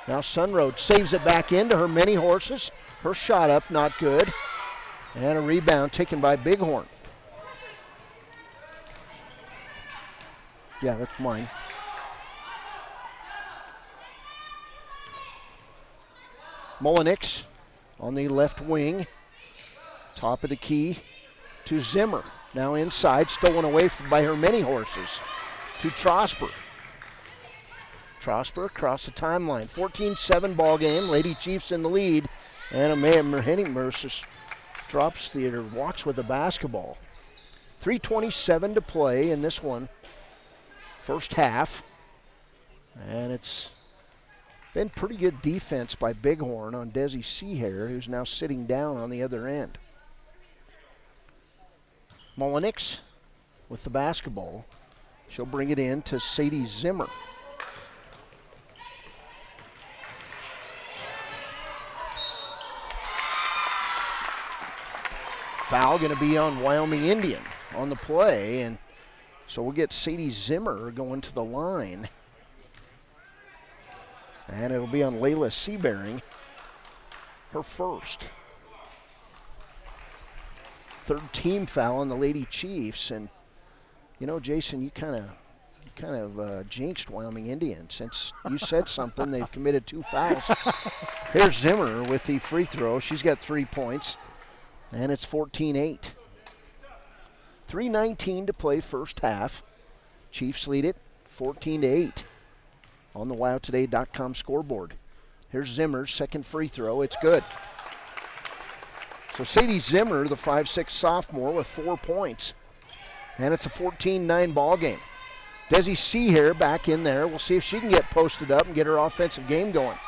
Now Sunroad saves it back into her many horses. Her shot up, not good. And a rebound taken by Bighorn. Yeah, that's mine. Mullenix on the left wing. Top of the key to Zimmer. Now inside, stolen away by her many horses. To Trosper. Trosper across the timeline. 14-7 ball game. Lady Chiefs in the lead. And Amaya Merheny drops or walks with the basketball. 3:27 to play in this one. First half. And it's been pretty good defense by Bighorn on Desi Seahair, who's now sitting down on the other end. Mullenix with the basketball. She'll bring it in to Sadie Zimmer. Foul going to be on Wyoming Indian on the play, and so we'll get Sadie Zimmer going to the line. And it'll be on Layla Seabearing, her first. Third team foul on the Lady Chiefs, and you know, Jason, you kind of jinxed Wyoming Indian since you said something. They've committed 2 fouls. Here's Zimmer with the free throw. She's got 3 points, and it's 14-8. 3:19 to play first half. Chiefs lead it 14-8 on the WyoToday.com scoreboard. Here's Zimmer's second free throw. It's good. So Sadie Zimmer, the 5'6" sophomore, with 4 points. And it's a 14-9 ball game. Desi Seahair back in there. We'll see if she can get posted up and get her offensive game going.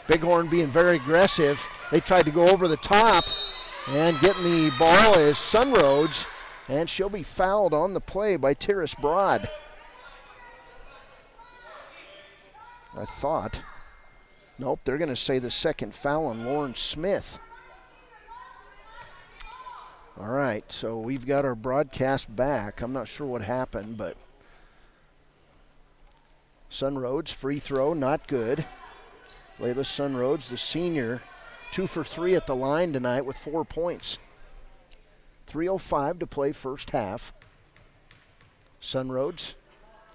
Bighorn being very aggressive. They tried to go over the top, and getting the ball is Sunroads, and she'll be fouled on the play by Terrace Broad. I thought. Nope, they're going to say the second foul on Lauren Smith. All right, so we've got our broadcast back. I'm not sure what happened, but Sunroads, free throw, not good. Layla Sunroads, the senior, 2 for 3 at the line tonight with 4 points. 3:05 to play first half. Sunroads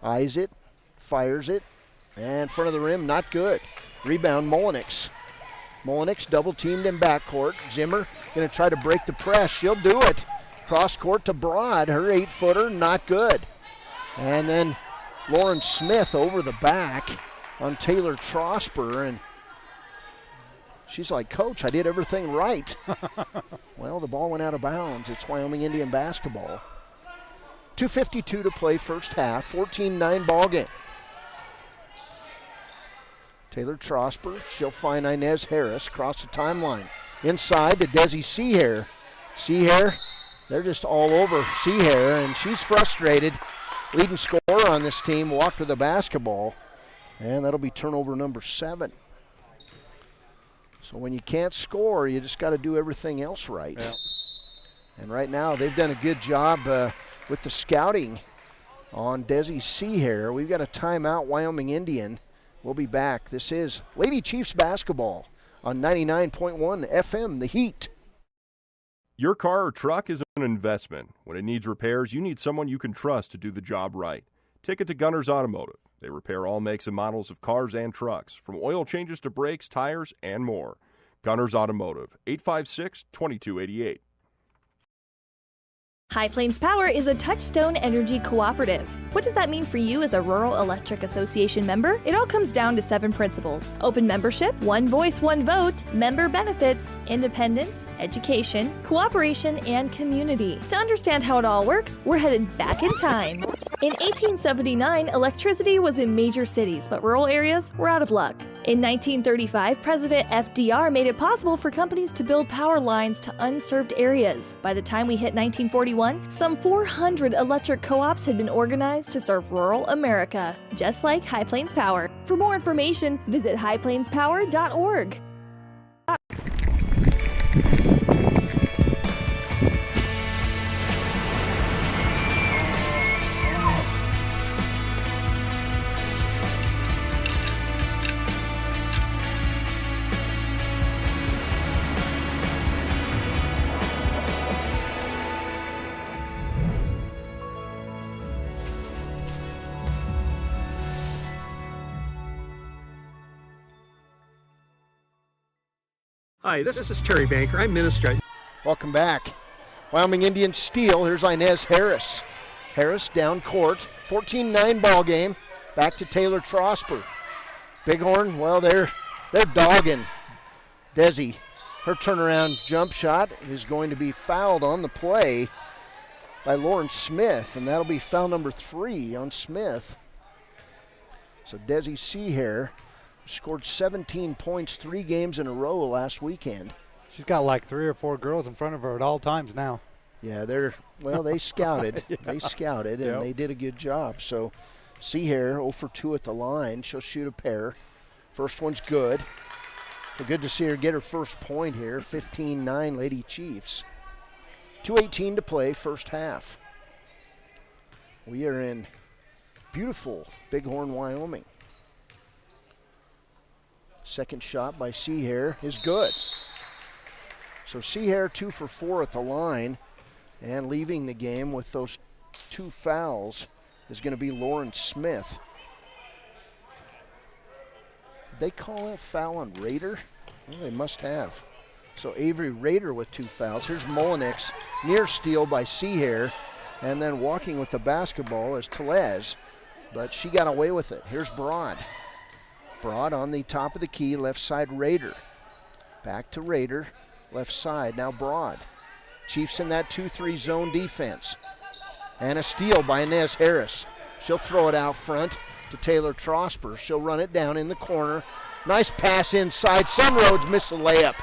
eyes it, fires it, and in front of the rim, not good. Rebound, Mullenix. Mullenix double-teamed in backcourt. Zimmer going to try to break the press. She'll do it. Cross-court to Broad. Her 8-footer, not good. And then Lauren Smith over the back on Taylor Trosper. And she's like, Coach, I did everything right. Well, the ball went out of bounds. It's Wyoming Indian basketball. 2:52 to play first half. 14-9 ball game. Taylor Trosper, she'll find Inez Harris across the timeline. Inside to Desi Seahair. Seahair, they're just all over Seahair, and she's frustrated. Leading scorer on this team walked with the basketball, and that'll be turnover number 7. So when you can't score, you just got to do everything else right. Yeah. And right now, they've done a good job with the scouting on Desi Seahair. We've got a timeout, Wyoming Indian. We'll be back. This is Lady Chiefs basketball on 99.1 FM, The Heat. Your car or truck is an investment. When it needs repairs, you need someone you can trust to do the job right. Take it to Gunners Automotive. They repair all makes and models of cars and trucks, from oil changes to brakes, tires, and more. Gunners Automotive, 856-2288. High Plains Power is a Touchstone Energy cooperative. What does that mean for you as a Rural Electric Association member? It all comes down to 7 principles: open membership, one voice, one vote, member benefits, independence, education, cooperation, and community. To understand how it all works, we're headed back in time. In 1879, electricity was in major cities, but rural areas were out of luck. In 1935, President FDR made it possible for companies to build power lines to unserved areas. By the time we hit 1941, some 400 electric co-ops had been organized to serve rural America, just like High Plains Power. For more information, visit highplainspower.org. Hi, this is Terry Banker. I'm minister. Welcome back. Wyoming Indians steal. Here's Inez Harris. Harris down court. 14-9 ball game. Back to Taylor Trosper. Bighorn, well, they're dogging Desi. Her turnaround jump shot is going to be fouled on the play by Lauren Smith, and that'll be foul number 3 on Smith. So Desi Seahair scored 17 points 3 games in a row last weekend. She's got like 3 or 4 girls in front of her at all times now. Yeah, they scouted. Yeah. They scouted, and they did a good job. So Seahair 0 for 2 at the line. She'll shoot a pair. First one's good. But good to see her get her first point here. 15-9 Lady Chiefs. 2:18 to play, first half. We are in beautiful Bighorn, Wyoming. Second shot by Seahair is good. So Seahair 2 for 4 at the line, and leaving the game with those 2 fouls is going to be Lauren Smith. Did they call that foul on Rader? Well, they must have. So Avery Rader with 2 fouls. Here's Molinix, near steal by Seahair, and then walking with the basketball is Telez, but she got away with it. Here's Broad. Broad on the top of the key, left side Rader. Back to Rader, left side, now Broad. Chiefs in that 2-3 zone defense. And a steal by Inez Harris. She'll throw it out front to Taylor Trosper. She'll run it down in the corner. Nice pass inside. Sunroads miss a layup.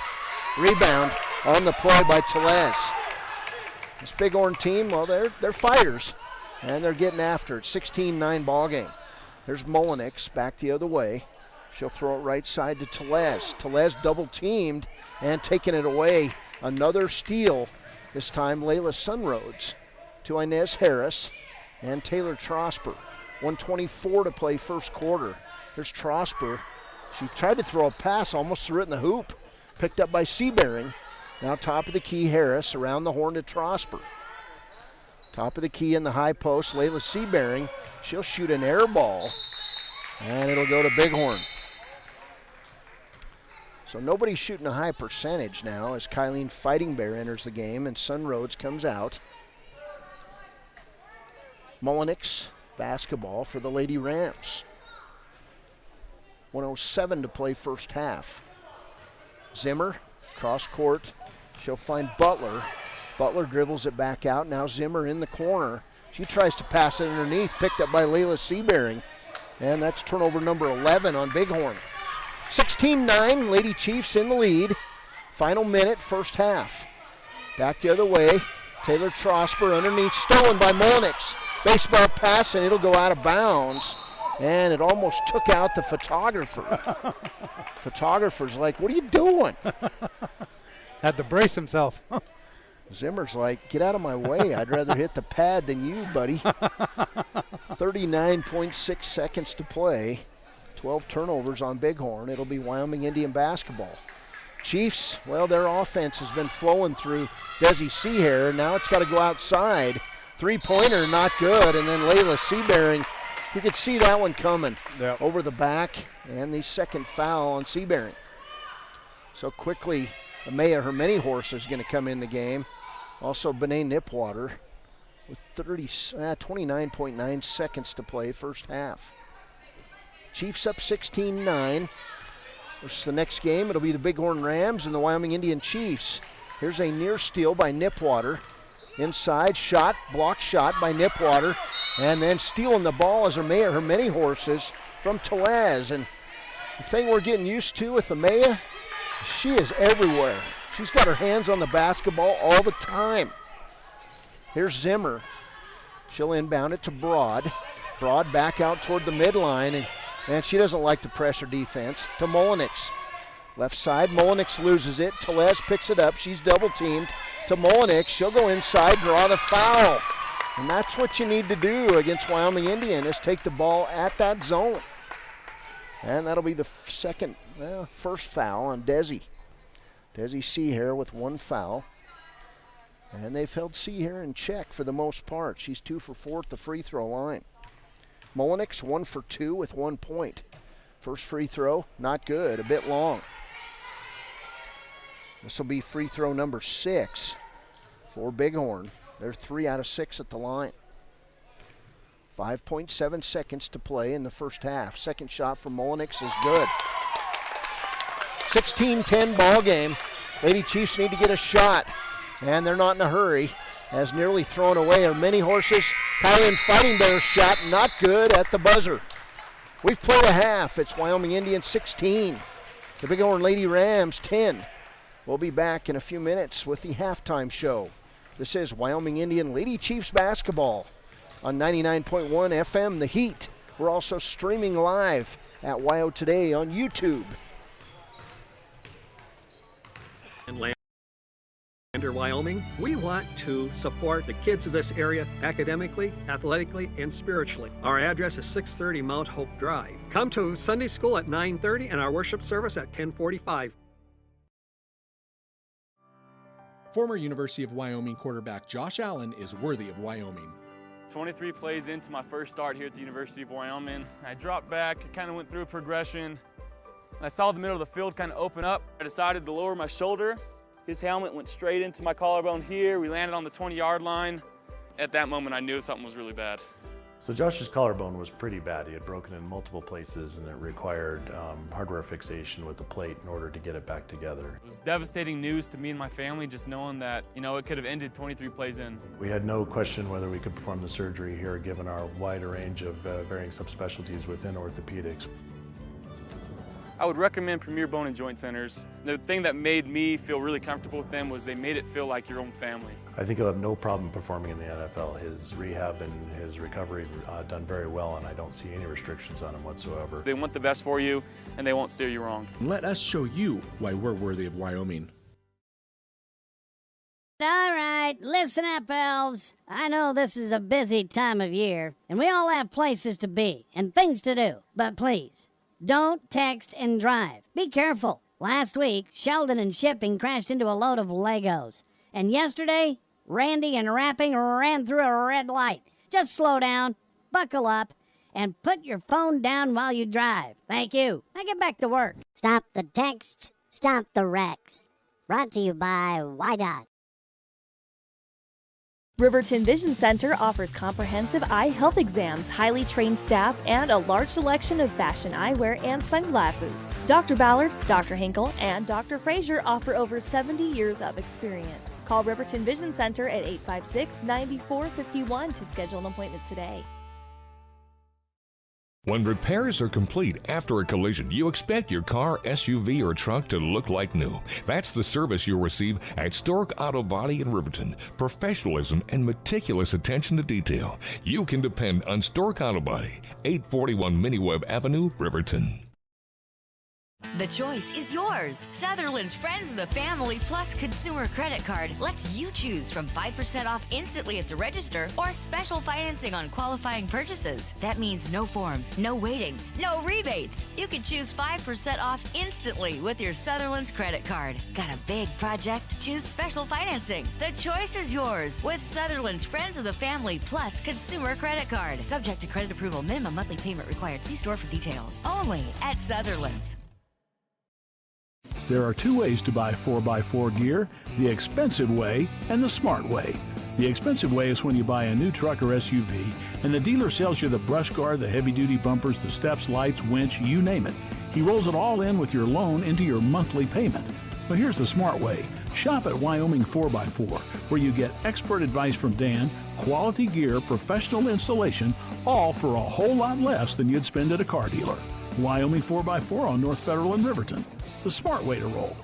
Rebound on the play by Telez. This Bighorn team, well, they're fighters, and they're getting after it. 16-9 ball game. There's Molinix back the other way. She'll throw it right side to Telez. Telez double teamed and taking it away. Another steal. This time Layla Sunroads to Inez Harris and Taylor Trosper. 1:24 to play first quarter. Here's Trosper. She tried to throw a pass, almost threw it in the hoop. Picked up by Seabearing. Now top of the key, Harris around the horn to Trosper. Top of the key in the high post, Layla Seabearing. She'll shoot an air ball, and it'll go to Bighorn. So nobody's shooting a high percentage now as Kylene Fighting Bear enters the game and Sunroads comes out. Molinix basketball for the Lady Rams. 1:07 to play first half. Zimmer, cross court. She'll find Butler. Butler dribbles it back out. Now Zimmer in the corner. She tries to pass it underneath, picked up by Layla Seabearing. And that's turnover number 11 on Bighorn. 16-9, Lady Chiefs in the lead. Final minute, first half. Back the other way. Taylor Trosper underneath, stolen by Molinix. Baseball pass, and it'll go out of bounds. And it almost took out the photographer. Photographer's like, what are you doing? Had to brace himself. Zimmer's like, get out of my way. I'd rather hit the pad than you, buddy. 39.6 seconds to play. 12 turnovers on Bighorn. It'll be Wyoming Indian basketball. Chiefs, well, their offense has been flowing through Desi Seahair. Now it's got to go outside. Three-pointer, not good. And then Layla Seabearing, you could see that one coming over the back. And the second foul on Seabearing. So quickly, Amaya Hermeni-Horse is going to come in the game. Also, Benet Nipwater with 29.9 seconds to play first half. Chiefs up 16-9. This the next game. It'll be the Bighorn Rams and the Wyoming Indian Chiefs. Here's a near steal by Nipwater. Inside shot, blocked shot by Nipwater. And then stealing the ball is Amaya Hermeni-Horses from Telez. And the thing we're getting used to with Amaya, she is everywhere. She's got her hands on the basketball all the time. Here's Zimmer. She'll inbound it to Broad. Broad back out toward the midline, and she doesn't like the pressure defense. To Molinix. Left side, Molinix loses it. Telez picks it up. She's double teamed to Molinix. She'll go inside, draw the foul. And that's what you need to do against Wyoming Indian, is take the ball at that zone. And that'll be the first foul on Desi. Desi Seahair with one foul. And they've held Seahair in check for the most part. She's 2 for 4 at the free throw line. Molinix 1 for 2 with 1 point. First free throw, not good, a bit long. This will be free throw number 6 for Bighorn. They're 3 out of 6 at the line. 5.7 seconds to play in the first half. Second shot from Molinix is good. 16-10 ball game. Lady Chiefs need to get a shot, and they're not in a hurry. As nearly thrown away are Many Horses. Kylan Fighting Bears shot, not good at the buzzer. We've played a half. It's Wyoming Indians 16. The Bighorn Lady Rams 10. We'll be back in a few minutes with the halftime show. This is Wyoming Indian Lady Chiefs basketball on 99.1 FM The Heat. We're also streaming live at WYO Today on YouTube. In Lander, Wyoming, we want to support the kids of this area academically, athletically, and spiritually. Our address is 630 Mount Hope Drive. Come to Sunday school at 9:30 and our worship service at 10:45. Former University of Wyoming quarterback Josh Allen is worthy of Wyoming. 23 plays into my first start here at the University of Wyoming. I dropped back, kind of went through a progression. I saw the middle of the field kind of open up. I decided to lower my shoulder. His helmet went straight into my collarbone here. We landed on the 20-yard line. At that moment, I knew something was really bad. So Josh's collarbone was pretty bad. He had broken in multiple places, and it required hardware fixation with the plate in order to get it back together. It was devastating news to me and my family, just knowing that, it could have ended 23 plays in. We had no question whether we could perform the surgery here, given our wide range of varying subspecialties within orthopedics. I would recommend Premier Bone and Joint Centers. The thing that made me feel really comfortable with them was they made it feel like your own family. I think he'll have no problem performing in the NFL. His rehab and his recovery done very well, and I don't see any restrictions on him whatsoever. They want the best for you, and they won't steer you wrong. Let us show you why we're worthy of Wyoming. All right, listen up, elves. I know this is a busy time of year, and we all have places to be and things to do. But please, don't text and drive. Be careful. Last week, Sheldon and Shipping crashed into a load of Legos. And yesterday, Randy and Wrapping ran through a red light. Just slow down, buckle up, and put your phone down while you drive. Thank you. Now get back to work. Stop the texts, stop the wrecks. Brought to you by WYDOT. Riverton Vision Center offers comprehensive eye health exams, highly trained staff, and a large selection of fashion eyewear and sunglasses. Dr. Ballard, Dr. Hinkle, and Dr. Frazier offer over 70 years of experience. Call Riverton Vision Center at 856-9451 to schedule an appointment today. When repairs are complete after a collision, you expect your car, SUV, or truck to look like new. That's the service you'll receive at Stork Auto Body in Riverton. Professionalism and meticulous attention to detail. You can depend on Stork Auto Body, 841 Miniweb Avenue, Riverton. The choice is yours. Sutherland's Friends of the Family Plus Consumer Credit Card lets you choose from 5% off instantly at the register or special financing on qualifying purchases. That means no forms, no waiting, no rebates. You can choose 5% off instantly with your Sutherland's credit card. Got a big project? Choose special financing. The choice is yours with Sutherland's Friends of the Family Plus Consumer Credit Card. Subject to credit approval. Minimum monthly payment required. See store for details. Only at Sutherland's. There are two ways to buy 4x4 gear, the expensive way and the smart way. The expensive way is when you buy a new truck or SUV and the dealer sells you the brush guard, the heavy-duty bumpers, the steps, lights, winch, you name it. He rolls it all in with your loan into your monthly payment. But here's the smart way. Shop at Wyoming 4x4, where you get expert advice from Dan, quality gear, professional installation, all for a whole lot less than you'd spend at a car dealer. Wyoming 4x4 on North Federal in Riverton. The smart way to roll.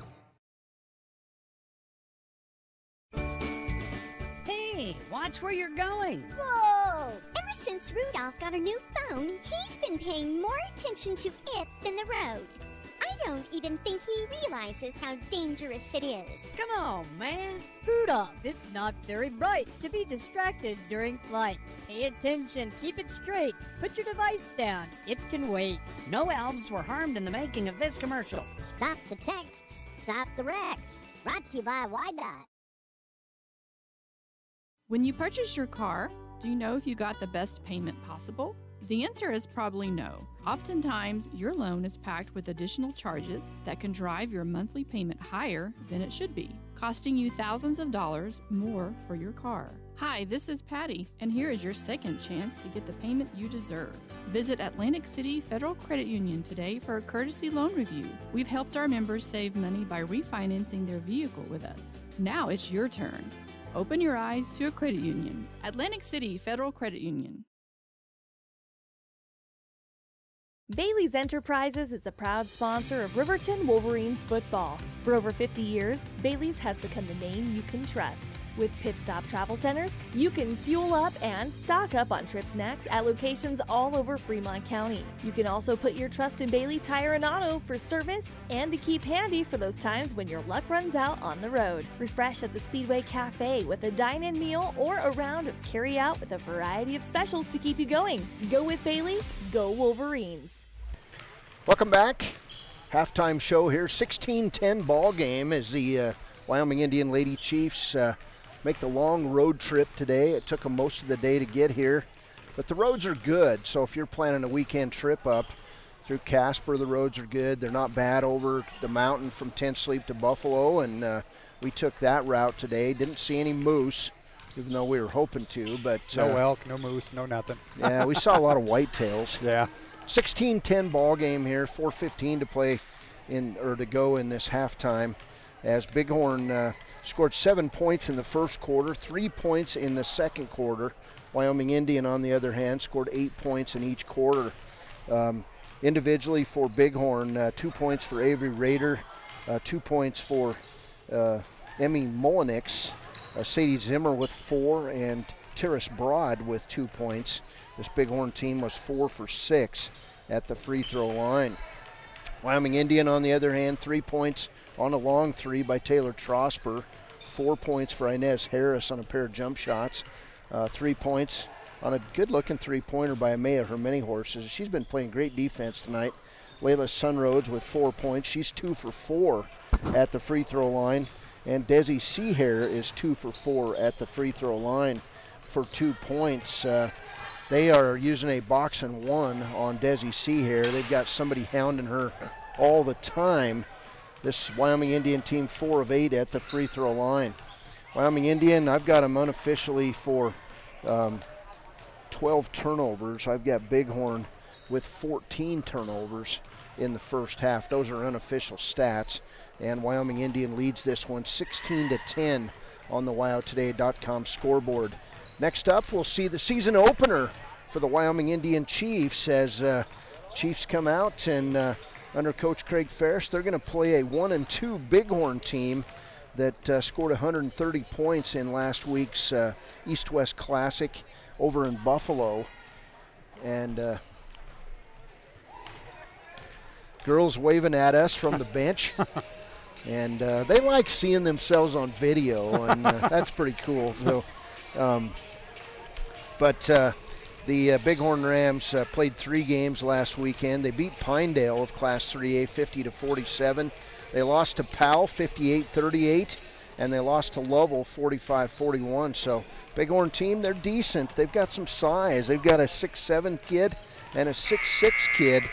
Hey, watch where you're going. Whoa! Ever since Rudolph got a new phone, he's been paying more attention to it than the road. I don't even think he realizes how dangerous it is. Come on, man. Rudolph, it's not very bright to be distracted during flight. Pay attention, keep it straight, put your device down, it can wait. No elves were harmed in the making of this commercial. Stop the texts, stop the wrecks. Brought to you by WYDOT. When you purchase your car, do you know if you got the best payment possible? The answer is probably no. Oftentimes, your loan is packed with additional charges that can drive your monthly payment higher than it should be, costing you thousands of dollars more for your car. Hi, this is Patty, and here is your second chance to get the payment you deserve. Visit Atlantic City Federal Credit Union today for a courtesy loan review. We've helped our members save money by refinancing their vehicle with us. Now it's your turn. Open your eyes to a credit union. Atlantic City Federal Credit Union. Bailey's Enterprises is a proud sponsor of Riverton Wolverines football. For over 50 years, Bailey's has become the name you can trust. With Pit Stop Travel Centers, you can fuel up and stock up on trip snacks at locations all over Fremont County. You can also put your trust in Bailey Tire and Auto for service and to keep handy for those times when your luck runs out on the road. Refresh at the Speedway Cafe with a dine-in meal or a round of carry-out with a variety of specials to keep you going. Go with Bailey, go Wolverines. Welcome back. Halftime show here. 16-10 ball game as the Wyoming Indian Lady Chiefs make the long road trip today. It took them most of the day to get here, but the roads are good. So if you're planning a weekend trip up through Casper, the roads are good. They're not bad over the mountain from Tent Sleep to Buffalo, and we took that route today. Didn't see any moose, even though we were hoping to. But no elk, no moose, no nothing. Yeah, we saw a lot of whitetails. Yeah. 16-10 ball game here, 4:15 to play to go in this halftime, as Bighorn scored 7 points in the first quarter, 3 points in the second quarter. Wyoming Indian, on the other hand, scored 8 points in each quarter. Individually for Bighorn, 2 points for Avery Rader, 2 points for Emmy Molinix, Sadie Zimmer with 4, and Terrace Broad with 2 points. This Bighorn team was 4 for 6 at the free throw line. Wyoming Indian, on the other hand, 3 points on a long three by Taylor Trosper, 4 points for Inez Harris on a pair of jump shots, 3 points on a good-looking three-pointer by Amaya Hermany-Horses. She's been playing great defense tonight. Layla Sunroads with 4 points. She's 2 for 4 at the free throw line. And Desi Seahair is 2 for 4 at the free throw line for 2 points. They are using a box and one on Desi Seahair. They've got somebody hounding her all the time. This Wyoming Indian team 4 of 8 at the free throw line. Wyoming Indian, I've got them unofficially for 12 turnovers. I've got Bighorn with 14 turnovers in the first half. Those are unofficial stats. And Wyoming Indian leads this one 16-10 on the WyoToday.com scoreboard. Next up, we'll see the season opener for the Wyoming Indian Chiefs as Chiefs come out and under Coach Craig Ferris, they're going to play a 1-2 Bighorn team that scored 130 points in last week's East-West Classic over in Buffalo. And girls waving at us from the bench. And they like seeing themselves on video, and that's pretty cool. So, the Bighorn Rams played 3 games last weekend. They beat Pinedale of Class 3A 50-47. They lost to Powell 58-38, and they lost to Lovell 45-41. So Bighorn team, they're decent. They've got some size. They've got a 6'7" kid and a 6'6" kid.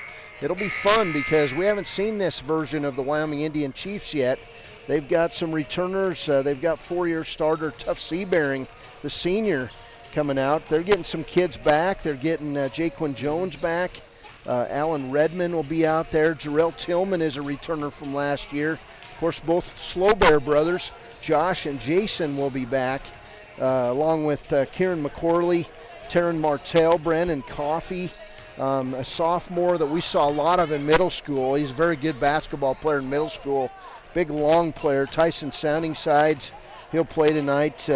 It'll be fun because we haven't seen this version of the Wyoming Indian Chiefs yet. They've got some returners. They've got 4-year starter Tuff Seabearing, the senior, coming out. They're getting some kids back. They're getting Jaquin Jones back. Alan Redmond will be out there. Jarrell Tillman is a returner from last year. Of course, both Slowbear brothers, Josh and Jason, will be back, along with Kieran McCorley, Taryn Martell, Brandon Coffey, a sophomore that we saw a lot of in middle school. He's a very good basketball player in middle school. Big, long player. Tyson Soundingsides, he'll play tonight.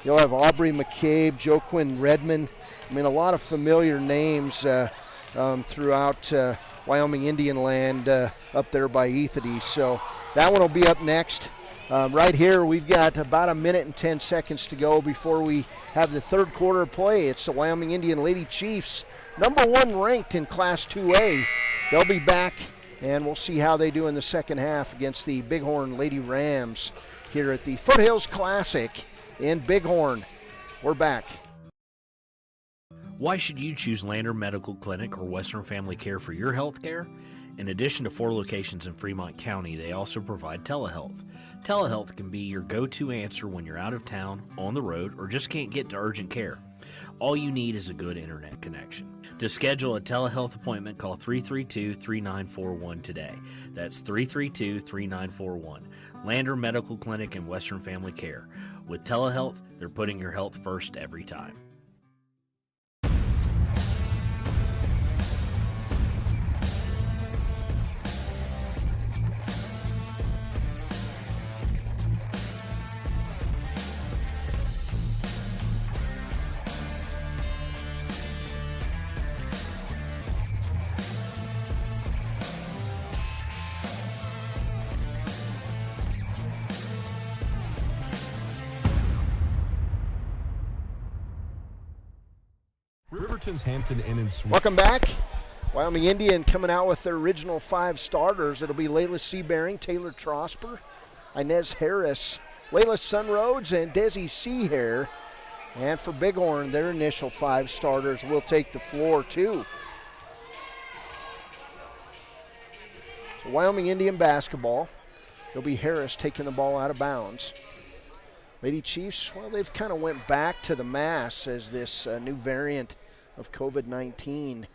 You'll have Aubrey McCabe, Joaquin Redmond. I mean, a lot of familiar names throughout Wyoming Indian land up there by Ethity. So that one will be up next. Right here, we've got about 1 minute and 10 seconds to go before we have the third quarter of play. It's the Wyoming Indian Lady Chiefs, number 1 ranked in Class 2A. They'll be back, and we'll see how they do in the second half against the Bighorn Lady Rams here at the Foothills Classic in Bighorn. We're back. Why should you choose Lander Medical Clinic or Western Family Care for your health care? In addition to 4 locations in Fremont County, they also provide telehealth. Telehealth can be your go-to answer when you're out of town, on the road, or just can't get to urgent care. All you need is a good internet connection. To schedule a telehealth appointment, call 332-3941 today. That's 332-3941. Lander Medical Clinic and Western Family Care. With telehealth, they're putting your health first every time. Riverton's Hampton Inn and Suites. Welcome back. Wyoming Indian coming out with their original 5 starters. It'll be Layla Seabearing, Taylor Trosper, Inez Harris, Layla Sunroads, and Desi Seahair. And for Bighorn, their initial 5 starters will take the floor too. So Wyoming Indian basketball. It'll be Harris taking the ball out of bounds. Lady Chiefs, well, they've kind of went back to the mass as this new variant of COVID-19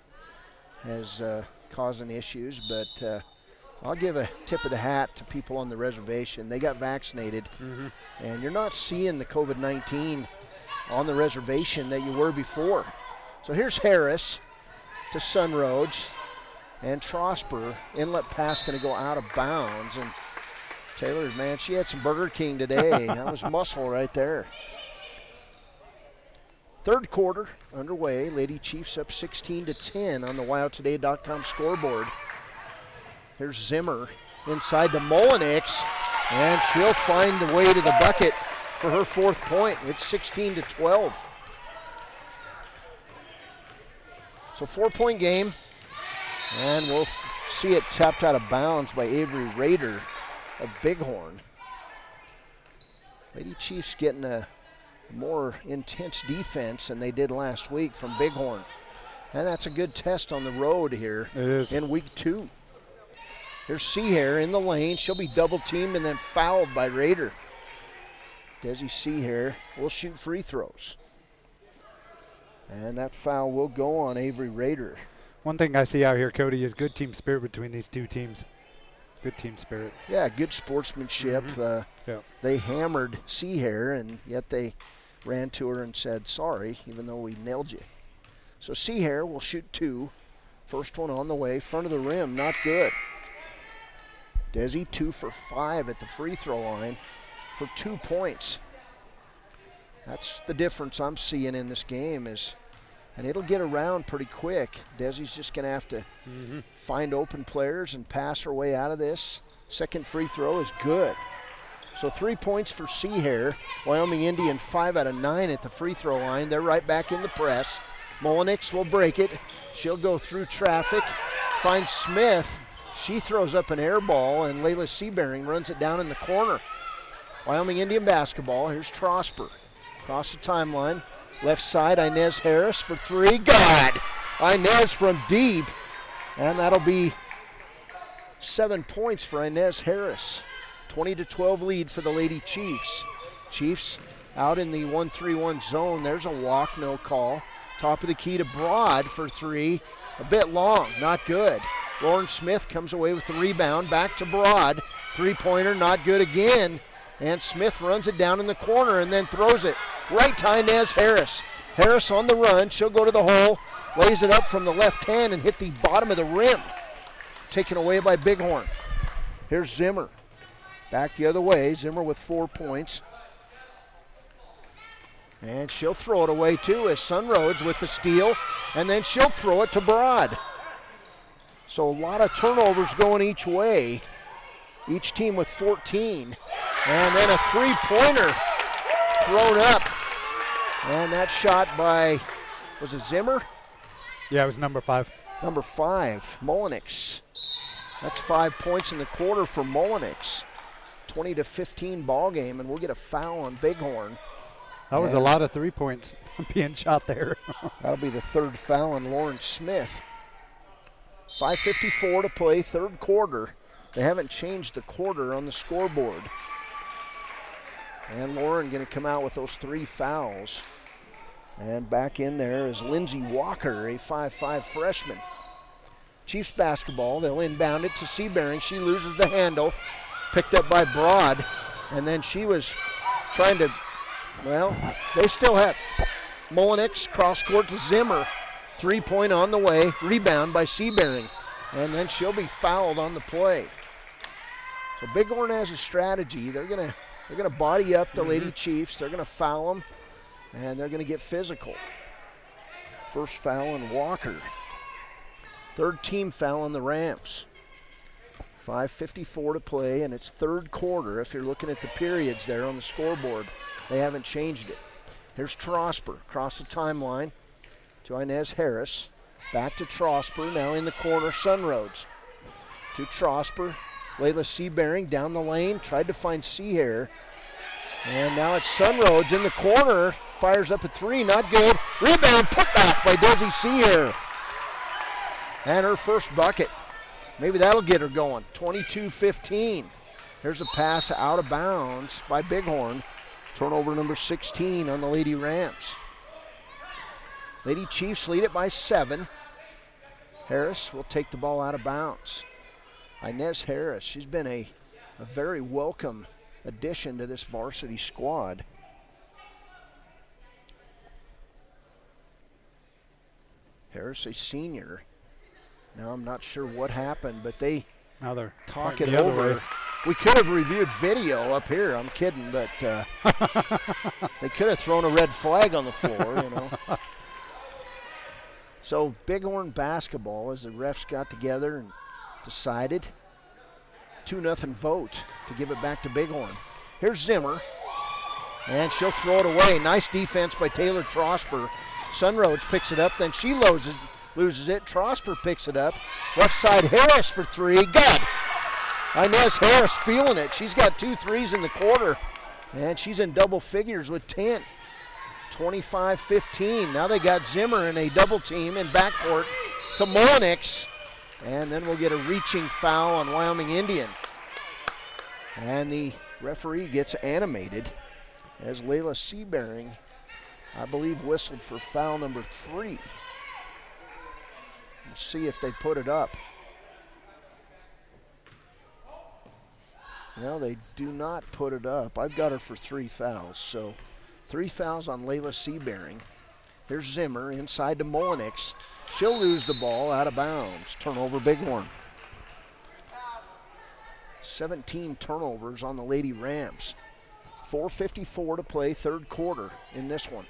has causing issues, but I'll give a tip of the hat to people on the reservation. They got vaccinated, and you're not seeing the COVID-19 on the reservation that you were before. So here's Harris to Sunroads, and Trosper. Inlet pass going to go out of bounds, and Taylor, man, she had some Burger King today. That was muscle right there. Third quarter underway. Lady Chiefs up 16-10 on the WyoToday.com scoreboard. Here's Zimmer inside to Molinix, and she'll find the way to the bucket for her 4th point. It's 16-12. So 4-point game, and we'll see it tapped out of bounds by Avery Rader of Bighorn. Lady Chiefs getting a more intense defense than they did last week from Bighorn. And that's a good test on the road here in week 2. Here's Seahair in the lane. She'll be double teamed and then fouled by Rader. Desi Seahair will shoot free throws. And that foul will go on Avery Rader. One thing I see out here, Cody, is good team spirit between these two teams. Good team spirit. Yeah, good sportsmanship. They hammered Seahair, and yet they ran to her and said, sorry, even though we nailed you. So Seahair will shoot 2. First one on the way, front of the rim, not good. Desi 2 for 5 at the free throw line for 2 points. That's the difference I'm seeing in this game and it'll get around pretty quick. Desi's just going to have to find open players and pass her way out of this. Second free throw is good. So 3 points for Seahair. Wyoming Indian 5 out of 9 at the free throw line. They're right back in the press. Molinix will break it. She'll go through traffic, finds Smith. She throws up an air ball, and Layla Seabearing runs it down in the corner. Wyoming Indian basketball. Here's Trosper. Across the timeline. Left side, Inez Harris for 3. God! Inez from deep. And that'll be 7 points for Inez Harris. 20-12 lead for the Lady Chiefs. Chiefs out in the 1-3-1 zone. There's a walk, no call. Top of the key to Broad for 3. A bit long, not good. Lauren Smith comes away with the rebound. Back to Broad. 3-pointer, not good again. And Smith runs it down in the corner and then throws it right to Inez Harris. Harris on the run. She'll go to the hole. Lays it up from the left hand and hit the bottom of the rim. Taken away by Bighorn. Here's Zimmer. Back the other way. Zimmer with 4 points. And she'll throw it away too as Sunroads with the steal. And then she'll throw it to Broad. So a lot of turnovers going each way. Each team with 14. And then a 3-pointer thrown up. And that shot by, was it Zimmer? Yeah, it was number 5. Number 5, Molinix. That's 5 points in the quarter for Molinix. 20-15 ball game, and we'll get a foul on Bighorn. That was a lot of 3 points being shot there. That'll be the third foul on Lauren Smith. 5:54 to play, third quarter. They haven't changed the quarter on the scoreboard. And Lauren going to come out with those 3 fouls. And back in there is Lindsey Walker, a 5'5" freshman. Chiefs basketball, they'll inbound it to Seabearing. She loses the handle, picked up by Broad. And then she was trying to, well, they still have Mullenix cross court to Zimmer. 3-point on the way, rebound by Seabearing. And then she'll be fouled on the play. So Bighorn has a strategy. They're gonna body up the Lady Chiefs. They're gonna foul them, and they're gonna get physical. First foul on Walker. Third team foul on the Ramps. 5:54 to play, and it's third quarter. If you're looking at the periods there on the scoreboard, they haven't changed it. Here's Trosper across the timeline to Inez Harris. Back to Trosper, now in the corner, Sunroads. To Trosper, Layla Seabearing down the lane, tried to find Seahair. And now it's Sunroads in the corner, fires up a 3, not good. Rebound, put back by Desi Seahair. And her first bucket. Maybe that'll get her going. 22-15. Here's a pass out of bounds by Bighorn. Turnover number 16 on the Lady Ramps. Lady Chiefs lead it by 7. Harris will take the ball out of bounds. Inez Harris, she's been a very welcome addition to this varsity squad. Harris, a senior. Now I'm not sure what happened, but they talk it over. We could have reviewed video up here. I'm kidding, but they could have thrown a red flag on the floor, you know. So Bighorn basketball, as the refs got together and decided, 2-0 vote to give it back to Bighorn. Here's Zimmer, and she'll throw it away. Nice defense by Taylor Trosper. Sunroads picks it up, then she loses it. Trosper picks it up. Left side, Harris for 3. Good. Inez Harris feeling it. She's got 2 threes in the quarter, and she's in double figures with 10. 25-15. Now they got Zimmer in a double team in backcourt to Mullenix. And then we'll get a reaching foul on Wyoming Indian. And the referee gets animated as Layla Seabearing, I believe, whistled for foul number 3. We'll see if they put it up. No, they do not put it up. I've got her for 3 fouls. So 3 fouls on Layla Seabearing. Here's Zimmer inside to Mullenix. She'll lose the ball out of bounds. Turnover Bighorn. 17 turnovers on the Lady Ramps. 4:54 to play, third quarter in this one.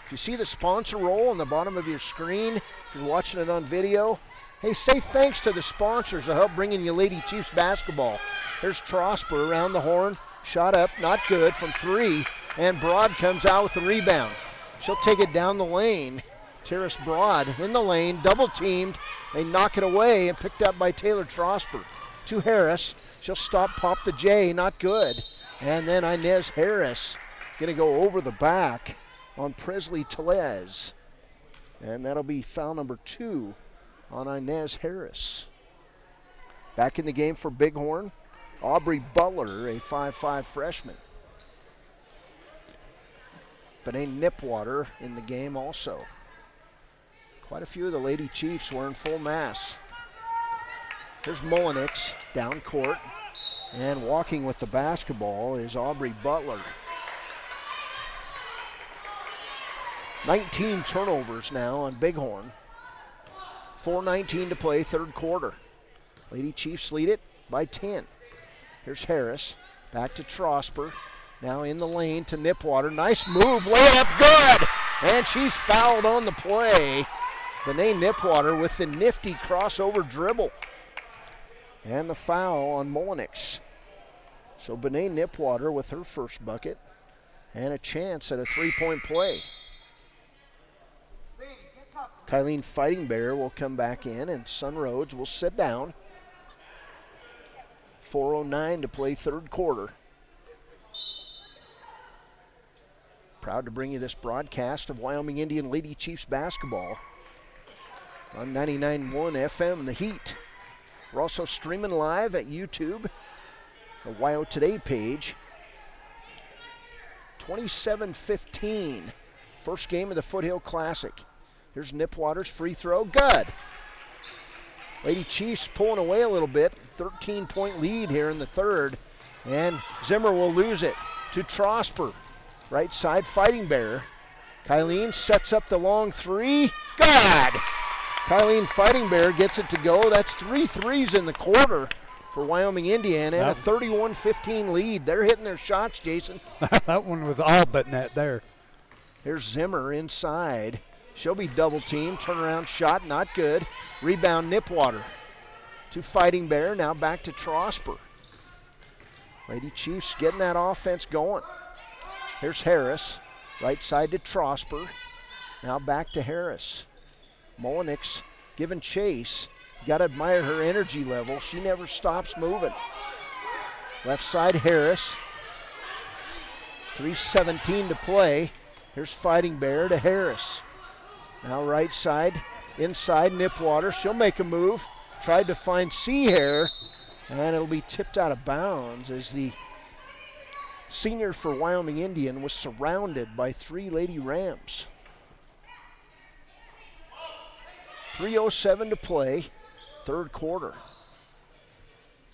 If you see the sponsor roll on the bottom of your screen, if you're watching it on video, hey, say thanks to the sponsors that help bringing you Lady Chiefs basketball. There's Trosper around the horn. Shot up, not good from 3, and Broad comes out with the rebound. She'll take it down the lane. Terrace Broad in the lane, double teamed. They knock it away and picked up by Taylor Trosper. To Harris, she'll stop, pop the J, not good. And then Inez Harris gonna go over the back on Presley Telez. And that'll be foul number 2 on Inez Harris. Back in the game for Bighorn, Aubrey Butler, a 5'5" freshman. Benet Nipwater in the game also. Quite a few of the Lady Chiefs were in full mass. Here's Mullenix down court, and walking with the basketball is Aubrey Butler. 19 turnovers now on Bighorn. 4:19 to play, third quarter. Lady Chiefs lead it by 10. Here's Harris, back to Trosper. Now in the lane to Nipwater. Nice move, layup, good! And she's fouled on the play. Benet Nipwater with the nifty crossover dribble. And the foul on Mullenix. So Benet Nipwater with her first bucket and a chance at a 3-point play. Kylene Fighting Bear will come back in, and Sunroads will sit down. 4:09 to play, third quarter. Proud to bring you this broadcast of Wyoming Indian Lady Chiefs basketball on 99.1 FM, The Heat. We're also streaming live at YouTube, the WYO Today page. 27-15, first game of the Foothill Classic. Here's Nipwater's free throw, good. Lady Chiefs pulling away a little bit, 13-point lead here in the third, and Zimmer will lose it to Trosper. Right side, Fighting Bear. Kylene sets up the long three. God! Kylene Fighting Bear gets it to go. That's 3 threes in the quarter for Wyoming Indian and a 31-15 lead. They're hitting their shots, Jason. That one was all but net there. Here's Zimmer inside. She'll be double teamed. Turnaround shot, not good. Rebound, Nipwater to Fighting Bear. Now back to Trosper. Lady Chiefs getting that offense going. Here's Harris, right side to Trosper. Now back to Harris. Molinix giving chase. You got to admire her energy level. She never stops moving. Left side, Harris. 3:17 to play. Here's Fighting Bear to Harris. Now right side, inside, Nipwater. She'll make a move. Tried to find Seahair, and it'll be tipped out of bounds as the senior for Wyoming Indian was surrounded by 3 Lady Rams. 3:07 to play, third quarter.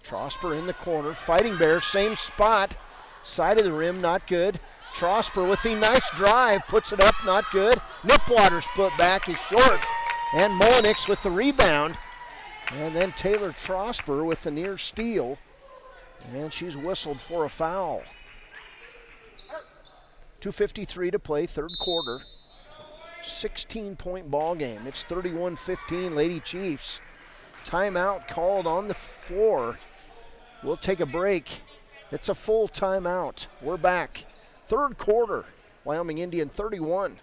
Trosper in the corner, Fighting Bear, same spot, side of the rim, not good. Trosper with a nice drive, puts it up, not good. Nipwater's put back is short, and Molinix with the rebound. And then Taylor Trosper with the near steal, and she's whistled for a foul. 2:53 to play, third quarter. 16-point ball game. It's 31-15 Lady Chiefs. Timeout called on the floor. We'll take a break. It's a full timeout. We're back. Third quarter. Wyoming Indian 31.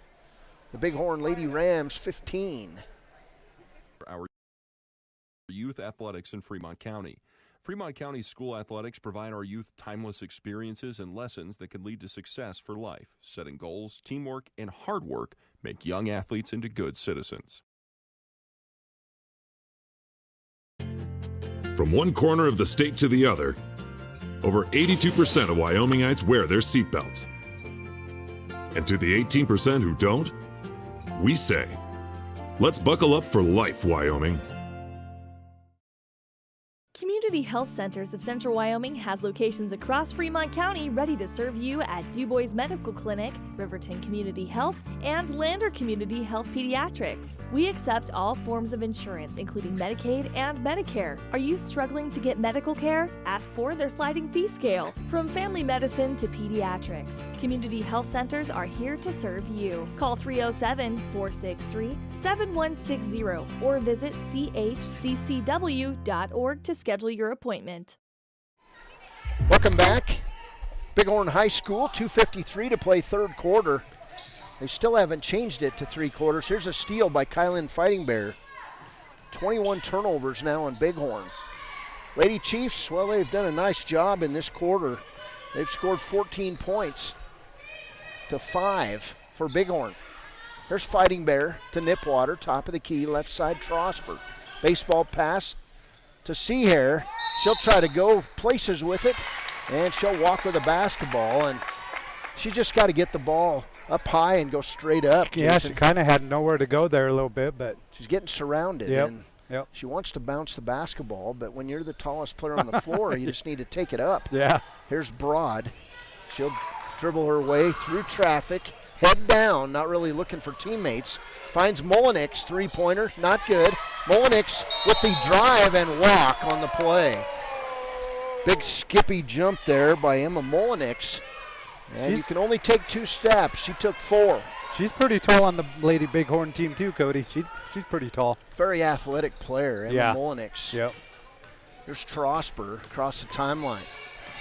The Bighorn Lady Rams 15. Our youth athletics in Fremont County. Fremont County school athletics provide our youth timeless experiences and lessons that can lead to success for life. Setting goals, teamwork, and hard work make young athletes into good citizens. From one corner of the state to the other, over 82% of Wyomingites wear their seatbelts. And to the 18% who don't, we say, let's buckle up for life, Wyoming. Community Health Centers of Central Wyoming has locations across Fremont County ready to serve you at DuBois Medical Clinic, Riverton Community Health, and Lander Community Health Pediatrics. We accept all forms of insurance, including Medicaid and Medicare. Are you struggling to get medical care? Ask for their sliding fee scale. From family medicine to pediatrics, Community Health Centers are here to serve you. Call 307-463-7160 or visit chccw.org to schedule your appointment. Welcome back. Bighorn High School, 2:53 to play third quarter. They still haven't changed it to 3 quarters. Here's a steal by Kylene Fighting Bear. 21 turnovers now on Bighorn. Lady Chiefs, well, they've done a nice job in this quarter. They've scored 14 points to 5 for Bighorn. Here's Fighting Bear to Nipwater, top of the key, left side Trosper. Baseball pass to Seahair. She'll try to go places with it, and she'll walk with a basketball, and she just got to get the ball up high and go straight up. Yeah, Jason. she kind of had nowhere to go there a little bit, but she's getting surrounded. Yep. And Yep. she wants to bounce the basketball, but when you're the tallest player on the floor, you just need to take it up. Yeah. Here's Broad. She'll dribble her way through traffic, head down, not really looking for teammates. Finds Molinix, three-pointer, not good. Molinix with the drive and walk on the play. Big skippy jump there by Emma Molinix. And you can only take 2 steps. She took 4. She's pretty tall on the Lady Bighorn team too, Cody. She's pretty tall. Very athletic player, Emma Molinix. Yep. Here's Trosper across the timeline.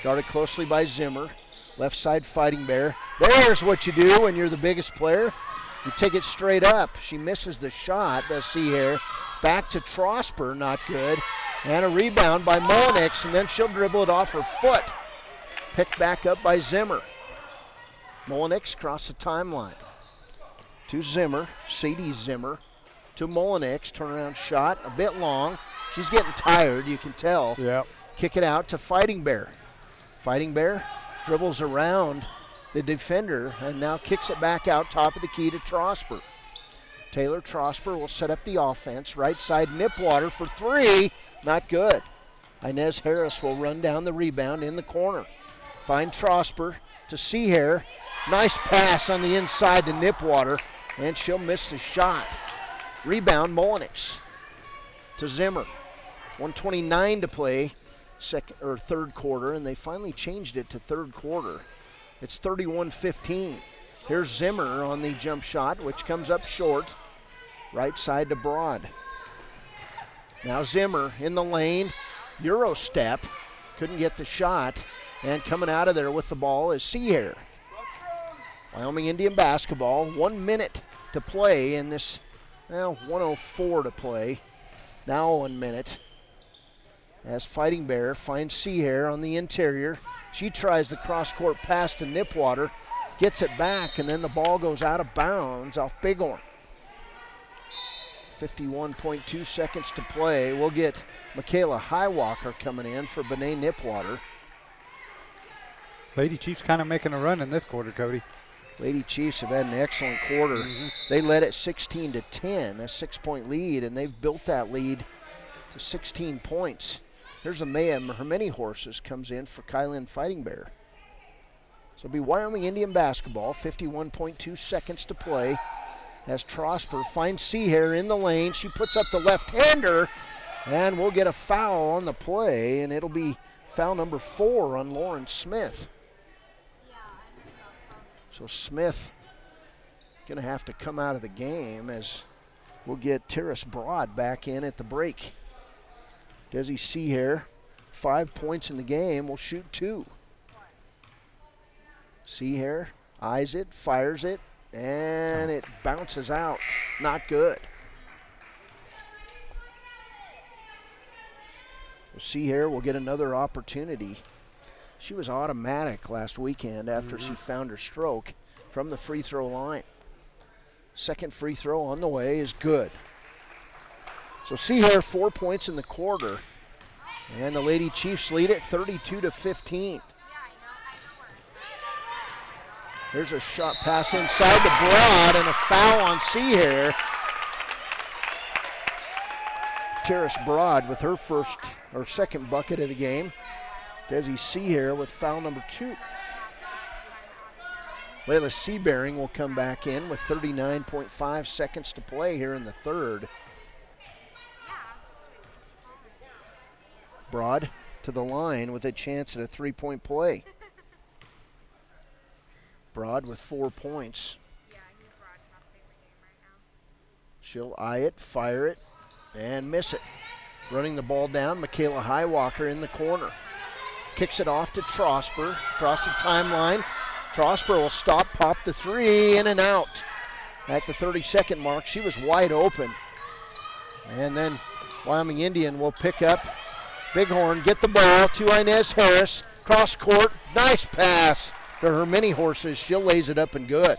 Guarded closely by Zimmer. Left side Fighting Bear. There's what you do when you're the biggest player. You take it straight up. She misses the shot, does see here. Back to Trosper, not good. And a rebound by Molinix, and then she'll dribble it off her foot. Picked back up by Zimmer. Mullenix across the timeline to Zimmer. Sadie Zimmer to Mullenix. Turnaround shot, a bit long. She's getting tired, you can tell. Yep. Kick it out to Fighting Bear. Fighting Bear dribbles around the defender and now kicks it back out top of the key to Trosper. Taylor Trosper will set up the offense. Right side, Nipwater for three. Not good. Inez Harris will run down the rebound in the corner. Find Trosper to Seahair. Nice pass on the inside to Nipwater, and she'll miss the shot. Rebound, Mullenix to Zimmer. 1:29 to play, third quarter, and they finally changed it to third quarter. It's 31-15. Here's Zimmer on the jump shot, which comes up short. Right side to Broad. Now Zimmer in the lane. Euro step. Couldn't get the shot. And coming out of there with the ball is Seahair. Wyoming Indian basketball. 1 minute to play in this, 1:04 to play. Now 1 minute. As Fighting Bear finds Seahair on the interior. She tries the cross-court pass to Nipwater. Gets it back, and then the ball goes out of bounds off Bighorn. 51.2 seconds to play. We'll get Michaela Highwalker coming in for Benet Nipwater. Lady Chiefs kind of making a run in this quarter, Cody. Lady Chiefs have had an excellent quarter. They led at 16-10, a 6-point lead, and they've built that lead to 16 points. Here's Amaya Hermini Horses comes in for Kylan Fighting Bear. So it'll be Wyoming Indian basketball, 51.2 seconds to play. As Trosper finds Seahair in the lane. She puts up the left-hander, and we'll get a foul on the play, and it'll be foul number 4 on Lauren Smith. So Smith going to have to come out of the game as we'll get Terrace Broad back in at the break. Desi Seahair, 5 points in the game, will shoot 2. Seahair eyes it, fires it, and it bounces out. Not good. Seahair will get another opportunity. She was automatic last weekend after she found her stroke from the free throw line. Second free throw on the way is good. So Seahair 4 points in the quarter, and the Lady Chiefs lead it 32-15. There's a shot pass inside to Broad and a foul on Seahair. Terrace Broad with her second bucket of the game. Desi Seahair with foul number 2. Layla Seabearing will come back in with 39.5 seconds to play here in the third. Broad to the line with a chance at a 3-point play. Broad with 4 points. She'll eye it, fire it, and miss it. Running the ball down, Michaela Highwalker in the corner. Kicks it off to Trosper, across the timeline. Trosper will stop, pop the 3, in and out. At the 30-second mark, she was wide open. And then Wyoming Indian will pick up. Bighorn get the ball to Inez Harris. Cross court, nice pass to her mini horses. She'll lays it up and good.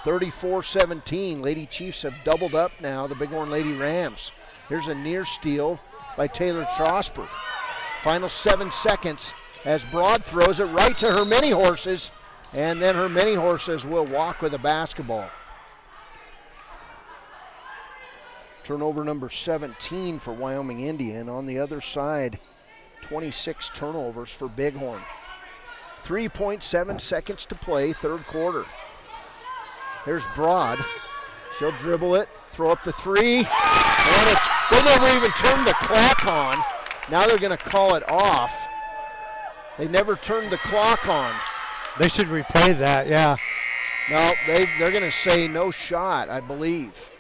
34-17. Lady Chiefs have doubled up now, the Bighorn Lady Rams. Here's a near steal by Taylor Trosper. Final 7 seconds as Broad throws it right to her mini horses, and then her mini horses will walk with the basketball. Turnover number 17 for Wyoming Indian. On the other side, 26 turnovers for Bighorn. 3.7 seconds to play, third quarter. Here's Broad. She'll dribble it, throw up the 3, and they never even turned the clock on. Now they're going to call it off. They never turned the clock on. They should replay that, yeah. No, they're going to say no shot, I believe.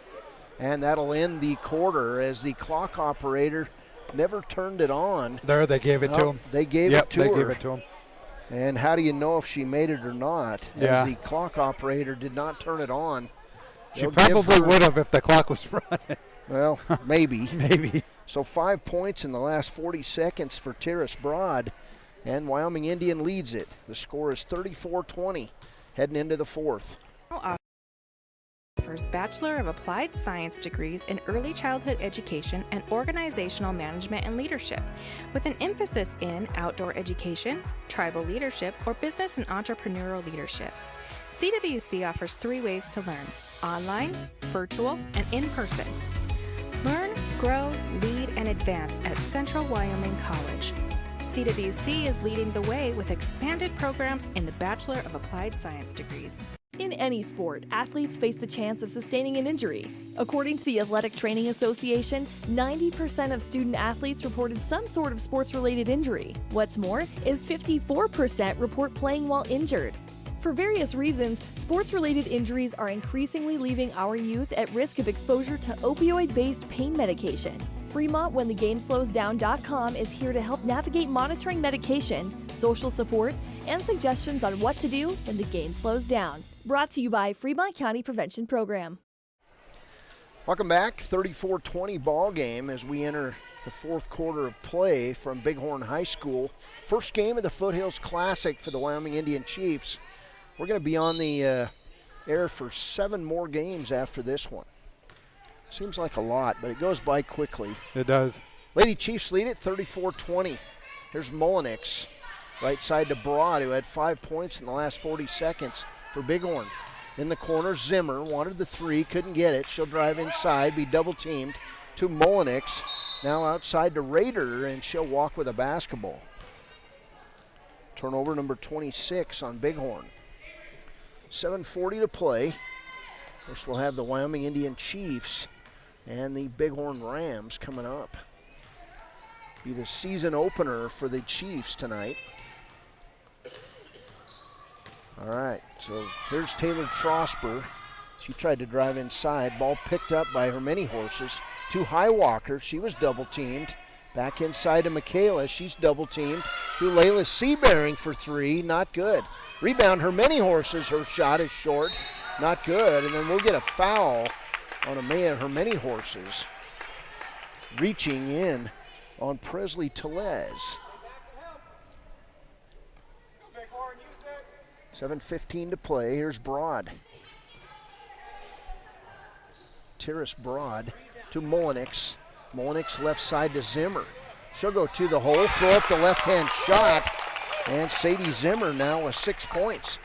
And that'll end the quarter as the clock operator never turned it on. There, they gave it to him. They gave it to her. They gave it to him. And how do you know if she made it or not? Yeah. As the clock operator did not turn it on. She probably would have if the clock was running. Well, maybe. Maybe. So 5 points in the last 40 seconds for Terrace Broad, and Wyoming Indian leads it. The score is 34-20. heading into the fourth. Offers Bachelor of Applied Science degrees in Early Childhood Education and Organizational Management and Leadership, with an emphasis in outdoor education, tribal leadership, or business and entrepreneurial leadership. CWC offers 3 ways to learn: online, virtual, and in person. Learn, grow, lead, and advance at Central Wyoming College. CWC is leading the way with expanded programs in the Bachelor of Applied Science degrees. In any sport, athletes face the chance of sustaining an injury. According to the Athletic Training Association, 90% of student athletes reported some sort of sports-related injury. What's more, is 54% report playing while injured. For various reasons, sports-related injuries are increasingly leaving our youth at risk of exposure to opioid-based pain medication. Fremont WhenTheGameSlowsDown.com is here to help navigate monitoring medication, social support, and suggestions on what to do when the game slows down. Brought to you by Fremont County Prevention Program. Welcome back. 34-20 ball game as we enter the fourth quarter of play from Bighorn High School. First game of the Foothills Classic for the Wyoming Indian Chiefs. We're going to be on the air for 7 more games after this one. Seems like a lot, but it goes by quickly. It does. Lady Chiefs lead it 34-20. Here's Mullenix, right side to Broad, who had 5 points in the last 40 seconds for Bighorn. In the corner, Zimmer wanted the 3, couldn't get it. She'll drive inside, be double teamed to Mullenix. Now outside to Raider, and she'll walk with a basketball. Turnover number 26 on Bighorn. 7:40 to play. Of course, we'll have the Wyoming Indian Chiefs and the Bighorn Rams coming up. Be the season opener for the Chiefs tonight. All right, so here's Taylor Trosper. She tried to drive inside. Ball picked up by her many horses. To Highwalker. She was double teamed. Back inside to Michaela. She's double teamed. To Layla Seabearing for 3. Not good. Rebound, her many horses. Her shot is short. Not good. And then we'll get a foul on her many horses. Reaching in on Presley Telez. 7:15 to play. Here's Broad. Terrace Broad to Mullenix. Mullenix left side to Zimmer. She'll go to the hole, throw up the left-hand shot, and Sadie Zimmer now with 6 points.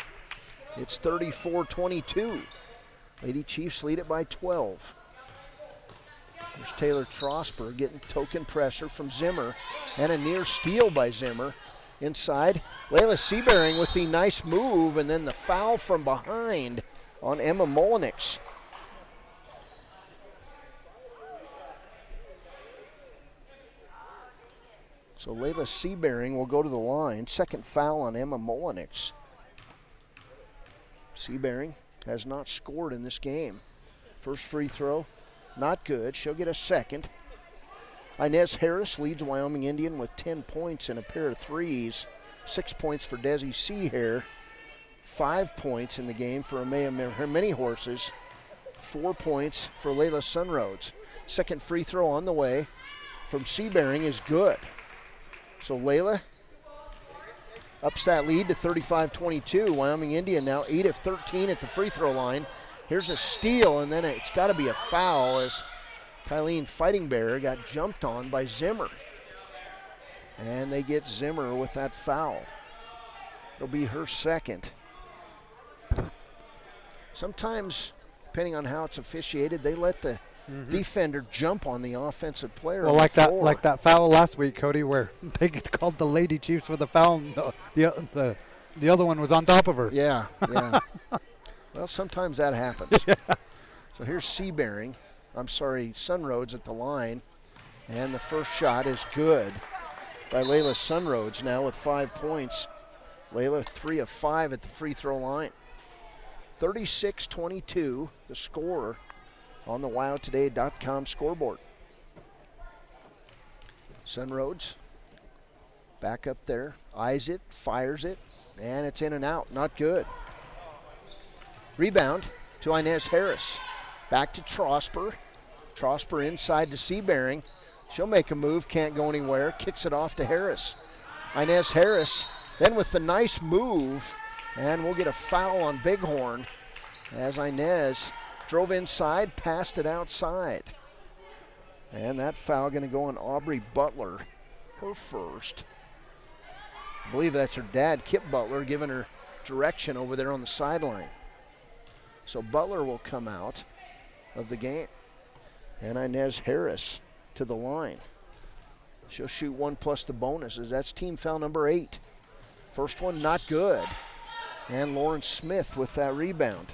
It's 34-22. Lady Chiefs lead it by 12. There's Taylor Trosper getting token pressure from Zimmer, and a near steal by Zimmer. Inside, Layla Seabearing with the nice move, and then the foul from behind on Emma Mullenix. So Layla Seabearing will go to the line. Second foul on Emma Mullenix. Seabearing has not scored in this game. First free throw, not good. She'll get a second. Inez Harris leads Wyoming Indian with 10 points and a pair of threes. 6 points for Desi Seahair. 5 points in the game for her many horses. 4 points for Layla Sunroads. Second free throw on the way from Seabearing is good. So Layla ups that lead to 35-22. Wyoming Indian now 8 of 13 at the free throw line. Here's a steal, and then it's got to be a foul as Kylene Fighting Bear got jumped on by Zimmer. And they get Zimmer with that foul. It'll be her second. Sometimes, depending on how it's officiated, they let the defender jump on the offensive player. Well, like that foul last week, Cody, where they called the Lady Chiefs for the foul. The other one was on top of her. Yeah. Well, sometimes that happens. Yeah. So here's Sunroads at the line, and the first shot is good by Layla Sunroads now with 5 points. Layla 3 of 5 at the free throw line. 36-22, the score on the WyoToday.com scoreboard. Sunroads back up there, eyes it, fires it, and it's in and out. Not good. Rebound to Inez Harris. Back to Trosper. Trosper inside to Seabearing. She'll make a move, can't go anywhere. Kicks it off to Harris. Inez Harris then with the nice move And we'll get a foul on Bighorn as Inez drove inside, passed it outside. And that foul going to go on Aubrey Butler, her first. I believe that's her dad, Kip Butler, giving her direction over there on the sideline. So Butler will come out of the game. And Inez Harris to the line. She'll shoot 1 plus the bonuses. That's team foul number 8. First one not good. And Lauren Smith with that rebound.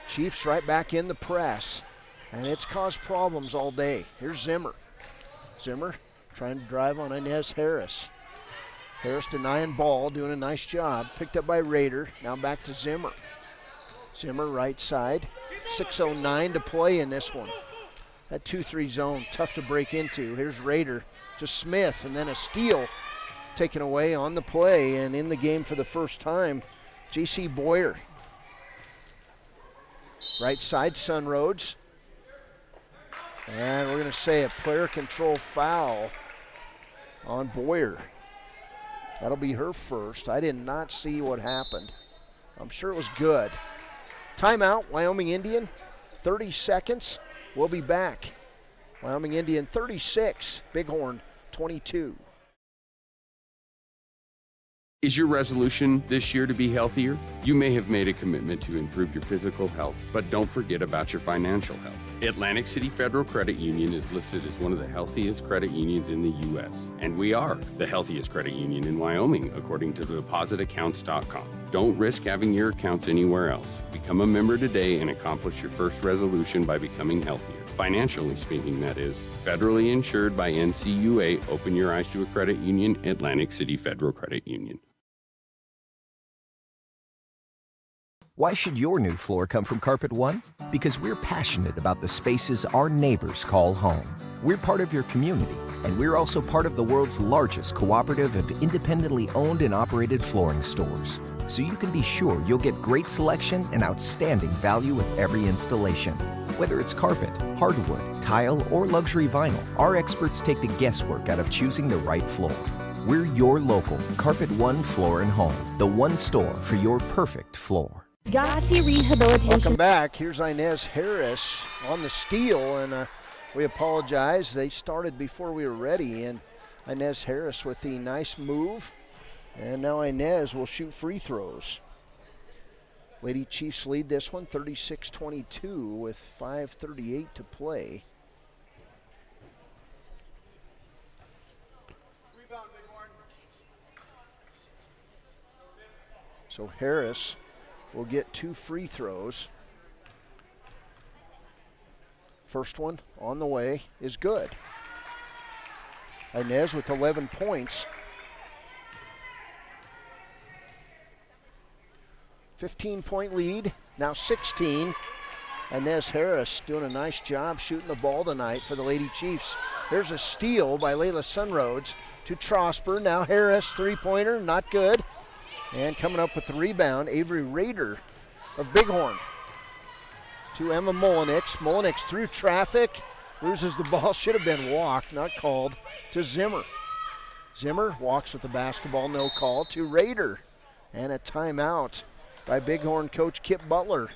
Chiefs right back in the press. And it's caused problems all day. Here's Zimmer. Zimmer trying to drive on Inez Harris. Harris denying ball, doing a nice job. Picked up by Rader. Now back to Zimmer. Zimmer right side. 6:09 to play in this one. That 2-3 zone, tough to break into. Here's Rader to Smith, and then a steal taken away on the play, and in the game for the first time, J.C. Boyer. Right side, Sunroads. And we're going to say a player control foul on Boyer. That'll be her first. I did not see what happened. I'm sure it was good. Timeout, Wyoming Indian, 30 seconds. We'll be back. Wyoming Indian 36, Bighorn 22. Is your resolution this year to be healthier? You may have made a commitment to improve your physical health, but don't forget about your financial health. Atlantic City Federal Credit Union is listed as one of the healthiest credit unions in the U.S., and we are the healthiest credit union in Wyoming, according to depositaccounts.com. Don't risk having your accounts anywhere else. Become a member today and accomplish your first resolution by becoming healthier. Financially speaking, that is. Federally insured by NCUA. Open your eyes to a credit union. Atlantic City Federal Credit Union. Why should your new floor come from Carpet One? Because we're passionate about the spaces our neighbors call home. We're part of your community, and we're also part of the world's largest cooperative of independently owned and operated flooring stores. So you can be sure you'll get great selection and outstanding value with every installation. Whether it's carpet, hardwood, tile, or luxury vinyl, our experts take the guesswork out of choosing the right floor. We're your local Carpet One Floor and Home, the one store for your perfect floor. Gotchi Rehabilitation. Welcome back. Here's Inez Harris on the steal, and we apologize. They started before we were ready, and Inez Harris with the nice move. And now Inez will shoot free throws. Lady Chiefs lead this one 36-22 with 5:38 to play. So Harris will get 2 free throws. First one on the way is good. Inez with 11 points. 15-point lead, now 16. Inez Harris doing a nice job shooting the ball tonight for the Lady Chiefs. There's a steal by Layla Sunroads to Trosper. Now Harris, three-pointer, not good. And coming up with the rebound, Avery Rader of Bighorn. To Emma Molinix. Molinix through traffic, loses the ball, should have been walked, not called, to Zimmer. Zimmer walks with the basketball, no call, to Rader. And a timeout by Bighorn coach Kip Butler.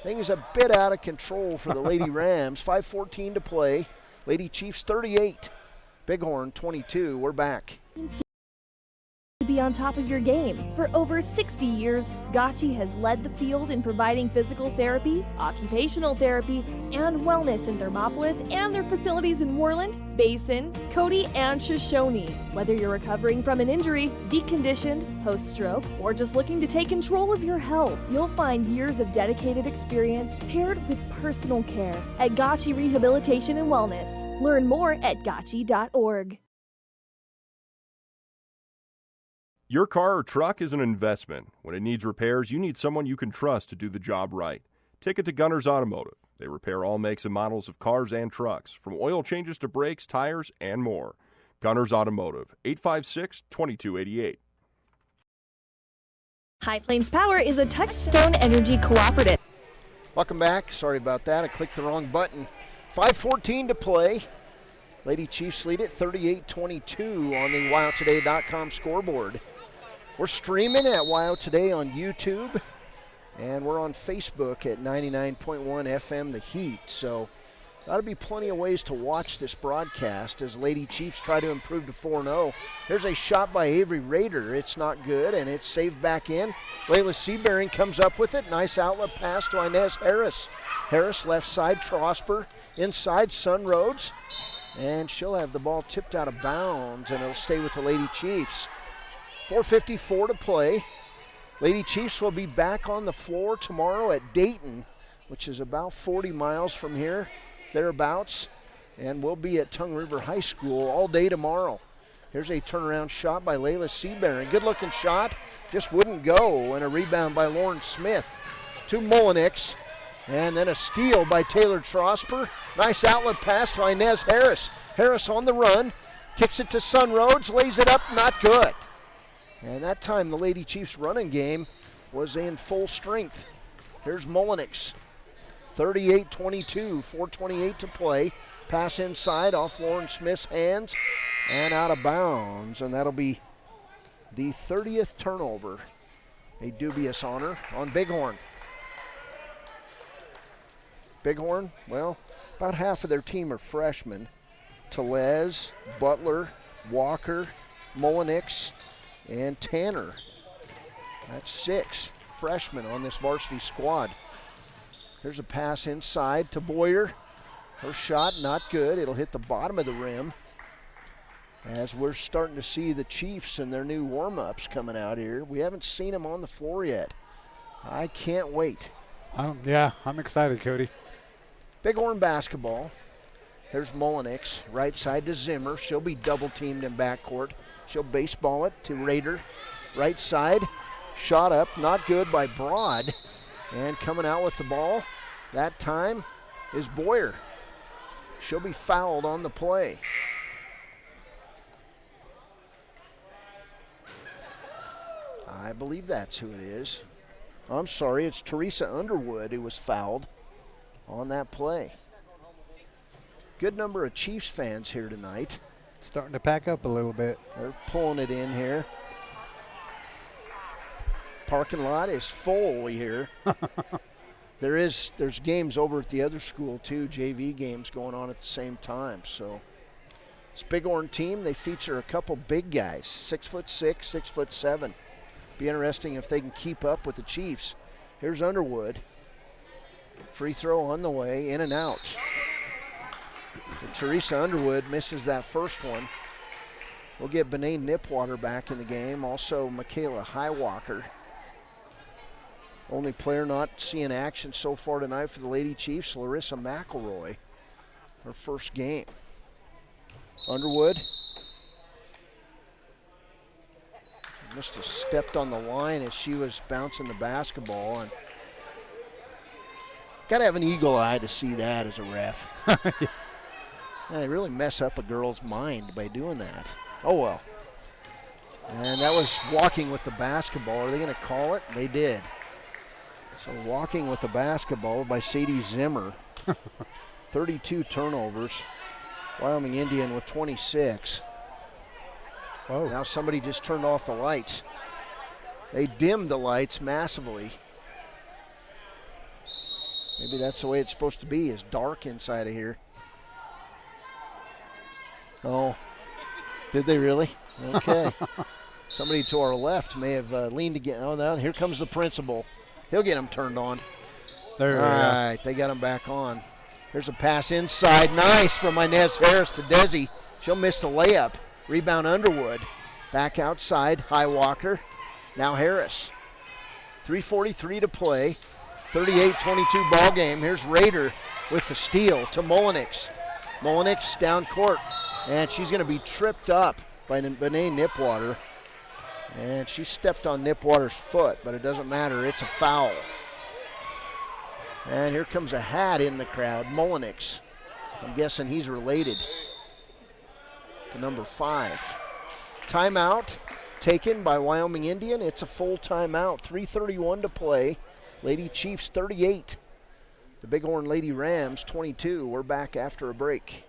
Things a bit out of control for the Lady Rams. 5:14 to play. Lady Chiefs 38, Bighorn 22. We're back. To be on top of your game. For over 60 years, Gotchi has led the field in providing physical therapy, occupational therapy, and wellness in Thermopolis and their facilities in Worland, Basin, Cody, and Shoshone. Whether you're recovering from an injury, deconditioned, post-stroke, or just looking to take control of your health, you'll find years of dedicated experience paired with personal care at Gotchi Rehabilitation and Wellness. Learn more at gotchi.org. Your car or truck is an investment. When it needs repairs, you need someone you can trust to do the job right. Take it to Gunners Automotive. They repair all makes and models of cars and trucks, from oil changes to brakes, tires, and more. Gunners Automotive, 856-2288. High Plains Power is a Touchstone Energy cooperative. Welcome back. Sorry about that. I clicked the wrong button. 5:14 to play. Lady Chiefs lead it 38-22 on the WyoToday.com scoreboard. We're streaming at WYO Today on YouTube, and we're on Facebook at 99.1 FM The Heat. So that'll be plenty of ways to watch this broadcast as Lady Chiefs try to improve to 4-0. There's a shot by Avery Rader. It's not good, and it's saved back in. Layla Seabearing comes up with it. Nice outlet pass to Inez Harris. Harris left side, Trosper inside, Sun Rhodes, and she'll have the ball tipped out of bounds, and it'll stay with the Lady Chiefs. 4:54 to play. Lady Chiefs will be back on the floor tomorrow at Dayton, which is about 40 miles from here, thereabouts, and we'll be at Tongue River High School all day tomorrow. Here's a turnaround shot by Layla Seabearing. Good-looking shot, just wouldn't go, and a rebound by Lauren Smith to Mullenix, and then a steal by Taylor Trosper. Nice outlet pass to Inez Harris. Harris on the run, kicks it to Sun Rhodes, lays it up, not good. And that time the Lady Chiefs running game was in full strength. Here's Mullenix, 38-22, 4:28 to play. Pass inside off Lauren Smith's hands and out of bounds. And that'll be the 30th turnover, a dubious honor on Bighorn. Bighorn, well, about half of their team are freshmen. Telez, Butler, Walker, Mullenix, and Tanner. That's 6 freshmen on this varsity squad. Here's a pass inside to Boyer. Her shot not good. It'll hit the bottom of the rim. As we're starting to see the Chiefs and their new warm-ups coming out here. We haven't seen them on the floor yet. I can't wait. Yeah, I'm excited, Cody. Bighorn basketball. There's Mullenix, right side to Zimmer. She'll be double-teamed in backcourt. She'll baseball it to Rader. Right side, shot up, not good by Broad. And coming out with the ball that time is Boyer. She'll be fouled on the play. I believe that's who it is. I'm sorry, it's Teresa Underwood who was fouled on that play. Good number of Chiefs fans here tonight. Starting to pack up a little bit. They're pulling it in here. Parking lot is full, we hear. There's games over at the other school too, JV games going on at the same time. So this Bighorn team, they feature a couple big guys, 6'6", 6'7". Be interesting if they can keep up with the Chiefs. Here's Underwood. Free throw on the way, in and out. And Teresa Underwood misses that first one. We'll get Bené Nipwater back in the game. Also Michaela Highwalker. Only player not seeing action so far tonight for the Lady Chiefs, Larissa McElroy. Her first game. Underwood. Must have stepped on the line as she was bouncing the basketball. And got to have an eagle eye to see that as a ref. Yeah, they really mess up a girl's mind by doing that. Oh, well. And that was walking with the basketball. Are they going to call it? They did. So walking with the basketball by Sadie Zimmer. 32 turnovers. Wyoming Indian with 26. Whoa. Now somebody just turned off the lights. They dimmed the lights massively. Maybe that's the way it's supposed to be, is dark inside of here. Oh, did they really? Okay. Somebody to our left may have leaned again. Oh, now here comes the principal. He'll get him turned on. There All right, they got him back on. There's a pass inside. Nice from Inez Harris to Desi. She'll miss the layup. Rebound Underwood. Back outside, Highwalker. Now Harris. 3:43 to play. 38-22 ball game. Here's Rader with the steal to Mullenix. Mullenix down court. And she's going to be tripped up by Bené Nipwater. And she stepped on Nipwater's foot, but it doesn't matter. It's a foul. And here comes a hat in the crowd, Mullenix. I'm guessing he's related to number 5. Timeout taken by Wyoming Indian. It's a full timeout. 3:31 to play. Lady Chiefs 38. The Bighorn Lady Rams 22. We're back after a break.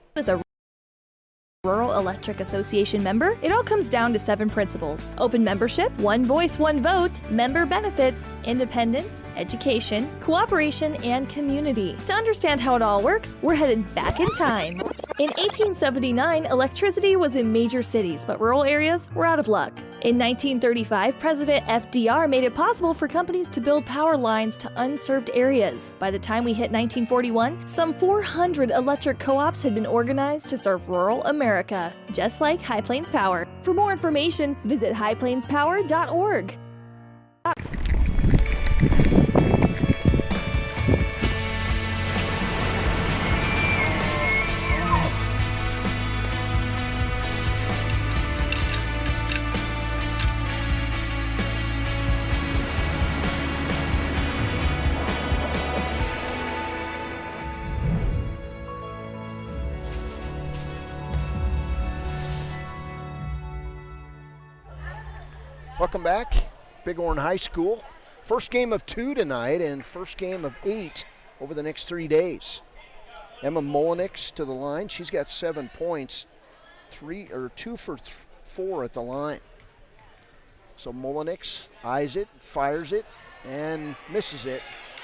Rural Electric Association member, it all comes down to 7 principles: open membership, one voice, one vote, member benefits, independence, education, cooperation, and community. To understand how it all works, we're headed back in time. In 1879, electricity was in major cities, but rural areas were out of luck. In 1935, President FDR made it possible for companies to build power lines to unserved areas. By the time we hit 1941, some 400 electric co-ops had been organized to serve rural America, just like High Plains Power. For more information, visit highplainspower.org. Welcome back, Bighorn High School. First game of 2 tonight and first game of 8 over the next 3 days. Emma Molinix to the line. She's got 7 points, 2 for 4 at the line. So Molinix eyes it, fires it, and misses it.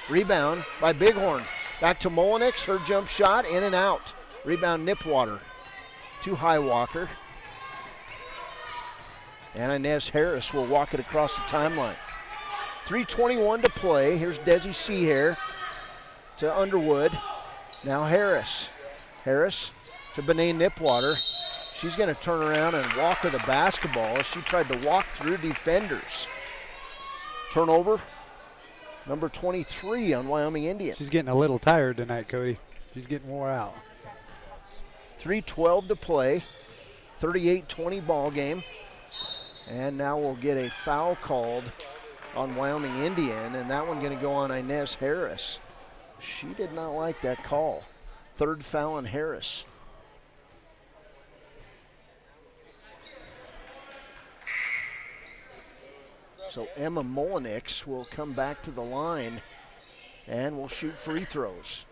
Rebound by Bighorn. Back to Molinix, her jump shot, in and out. Rebound Nipwater to Highwalker. And Inez Harris will walk it across the timeline. 3:21 to play. Here's Desi Seahair to Underwood. Now Harris. Harris to Bené Nipwater. She's going to turn around and walk with the basketball as she tried to walk through defenders. Turnover, number 23 on Wyoming Indian. She's getting a little tired tonight, Cody. She's getting wore out. 3:12 to play. 38-20 ball game. And now we'll get a foul called on Wyoming Indian, and that one going to go on Inez Harris. She did not like that call. Third foul on Harris. So Emma Molinix will come back to the line and will shoot free throws.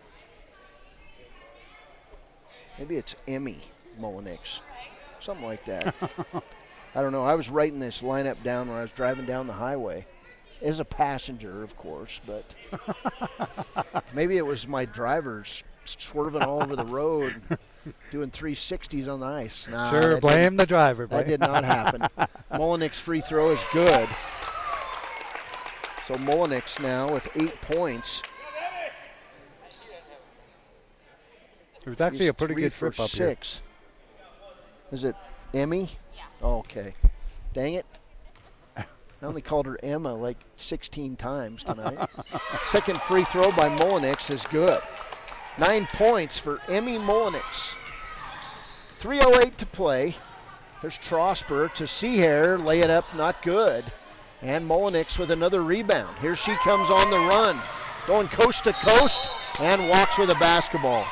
Maybe it's Emmy Molinix, something like that. I don't know. I was writing this lineup down when I was driving down the highway. As a passenger, of course, but maybe it was my drivers swerving all over the road, doing 360s on the ice. Nah, sure, blame the driver. That did not happen. Molinix free throw is good. So Molinix now with 8 points. It was actually a pretty good trip up here. 6. Is it Emmy? Oh, okay. Dang it. I only called her Emma like 16 times tonight. Second free throw by Molinix is good. 9 points for Emmy Molinix. 3:08 to play. There's Trosper to Seahair. Lay it up, not good. And Molinix with another rebound. Here she comes on the run. Going coast to coast and walks with a basketball.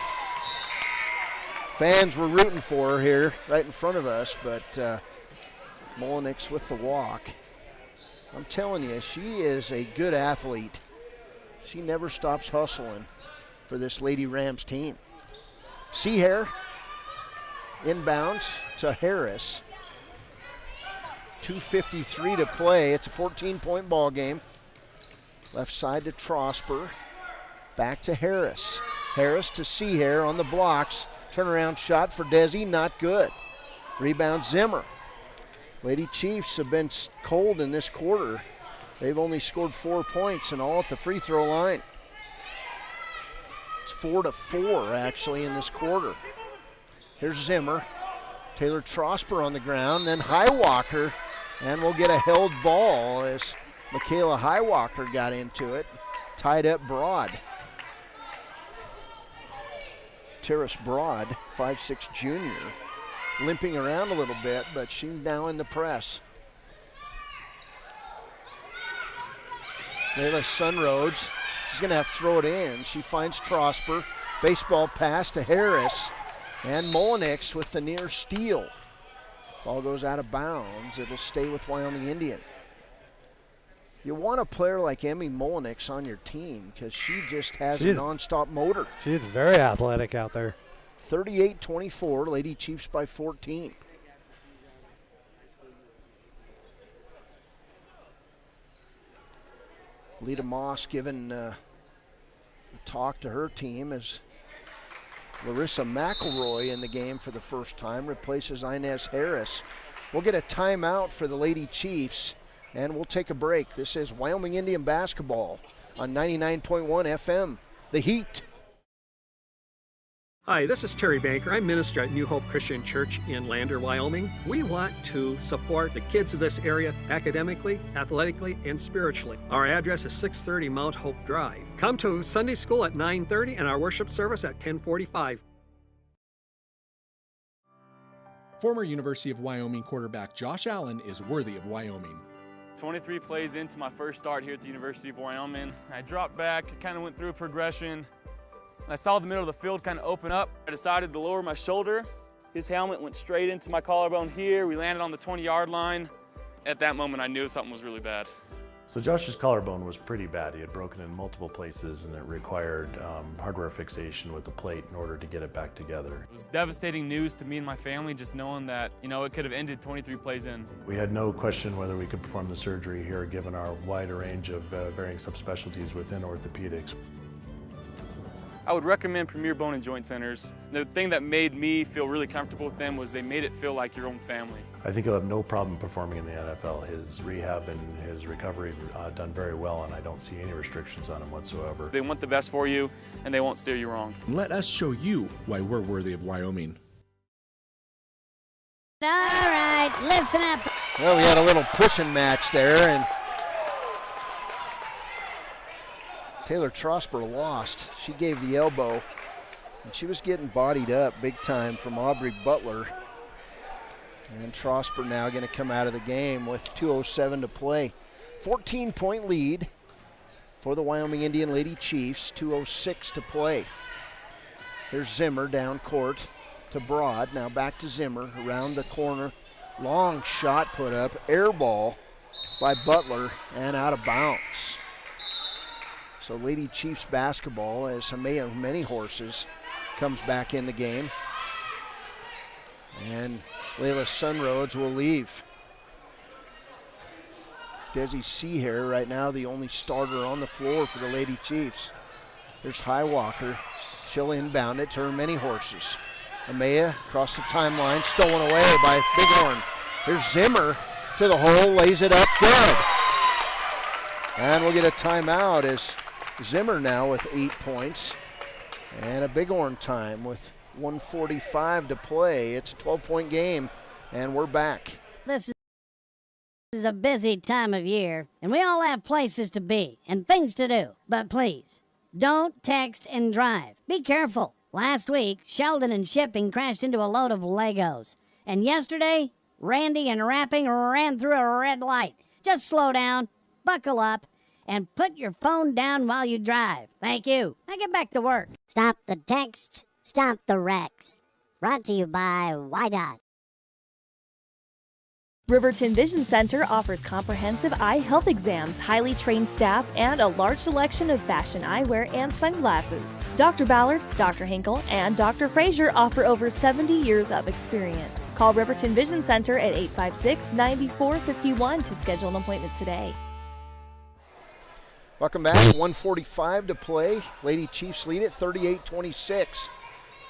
Fans were rooting for her here right in front of us, but Molinix with the walk. I'm telling you, she is a good athlete. She never stops hustling for this Lady Rams team. Seahair inbounds to Harris. 2:53 to play. It's a 14-point ball game. Left side to Trosper. Back to Harris. Harris to Seahair on the blocks. Turnaround shot for Desi, not good. Rebound Zimmer. Lady Chiefs have been cold in this quarter. They've only scored 4 points and all at the free throw line. It's 4-4 actually in this quarter. Here's Zimmer. Taylor Trosper on the ground, then Highwalker, and we'll get a held ball as Michaela Highwalker got into it. Tied up Broad. Terrace Broad, 5'6" junior, limping around a little bit, but she's now in the press. Layla Sunroads, she's going to have to throw it in. She finds Trosper. Baseball pass to Harris, and Molinix with the near steal. Ball goes out of bounds. It'll stay with Wyoming Indian. You want a player like Emmy Molinix on your team because she just has a nonstop motor. She's very athletic out there. 38-24, Lady Chiefs by 14. Lita Moss giving a talk to her team as Larissa McElroy in the game for the first time replaces Inez Harris. We'll get a timeout for the Lady Chiefs, and we'll take a break. This is Wyoming Indian basketball on 99.1 FM, The Heat. Hi, this is Terry Banker. I'm minister at New Hope Christian Church in Lander, Wyoming. We want to support the kids of this area academically, athletically, and spiritually. Our address is 630 Mount Hope Drive. Come to Sunday school at 9:30 and our worship service at 10:45. Former University of Wyoming quarterback Josh Allen is worthy of Wyoming. 23 plays into my first start here at the University of Wyoming. I dropped back, kind of went through a progression. I saw the middle of the field kind of open up. I decided to lower my shoulder. His helmet went straight into my collarbone here. We landed on the 20-yard line. At that moment, I knew something was really bad. So Josh's collarbone was pretty bad. He had broken in multiple places, and it required hardware fixation with the plate in order to get it back together. It was devastating news to me and my family, just knowing that, it could have ended 23 plays in. We had no question whether we could perform the surgery here, given our wide range of varying subspecialties within orthopedics. I would recommend Premier Bone and Joint Centers. The thing that made me feel really comfortable with them was they made it feel like your own family. I think he'll have no problem performing in the NFL. His rehab and his recovery done very well, and I don't see any restrictions on him whatsoever. They want the best for you, and they won't steer you wrong. Let us show you why we're worthy of Wyoming. All right, listen up. Well, we had a little pushing match there, and Taylor Trosper lost. She gave the elbow, and she was getting bodied up big time from Aubrey Butler. And Trosper now going to come out of the game with 2:07 to play. 14-point lead for the Wyoming Indian Lady Chiefs, 2:06 to play. Here's Zimmer down court to Broad. Now back to Zimmer around the corner. Long shot put up, air ball by Butler and out of bounds. So Lady Chiefs basketball, as Hamea Many Horses comes back in the game. And Layla Sunroads will leave. Desi Seahair right now the only starter on the floor for the Lady Chiefs. There's Highwalker. She'll inbound it to her Many Horses. Hamea across the timeline, stolen away by Bighorn. Here's Zimmer to the hole, lays it up, good. And we'll get a timeout as Zimmer now with 8 points, and a Bighorn time with 1:45 to play. It's a 12-point game, and we're back. This is a busy time of year, and we all have places to be and things to do. But please, don't text and drive. Be careful. Last week, Sheldon and Shipping crashed into a load of Legos. And yesterday, Randy and Wrapping ran through a red light. Just slow down, buckle up, and put your phone down while you drive. Thank you. Now get back to work. Stop the texts, stop the wrecks. Brought to you by YDOT. Riverton Vision Center offers comprehensive eye health exams, highly trained staff, and a large selection of fashion eyewear and sunglasses. Dr. Ballard, Dr. Hinkle, and Dr. Frazier offer over 70 years of experience. Call Riverton Vision Center at 856-9451 to schedule an appointment today. Welcome back. 1:45 to play. Lady Chiefs lead it 38-26.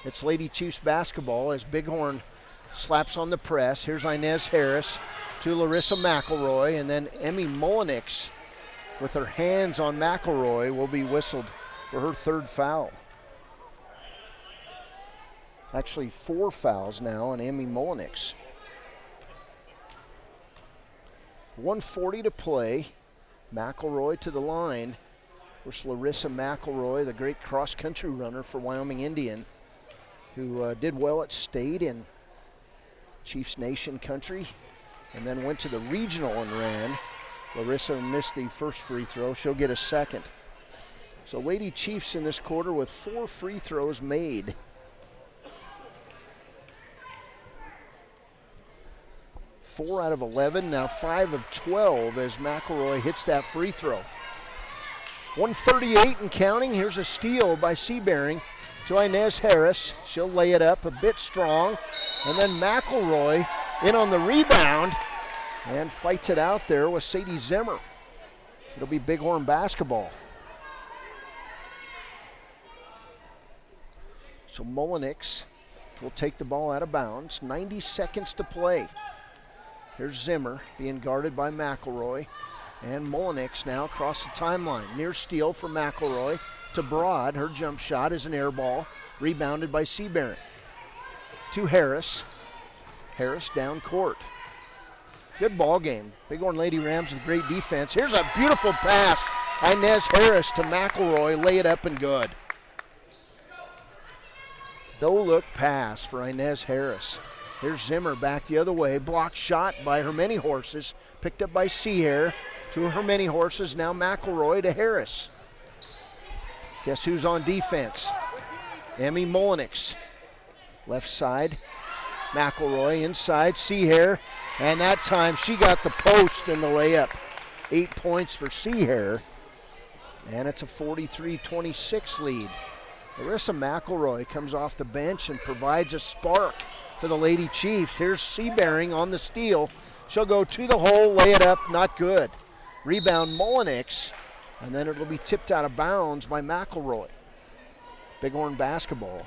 It's Lady Chiefs basketball as Bighorn slaps on the press. Here's Inez Harris to Larissa McElroy, and then Emmy Molinix with her hands on McElroy will be whistled for her third foul. Actually 4 fouls now on Emmy Molinix. 1:40 to play. McElroy to the line. Of course, Larissa McElroy, the great cross-country runner for Wyoming Indian, who did well at state in Chiefs Nation country, and then went to the regional and ran. Larissa missed the first free throw. She'll get a second. So Lady Chiefs in this quarter with 4 free throws made. Four out of 11, now 5 of 12 as McElroy hits that free throw. 138 and counting. Here's a steal by Seabearing. to Inez Harris. She'll lay it up a bit strong. And then McElroy in on the rebound and fights it out there with Sadie Zimmer. It'll be Bighorn basketball. So Mullenix will take the ball out of bounds. 90 seconds to play. Here's Zimmer being guarded by McElroy. And Mullenix now across the timeline. Near steal for McElroy to Broad. Her jump shot is an air ball. Rebounded by Seabarron. To Harris. Harris down court. Good ball game. Bighorn Lady Rams with great defense. Here's a beautiful pass. Inez Harris to McElroy. Lay it up and good. No-look pass for Inez Harris. Here's Zimmer back the other way. Block shot by her many horses. Picked up by Seahair. To her many horses. Now McElroy to Harris. Guess who's on defense? Emmy Mullenix. Left side. McElroy inside. Seahair. And that time she got the post in the layup. 8 points for Seahair. And it's a 43-26 lead. Larissa McElroy comes off the bench and provides a spark for the Lady Chiefs. Here's Seabaring on the steal. She'll go to the hole, lay it up, not good. Rebound Mullenix, and then it'll be tipped out of bounds by McElroy. Bighorn basketball.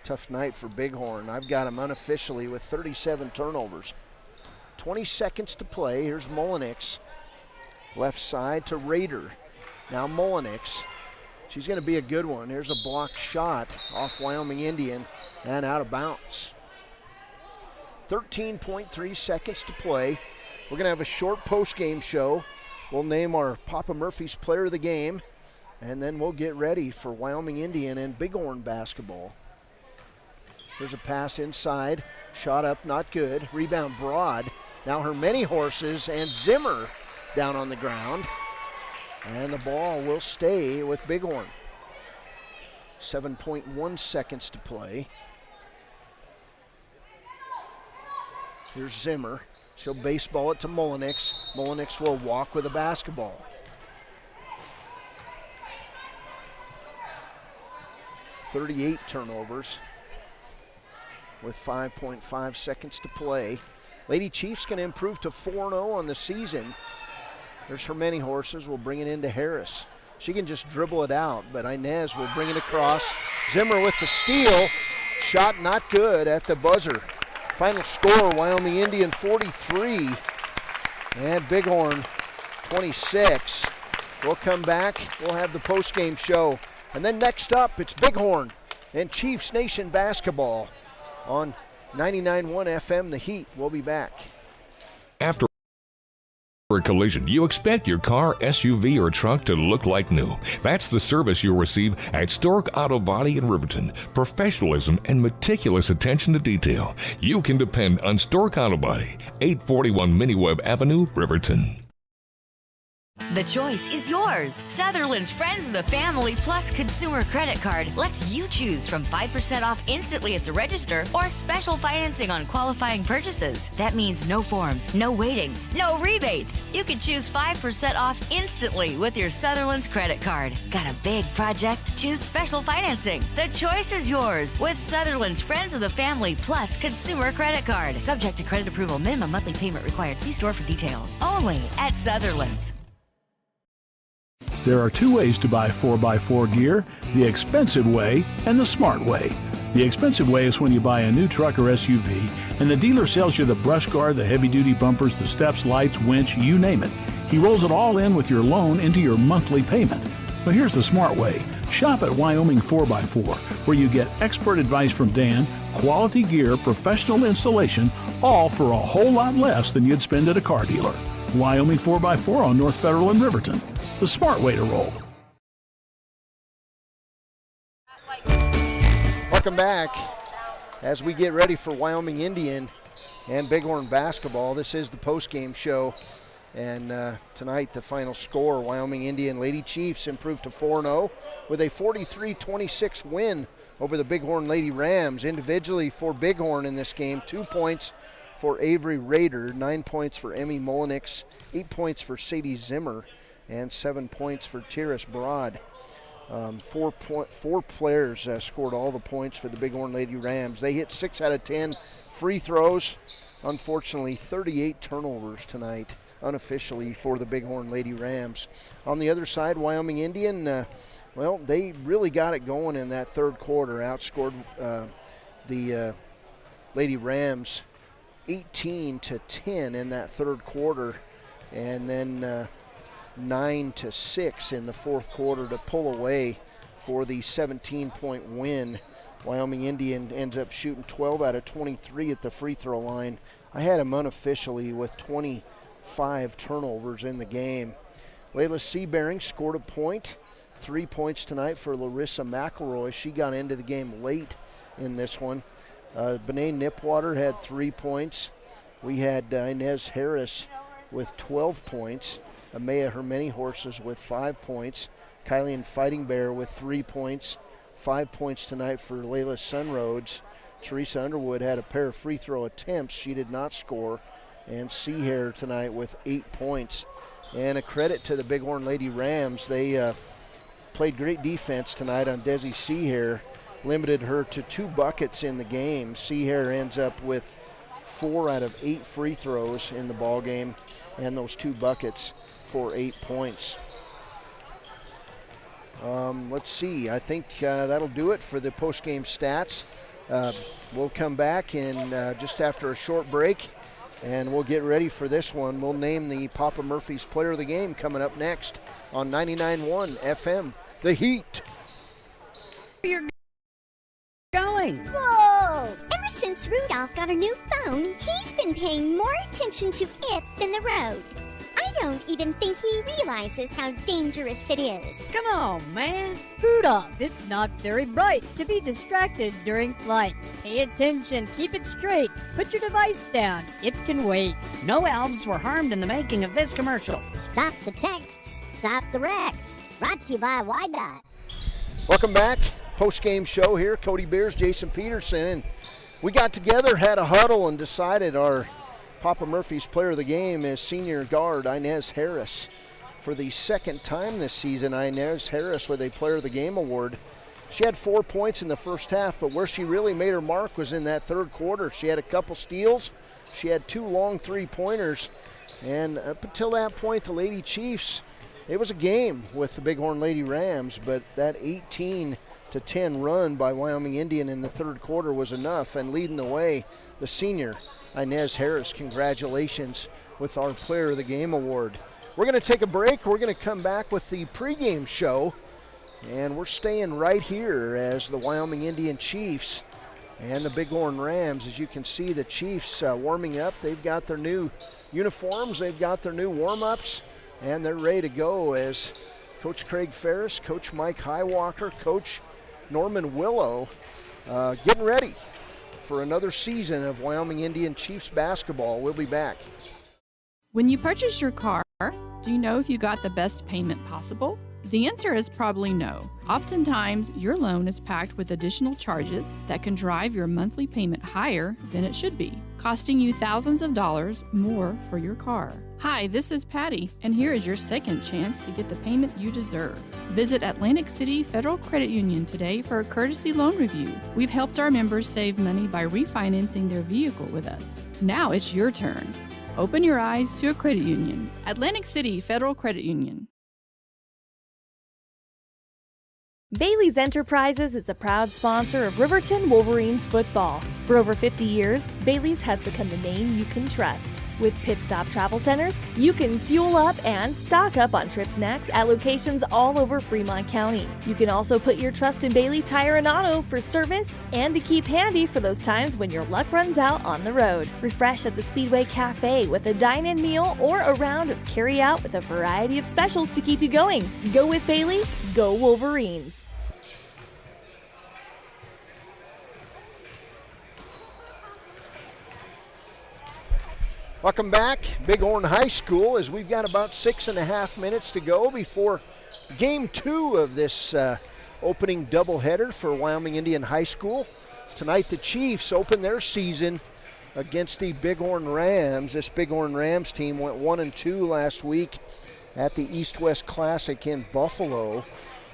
Tough night for Bighorn. I've got them unofficially with 37 turnovers. 20 seconds to play. Here's Mullenix. Left side to Raider. Now Mullenix. She's going to be a good one. Here's a block shot off Wyoming Indian and out of bounds. 13.3 seconds to play. We're going to have a short post-game show. We'll name our Papa Murphy's player of the game, and then we'll get ready for Wyoming Indian and Bighorn basketball. Here's a pass inside. Shot up, not good. Rebound Broad. Now her many horses and Zimmer down on the ground. And the ball will stay with Bighorn. 7.1 seconds to play. Here's Zimmer. She'll baseball it to Mullenix. Mullenix will walk with the basketball. .38 turnovers with 5.5 seconds to play. Lady Chiefs going to improve to 4-0 on the season. There's her many horses. We'll bring it into Harris. She can just dribble it out, but Inez will bring it across. Zimmer with the steal. Shot not good at the buzzer. Final score, Wyoming Indian 43 and Bighorn 26. We'll come back. We'll have the post-game show. And then next up, it's Bighorn and Chiefs Nation basketball on 99.1 FM, The Heat. We'll be back. After a collision, you expect your car, SUV, or truck to look like new. That's the service you'll receive at Stork Auto Body in Riverton. Professionalism and meticulous attention to detail. You can depend on Stork Auto Body, 841 Miniweb Avenue, Riverton. The choice is yours. Sutherland's Friends of the Family Plus Consumer Credit Card lets you choose from 5% off instantly at the register or special financing on qualifying purchases. That means no forms, no waiting, no rebates. You can choose 5% off instantly with your Sutherland's credit card. Got a big project? Choose special financing. The choice is yours with Sutherland's Friends of the Family Plus Consumer Credit Card. Subject to credit approval. Minimum monthly payment required. See store for details. Only at Sutherland's. There are two ways to buy 4x4 gear, the expensive way and the smart way. The expensive way is when you buy a new truck or SUV and the dealer sells you the brush guard, the heavy-duty bumpers, the steps, lights, winch, you name it. He rolls it all in with your loan into your monthly payment. But here's the smart way. Shop at Wyoming 4x4, where you get expert advice from Dan, quality gear, professional installation, all for a whole lot less than you'd spend at a car dealer. Wyoming 4x4 on North Federal in Riverton. The smart way to roll. Welcome back as we get ready for Wyoming Indian and Bighorn basketball. This is the post-game show, and tonight the final score, Wyoming Indian Lady Chiefs improved to 4-0 with a 43-26 win over the Bighorn Lady Rams. Individually for Bighorn in this game, 2 points for Avery Raider, 9 points for Emmy Mullenix, 8 points for Sadie Zimmer, and 7 points for Tiris Broad. 4 players scored all the points for the Bighorn Lady Rams. They hit 6 out of 10 free throws. Unfortunately, 38 turnovers tonight, unofficially, for the Bighorn Lady Rams. On the other side, Wyoming Indian, well, they really got it going in that third quarter. Outscored the Lady Rams 18-10 in that third quarter, and then 9-6 in the fourth quarter to pull away for the 17-point win. Wyoming Indian ends up shooting 12 out of 23 at the free throw line. I had him unofficially with 25 turnovers in the game. Layla Seabearing scored a point. 3 points tonight for Larissa McElroy. She got into the game late in this one. Bené Nipwater had 3 points. We had Inez Harris with 12 points. Amaya Hermeni-Horses with 5 points. Kylian Fighting Bear with 3 points. 5 points tonight for Layla Sunroads. Teresa Underwood had a pair of free throw attempts. She did not score. And Seahair tonight with 8 points. And a credit to the Bighorn Lady Rams. They played great defense tonight on Desi Seahair. Limited her to 2 buckets in the game. Seahair ends up with 4 out of 8 free throws in the ball game, and those 2 buckets for 8 points. Let's see. I think that'll do it for the post-game stats. We'll come back in just after a short break, and we'll get ready for this one. We'll name the Papa Murphy's Player of the Game coming up next on 99.1 FM, The Heat. You're going. Whoa! Ever since Rudolph got a new phone, he's been paying more attention to it than the road. I don't even think he realizes how dangerous it is. Come on, man. Rudolph, it's not very bright to be distracted during flight. Pay attention, keep it straight. Put your device down. It can wait. No elves were harmed in the making of this commercial. Stop the texts. Stop the wrecks. Brought to you by WYDOT. Welcome back. Post-game show here. Cody Beers, Jason Peterson. And we got together, had a huddle, and decided our Papa Murphy's Player of the Game is senior guard Inez Harris. For the second time this season, Inez Harris with a Player of the Game award. She had 4 points in the first half, but where she really made her mark was in that third quarter. She had a couple steals. She had 2 long three-pointers. And up until that point, the Lady Chiefs, it was a game with the Bighorn Lady Rams, but that 18-10 run by Wyoming Indian in the third quarter was enough, and leading the way, the senior Inez Harris. Congratulations with our Player of the Game award. We're going to take a break. We're going to come back with the pregame show, and we're staying right here as the Wyoming Indian Chiefs and the Bighorn Rams. As you can see, the Chiefs warming up. They've got their new uniforms. They've got their new warm-ups, and they're ready to go as Coach Craig Ferris, Coach Mike Highwalker, Coach Norman Willow getting ready for another season of Wyoming Indian Chiefs basketball. We'll be back. When you purchase your car, do you know if you got the best payment possible? The answer is probably no. Oftentimes, your loan is packed with additional charges that can drive your monthly payment higher than it should be, costing you thousands of dollars more for your car. Hi, this is Patty, and here is your second chance to get the payment you deserve. Visit Atlantic City Federal Credit Union today for a courtesy loan review. We've helped our members save money by refinancing their vehicle with us. Now it's your turn. Open your eyes to a credit union. Atlantic City Federal Credit Union. Bailey's Enterprises is a proud sponsor of Riverton Wolverines football. For over 50 years, Bailey's has become the name you can trust. With Pit Stop Travel Centers, you can fuel up and stock up on trip snacks at locations all over Fremont County. You can also put your trust in Bailey Tire and Auto for service and to keep handy for those times when your luck runs out on the road. Refresh at the Speedway Cafe with a dine-in meal or a round of carry-out with a variety of specials to keep you going. Go with Bailey, go Wolverines. Welcome back, Bighorn High School, as we've got about 6.5 minutes to go before Game 2 of this opening doubleheader for Wyoming Indian High School. Tonight the Chiefs open their season against the Bighorn Rams. This Bighorn Rams team went 1-2 last week at the East-West Classic in Buffalo.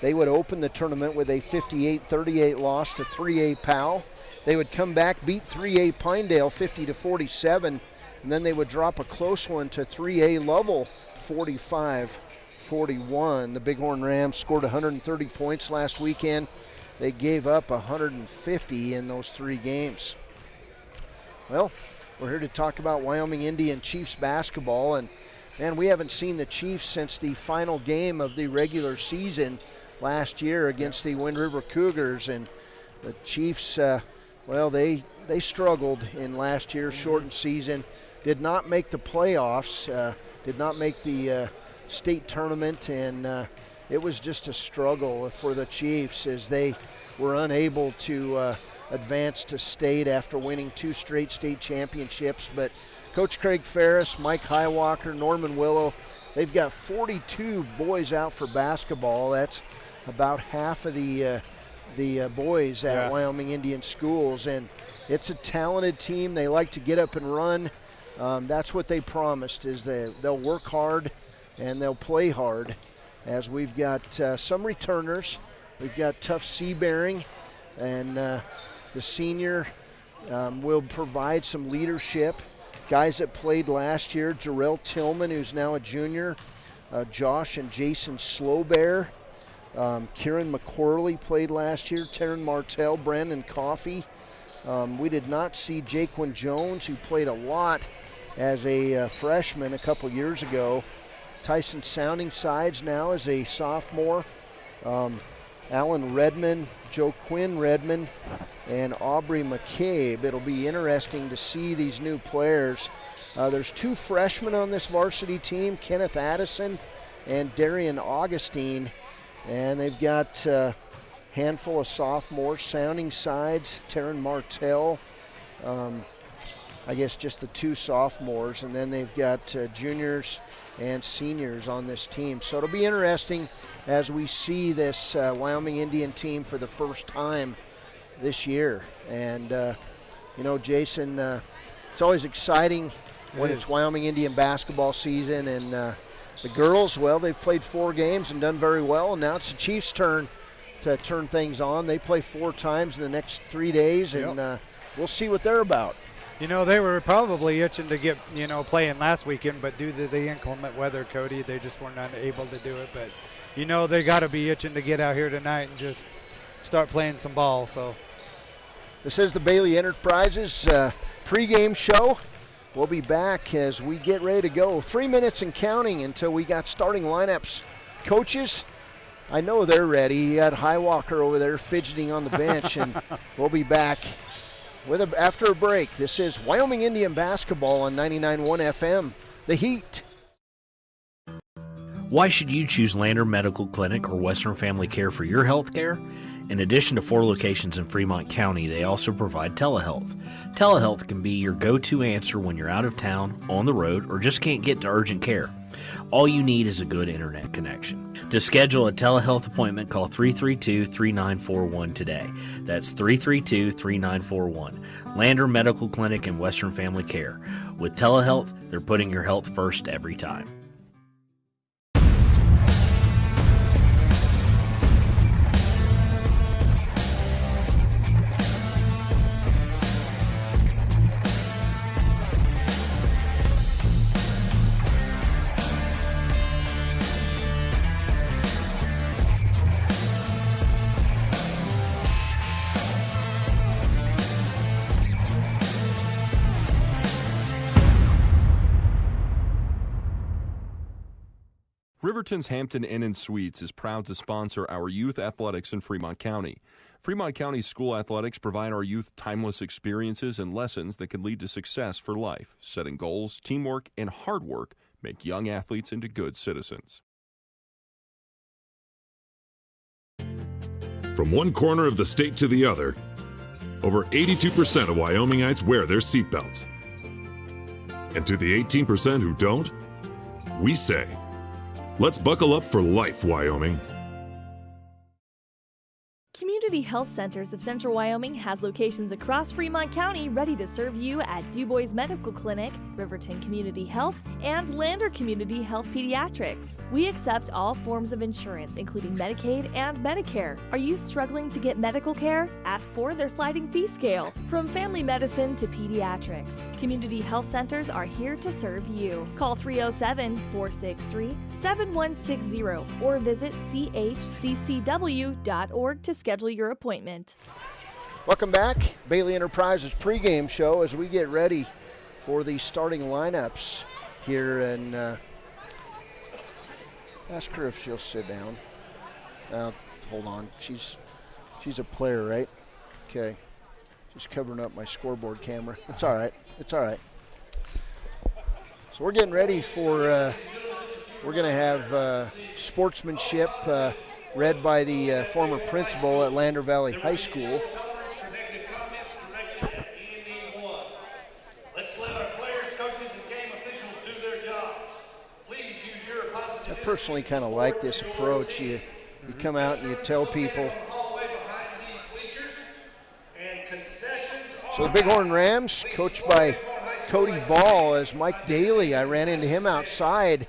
They would open the tournament with a 58-38 loss to 3A Powell. They would come back, beat 3A Pinedale 50-47, and then they would drop a close one to 3A Lovell 45-41. The Bighorn Rams scored 130 points last weekend. They gave up 150 in those 3 games. Well, we're here to talk about Wyoming Indian Chiefs basketball, and man, we haven't seen the Chiefs since the final game of the regular season last year against the Wind River Cougars, and the Chiefs, well, they struggled in last year's shortened season, did not make the playoffs, did not make the state tournament, and it was just a struggle for the Chiefs as they were unable to advance to state after winning 2 straight state championships. But Coach Craig Ferris, Mike Highwalker, Norman Willow, they've got 42 boys out for basketball. That's about half of the boys at Wyoming Indian schools, and it's a talented team. They like to get up and run. That's what they promised, is they'll work hard and they'll play hard. As we've got some returners. We've got Tough Seabearing, and the senior will provide some leadership. Guys that played last year, Jarrell Tillman, who's now a junior, Josh and Jason Slowbear, Kieran McQuarley played last year, Taryn Martell, Brandon Coffey. We did not see Jaquan Jones, who played a lot as a freshman a couple years ago. Tyson Sounding Sides now as a sophomore. Alan Redmond, Joe Quinn Redmond, and Aubrey McCabe. It'll be interesting to see these new players. There's 2 freshmen on this varsity team, Kenneth Addison and Darian Augustine, and they've got a handful of sophomores. Sounding Sides, Taryn Martell, I guess just the 2 sophomores, and then they've got juniors and seniors on this team. So it'll be interesting as we see this Wyoming Indian team for the first time this year. And, you know, Jason, it's always exciting when it's Wyoming Indian basketball season. And the girls, well, they've played 4 games and done very well. And now it's the Chiefs' turn to turn things on. They play 4 times in the next 3 days, and we'll see what they're about. You know, they were probably itching to get, playing last weekend, but due to the inclement weather, Cody, they just were not able to do it. But, they got to be itching to get out here tonight and just start playing some ball. So this is the Bailey Enterprises pregame show. We'll be back as we get ready to go. 3 minutes and counting until we got starting lineups. Coaches, I know they're ready. You had Highwalker over there fidgeting on the bench, and we'll be back after a break. This is Wyoming Indian basketball on 99.1 FM, The Heat. Why should you choose Lander Medical Clinic or Western Family Care for your health care? In addition to 4 locations in Fremont County, they also provide telehealth. Telehealth can be your go-to answer when you're out of town, on the road, or just can't get to urgent care. All you need is a good internet connection. To schedule a telehealth appointment, call 332-3941 today. That's 332-3941. Lander Medical Clinic and Western Family Care. With telehealth, they're putting your health first every time. Riverton's Hampton Inn & Suites is proud to sponsor our youth athletics in Fremont County. Fremont County school athletics provide our youth timeless experiences and lessons that can lead to success for life. Setting goals, teamwork, and hard work make young athletes into good citizens. From one corner of the state to the other, over 82% of Wyomingites wear their seatbelts. And to the 18% who don't, we say, let's buckle up for life, Wyoming. Community Community Health Centers of Central Wyoming has locations across Fremont County ready to serve you at DuBois Medical Clinic, Riverton Community Health, and Lander Community Health Pediatrics. We accept all forms of insurance, including Medicaid and Medicare. Are you struggling to get medical care? Ask for their sliding fee scale. From family medicine to pediatrics, Community Health Centers are here to serve you. Call 307-463-7160 or visit chccw.org to schedule your appointment. Welcome back. Bailey Enterprises pregame show as we get ready for the starting lineups here. And ask her if she'll sit down. Hold on. She's a player, right? Okay. Just covering up my scoreboard camera. It's all right. It's all right. So we're getting ready for, we're going to have sportsmanship read by the former principal at Lander Valley High School. Let's let our players, coaches, and game officials do their jobs. Please use your positive. I personally kind of like this approach. You come out and you tell people. So the Bighorn Rams, coached by Cody Ball, as Mike Daly, I ran into him outside.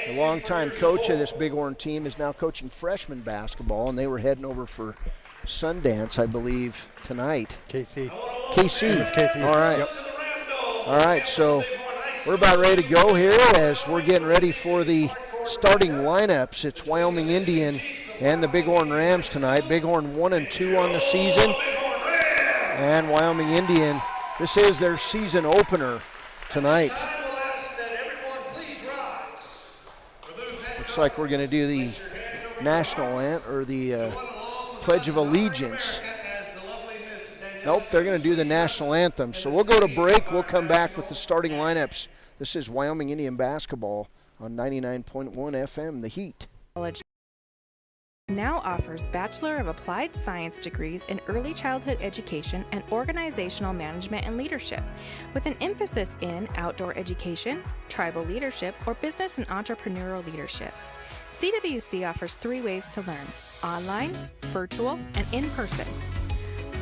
The longtime coach of this Bighorn team is now coaching freshman basketball, and they were heading over for Sundance, I believe, tonight. KC. KC. KC. All right. Yep. All right, so we're about ready to go here as we're getting ready for the starting lineups. It's Wyoming Indian and the Bighorn Rams tonight. Bighorn 1-2 on the season. And Wyoming Indian, this is their season opener tonight. Looks like we're going to do the national anthem or the Pledge of Allegiance. Nope, they're going to do the national anthem. So we'll go to break. We'll come back with the starting lineups. This is Wyoming Indian basketball on 99.1 FM, The Heat. College now offers Bachelor of Applied Science degrees in Early Childhood Education and Organizational Management and Leadership, with an emphasis in outdoor education, tribal leadership, or business and entrepreneurial leadership. CWC offers 3 ways to learn: online, virtual, and in person.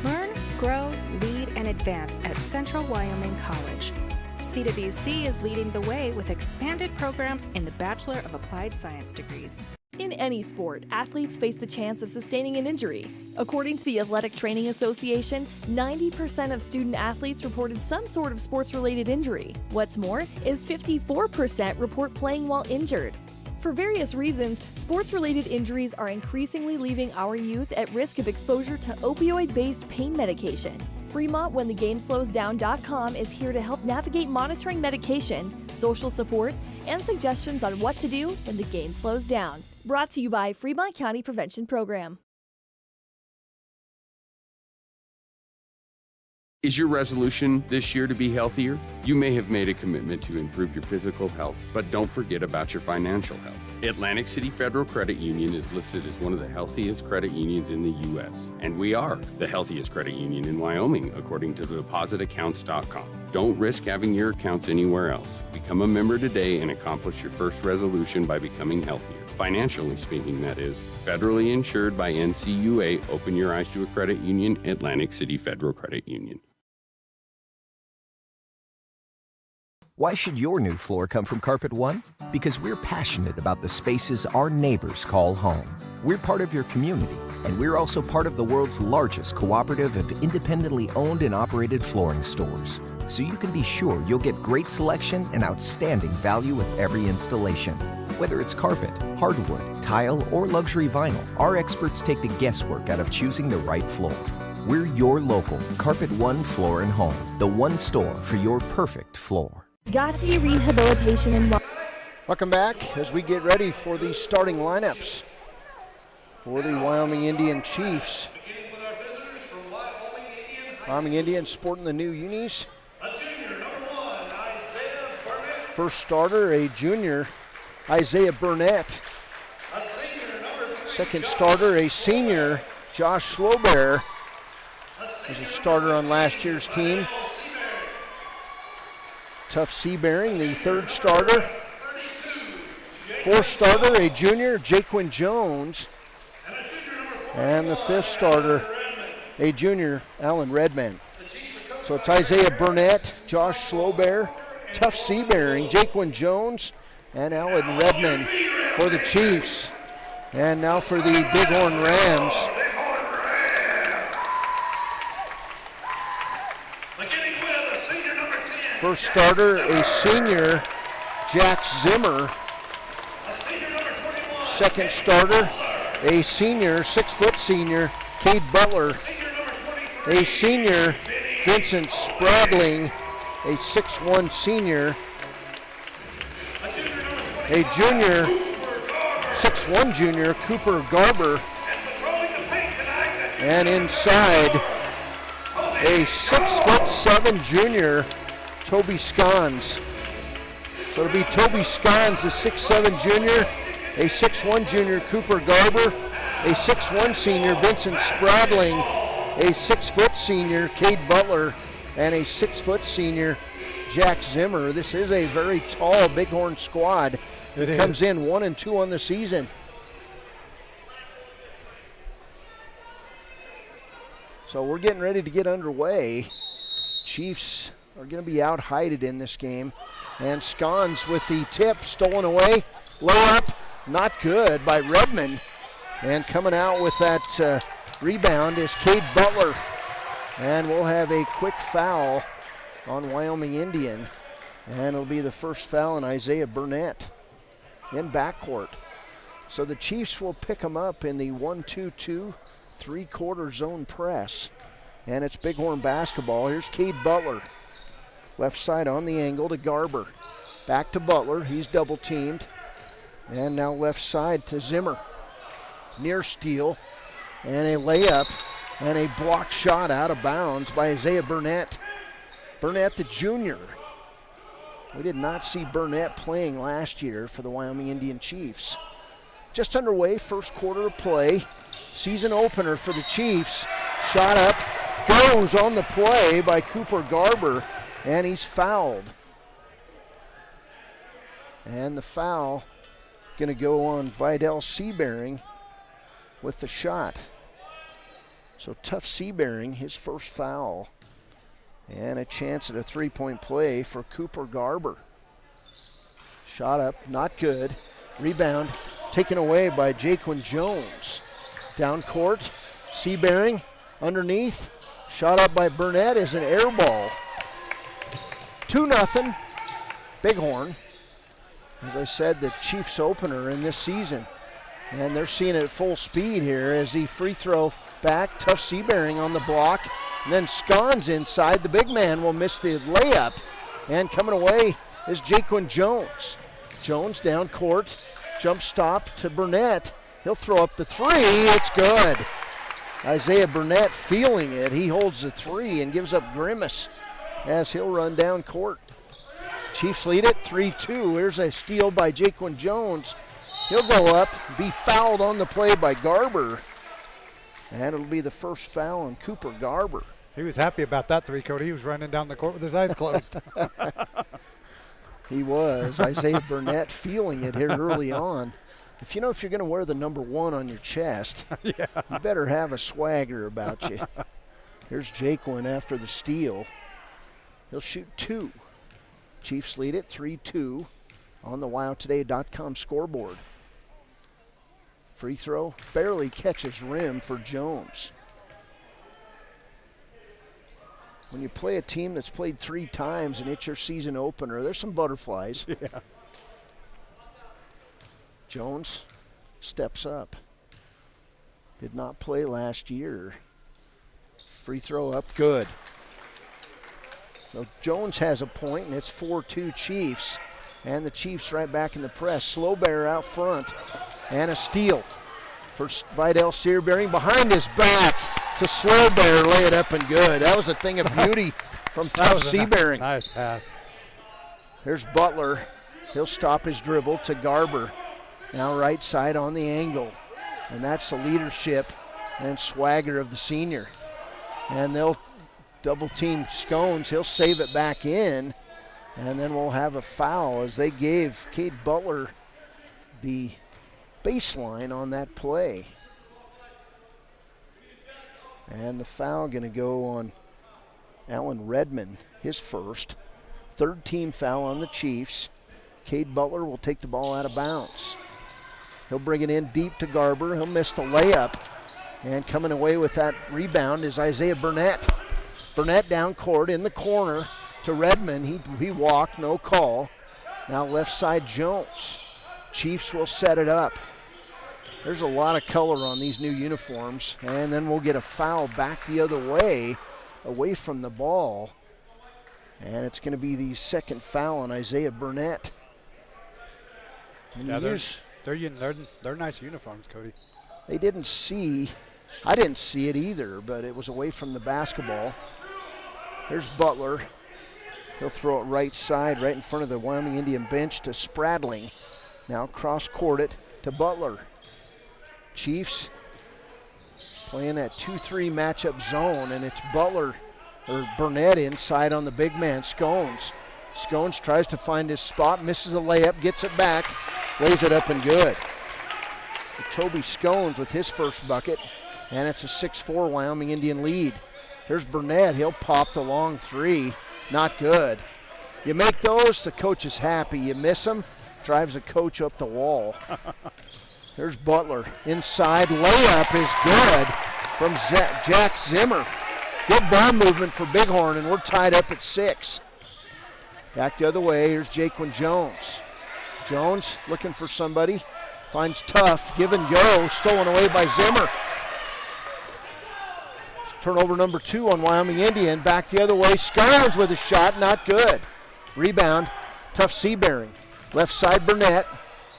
Learn, grow, lead, and advance at Central Wyoming College. CWC is leading the way with expanded programs in the Bachelor of Applied Science degrees. In any sport, athletes face the chance of sustaining an injury. According to the Athletic Training Association, 90% of student athletes reported some sort of sports-related injury. What's more, is 54% report playing while injured. For various reasons, sports-related injuries are increasingly leaving our youth at risk of exposure to opioid-based pain medication. Fremont WhenTheGameSlowsDown.com is here to help navigate monitoring medication, social support, and suggestions on what to do when the game slows down. Brought to you by Fremont County Prevention Program. Is your resolution this year to be healthier? You may have made a commitment to improve your physical health, but don't forget about your financial health. Atlantic City Federal Credit Union is listed as one of the healthiest credit unions in the U.S., and we are the healthiest credit union in Wyoming, according to depositaccounts.com. Don't risk having your accounts anywhere else. Become a member today and accomplish your first resolution by becoming healthier. Financially speaking, that is. Federally insured by NCUA. Open your eyes to a credit union. Atlantic City Federal Credit Union. Why should your new floor come from Carpet One? Because we're passionate about the spaces our neighbors call home. We're part of your community, and we're also part of the world's largest cooperative of independently owned and operated flooring stores. So you can be sure you'll get great selection and outstanding value with every installation. Whether it's carpet, hardwood, tile, or luxury vinyl, our experts take the guesswork out of choosing the right floor. We're your local Carpet One Floor and Home, the one store for your perfect floor. Gotchi Rehabilitation and Welcome back as we get ready for the starting lineups for the Wyoming Indian Chiefs. Wyoming Indians sporting the new unis. First starter, a junior, Isaiah Burnett. Second starter, a senior, Josh Slowbear. Was a starter on last year's team. Tough Seabearing, the third starter. Fourth starter, a junior, Jaquin Jones. And the fifth starter, a junior, Alan Redman. So it's Isaiah Burnett, Josh Slowbear, Tuff Seabearing, Jaquan Jones, and Alan Redman for the Chiefs. And now for the Bighorn Rams. First starter, a senior, Jack Zimmer. Second starter, a senior, 6-foot senior, Cade Butler. A senior, Vincent Spradling, a 6'1" senior. A junior, 6'1" junior, Cooper Garber. And inside, a 6'7" junior, Toby Scons. So it'll be Toby Scons, the 6'7" junior, a 6'1" junior, Cooper Garber, a 6'1" senior, Vincent Spradling, a 6-foot senior, Cade Butler, and a 6-foot senior, Jack Zimmer. This is a very tall Bighorn squad. It comes in 1-2 on the season. So we're getting ready to get underway. Chiefs are going to be out-heighted in this game. And Scons with the tip, stolen away. Layup, not good by Redman. And coming out with that rebound is Cade Butler. And we'll have a quick foul on Wyoming Indian. And it'll be the first foul on Isaiah Burnett in backcourt. So the Chiefs will pick them up in the 1-2-2 three-quarter zone press. And it's Bighorn basketball. Here's Cade Butler. Left side on the angle to Garber. Back to Butler. He's double teamed. And now left side to Zimmer. Near steal. And a layup. And a block shot out of bounds by Isaiah Burnett. Burnett, the junior. We did not see Burnett playing last year for the Wyoming Indian Chiefs. Just underway, first quarter of play. Season opener for the Chiefs. Shot up. Goes on the play by Cooper Garber. And he's fouled. And the foul going to go on Vidal Seabearing with the shot. So Tuff Seabearing, his first foul. And a chance at a three-point play for Cooper Garber. Shot up, not good. Rebound taken away by Jaquan Jones. Down court, Seabearing underneath. Shot up by Burnett is an air ball. 2-0, Bighorn. As I said, the Chiefs opener in this season. And they're seeing it at full speed here as the free throw back. Tuff Seabearing on the block. And then Scons inside. The big man will miss the layup. And coming away is Jaquan Jones. Jones down court. Jump stop to Burnett. He'll throw up the three. It's good. Isaiah Burnett feeling it. He holds the three and gives up Grimace as he'll run down court. Chiefs lead it 3-2. Here's a steal by Jaquan Jones. He'll go up, be fouled on the play by Garber. And it'll be the first foul on Cooper Garber. He was happy about that three, Cody. He was running down the court with his eyes closed. He was. Isaiah Burnett feeling it here early on. If you're going to wear the number 1 on your chest, yeah, you better have a swagger about you. Here's Jaquan after the steal. He'll shoot 2. Chiefs lead it 3-2 on the WyoToday.com scoreboard. Free throw barely catches rim for Jones. When you play a team that's played 3 times and it's your season opener, there's some butterflies. Yeah. Jones steps up. Did not play last year. Free throw up, good. So Jones has a point, and it's 4-2 Chiefs. And the Chiefs right back in the press. Slowbear out front. And a steal for Vidal Seabearing behind his back to Slowbear. Lay it up and good. That was a thing of beauty from Tuff Seabearing. Nice pass. Here's Butler. He'll stop his dribble to Garber. Now right side on the angle. And that's the leadership and swagger of the senior. And they'll double team Scones. He'll save it back in. And then we'll have a foul as they gave Cade Butler the baseline on that play. And the foul going to go on Alan Redmond, his first. Third team foul on the Chiefs. Cade Butler will take the ball out of bounds. He'll bring it in deep to Garber. He'll miss the layup. And coming away with that rebound is Isaiah Burnett. Burnett down court in the corner to Redmond. He walked, no call. Now left side Jones. Chiefs will set it up. There's a lot of color on these new uniforms. And then we'll get a foul back the other way, away from the ball. And it's going to be the second foul on Isaiah Burnett. Yeah, they're nice uniforms, Cody. I didn't see it either, but it was away from the basketball. There's Butler. He'll throw it right side, right in front of the Wyoming Indian bench to Spradling. Now cross-court it to Butler. Chiefs playing that 2-3 matchup zone, and it's Burnett inside on the big man, Scones. Scones tries to find his spot, misses a layup, gets it back, lays it up and good. Toby Scones with his first bucket, and it's a 6-4 Wyoming Indian lead. Here's Burnett, he'll pop the long three, not good. You make those, the coach is happy. You miss them, drives the coach up the wall. There's Butler, inside, layup is good from Jack Zimmer. Good ball movement for Bighorn, and we're tied up at 6. Back the other way, here's Jaquan Jones. Jones looking for somebody, finds Tough, give and go, stolen away by Zimmer. Turnover number 2 on Wyoming Indian, back the other way, Scones with a shot, not good. Rebound, Tough Seabearing. Left side Burnett,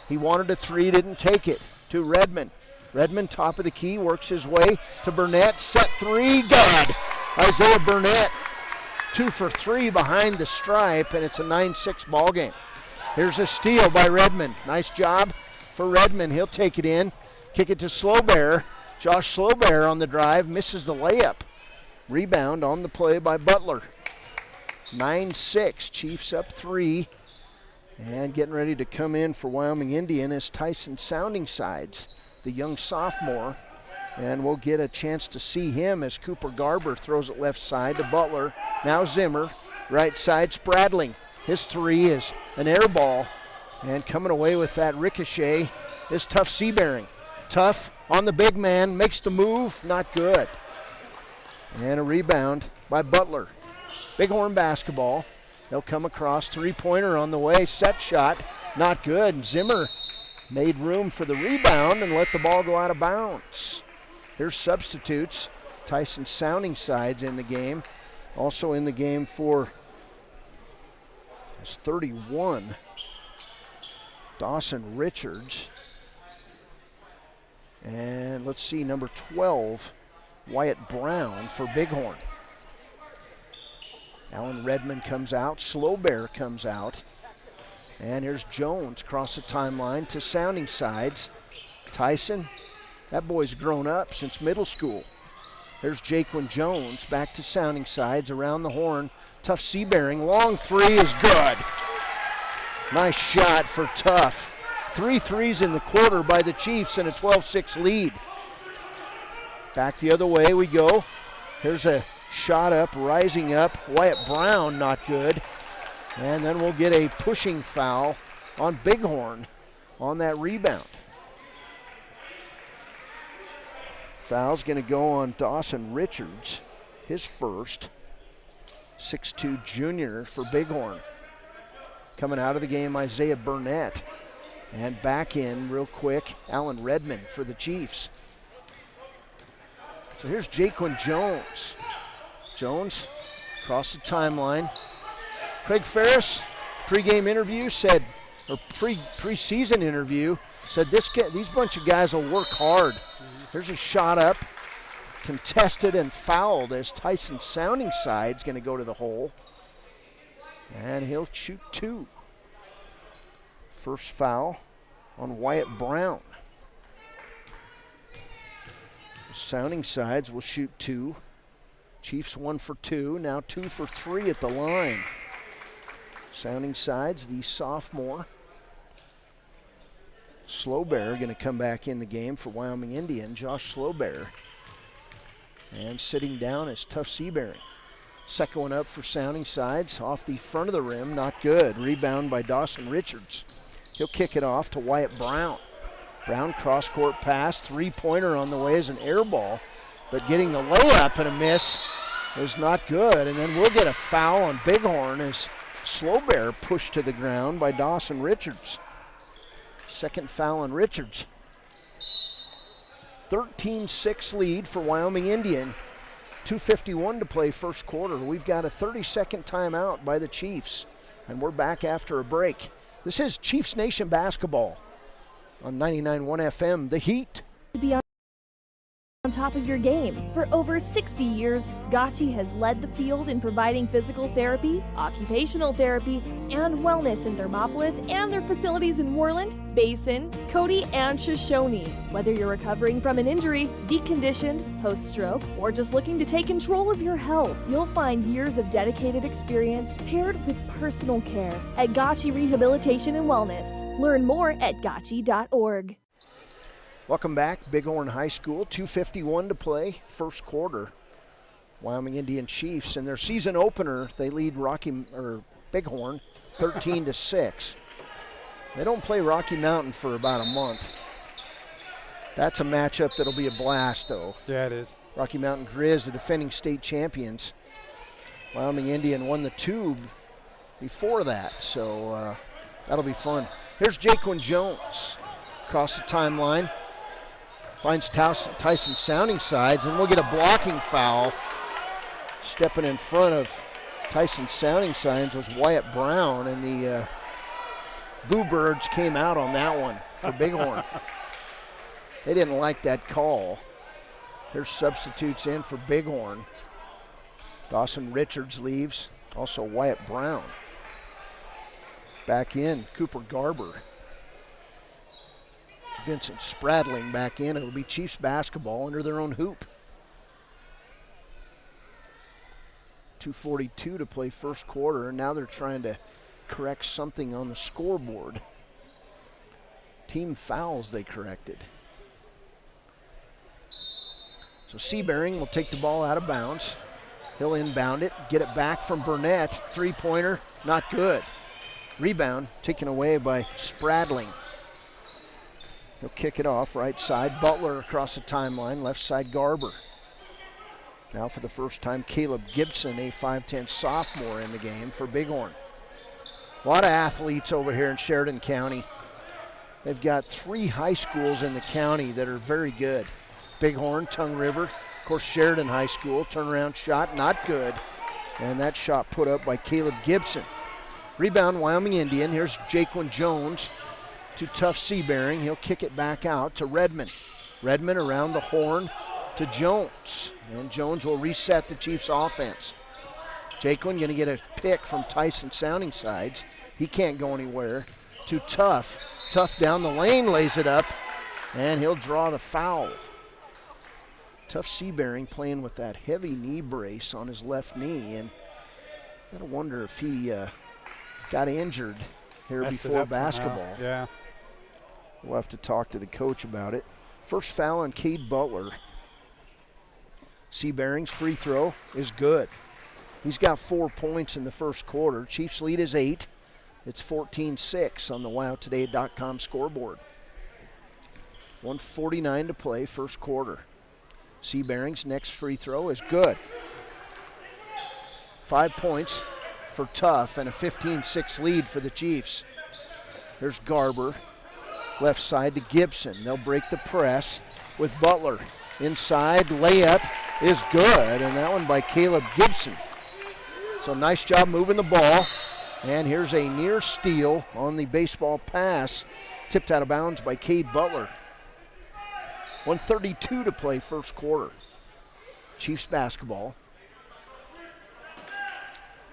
he wanted a 3, didn't take it, to Redmond. Redmond, top of the key, works his way to Burnett, set 3, good. Isaiah Burnett, 2 for 3 behind the stripe, and it's a 9-6 ball game. Here's a steal by Redmond. Nice job for Redmond. He'll take it in, kick it to Slowbear. Josh Slowbear on the drive, misses the layup. Rebound on the play by Butler. 9-6, Chiefs up 3. And getting ready to come in for Wyoming Indian is Tyson Sounding Sides, the young sophomore. And we'll get a chance to see him as Cooper Garber throws it left side to Butler. Now Zimmer, right side Spradling. His 3 is an air ball. And coming away with that ricochet is Tough Seabearing. Tough on the big man, makes the move, not good. And a rebound by Butler. Bighorn basketball. They'll come across, 3-pointer on the way, set shot, not good. And Zimmer made room for the rebound and let the ball go out of bounds. Here's substitutes. Tyson Sounding Sides in the game. Also in the game for 31, Dawson Richards. And let's see, number 12, Wyatt Brown for Bighorn. Alan Redmond comes out, Slowbear comes out. And here's Jones across the timeline to Sounding Sides. Tyson, that boy's grown up since middle school. There's Jaquan Jones back to Sounding Sides around the horn. Tough Seabearing, long 3 is good. Nice shot for Tough. 3 threes in the quarter by the Chiefs and a 12-6 lead. Back the other way we go. Here's a shot up, rising up. Wyatt Brown, not good. And then we'll get a pushing foul on Bighorn on that rebound. Foul's going to go on Dawson Richards, his first. 6'2 junior for Bighorn. Coming out of the game, Isaiah Burnett. And back in real quick, Alan Redmond for the Chiefs. So here's Jaquan Jones. Jones across the timeline. Craig Ferris, pregame interview said, or preseason interview, said these bunch of guys will work hard. There's a shot up, contested and fouled as Tyson Sounding Side's going to go to the hole. And he'll shoot 2. First foul on Wyatt Brown. Sounding Sides will shoot 2. Chiefs 1 for 2, now 2 for 3 at the line. Sounding Sides, the sophomore. Slowbear going to come back in the game for Wyoming Indian. Josh Slowbear. And sitting down is Tough Seabearing. Second one up for Sounding Sides, off the front of the rim, not good. Rebound by Dawson Richards. He'll kick it off to Wyatt Brown. Brown cross-court pass, three-pointer on the way as an air ball, but getting the layup and a miss was not good. And then we'll get a foul on Bighorn as Slow Bear pushed to the ground by Dawson Richards. Second foul on Richards. 13-6 lead for Wyoming Indian. 2:51 to play first quarter. We've got a 30-second timeout by the Chiefs, and we're back after a break. This is Chiefs Nation basketball on 99.1 FM, The Heat. To be on top of your game. For over 60 years, Gotchi has led the field in providing physical therapy, occupational therapy, and wellness in Thermopolis and their facilities in Worland, Basin, Cody, and Shoshone. Whether you're recovering from an injury, deconditioned, post-stroke, or just looking to take control of your health, you'll find years of dedicated experience paired with personal care at Gotchi Rehabilitation and Wellness. Learn more at gotchi.org. Welcome back, Bighorn High School. 2:51 to play, first quarter. Wyoming Indian Chiefs in their season opener, they lead Bighorn 13-6. They don't play Rocky Mountain for about a month. That's a matchup that'll be a blast, though. Yeah, it is. Rocky Mountain Grizz, the defending state champions. Wyoming Indian won the Tube before that, so that'll be fun. Here's Jaquan Jones across the timeline. Finds Tyson Sounding Sides, and we'll get a blocking foul. Stepping in front of Tyson Sounding Sides was Wyatt Brown, and the Boo Birds came out on that one for Bighorn. They didn't like that call. Here's substitutes in for Bighorn. Dawson Richards leaves, also Wyatt Brown. Back in, Cooper Garber. Vincent Spradling back in. It'll be Chiefs basketball under their own hoop. 2:42 to play first quarter, and now they're trying to correct something on the scoreboard. Team fouls they corrected. So Seabearing will take the ball out of bounds. He'll inbound it, get it back from Burnett. Three-pointer, not good. Rebound taken away by Spradling. He'll kick it off right side. Butler across the timeline, left side Garber. Now for the first time, Caleb Gibson, a 5'10 sophomore in the game for Bighorn. A lot of athletes over here in Sheridan County. They've got 3 high schools in the county that are very good. Bighorn, Tongue River, of course Sheridan High School, turnaround shot, not good. And that shot put up by Caleb Gibson. Rebound, Wyoming Indian. Here's Jaquan Jones to Tough Seabearing. He'll kick it back out to Redmond. Redmond around the horn to Jones. And Jones will reset the Chiefs offense. Jaquan going to get a pick from Tyson Sounding Sides. He can't go anywhere. To Tough. Tough down the lane, lays it up, and he'll draw the foul. Tough Seabearing playing with that heavy knee brace on his left knee, and I gotta wonder if he got injured here before basketball. Yeah. We'll have to talk to the coach about it. First foul on Cade Butler. Seabearing's free throw is good. He's got 4 points in the first quarter. Chiefs lead is 8. It's 14-6 on the WowToday.com scoreboard. 1:49 to play, first quarter. Seabearing's next free throw is good. 5 points for Tough and a 15-6 lead for the Chiefs. There's Garber, left side to Gibson. They'll break the press with Butler. Inside, layup is good, and that one by Caleb Gibson. So nice job moving the ball. And here's a near steal on the baseball pass, tipped out of bounds by Cade Butler. 1:32 to play first quarter. Chiefs basketball.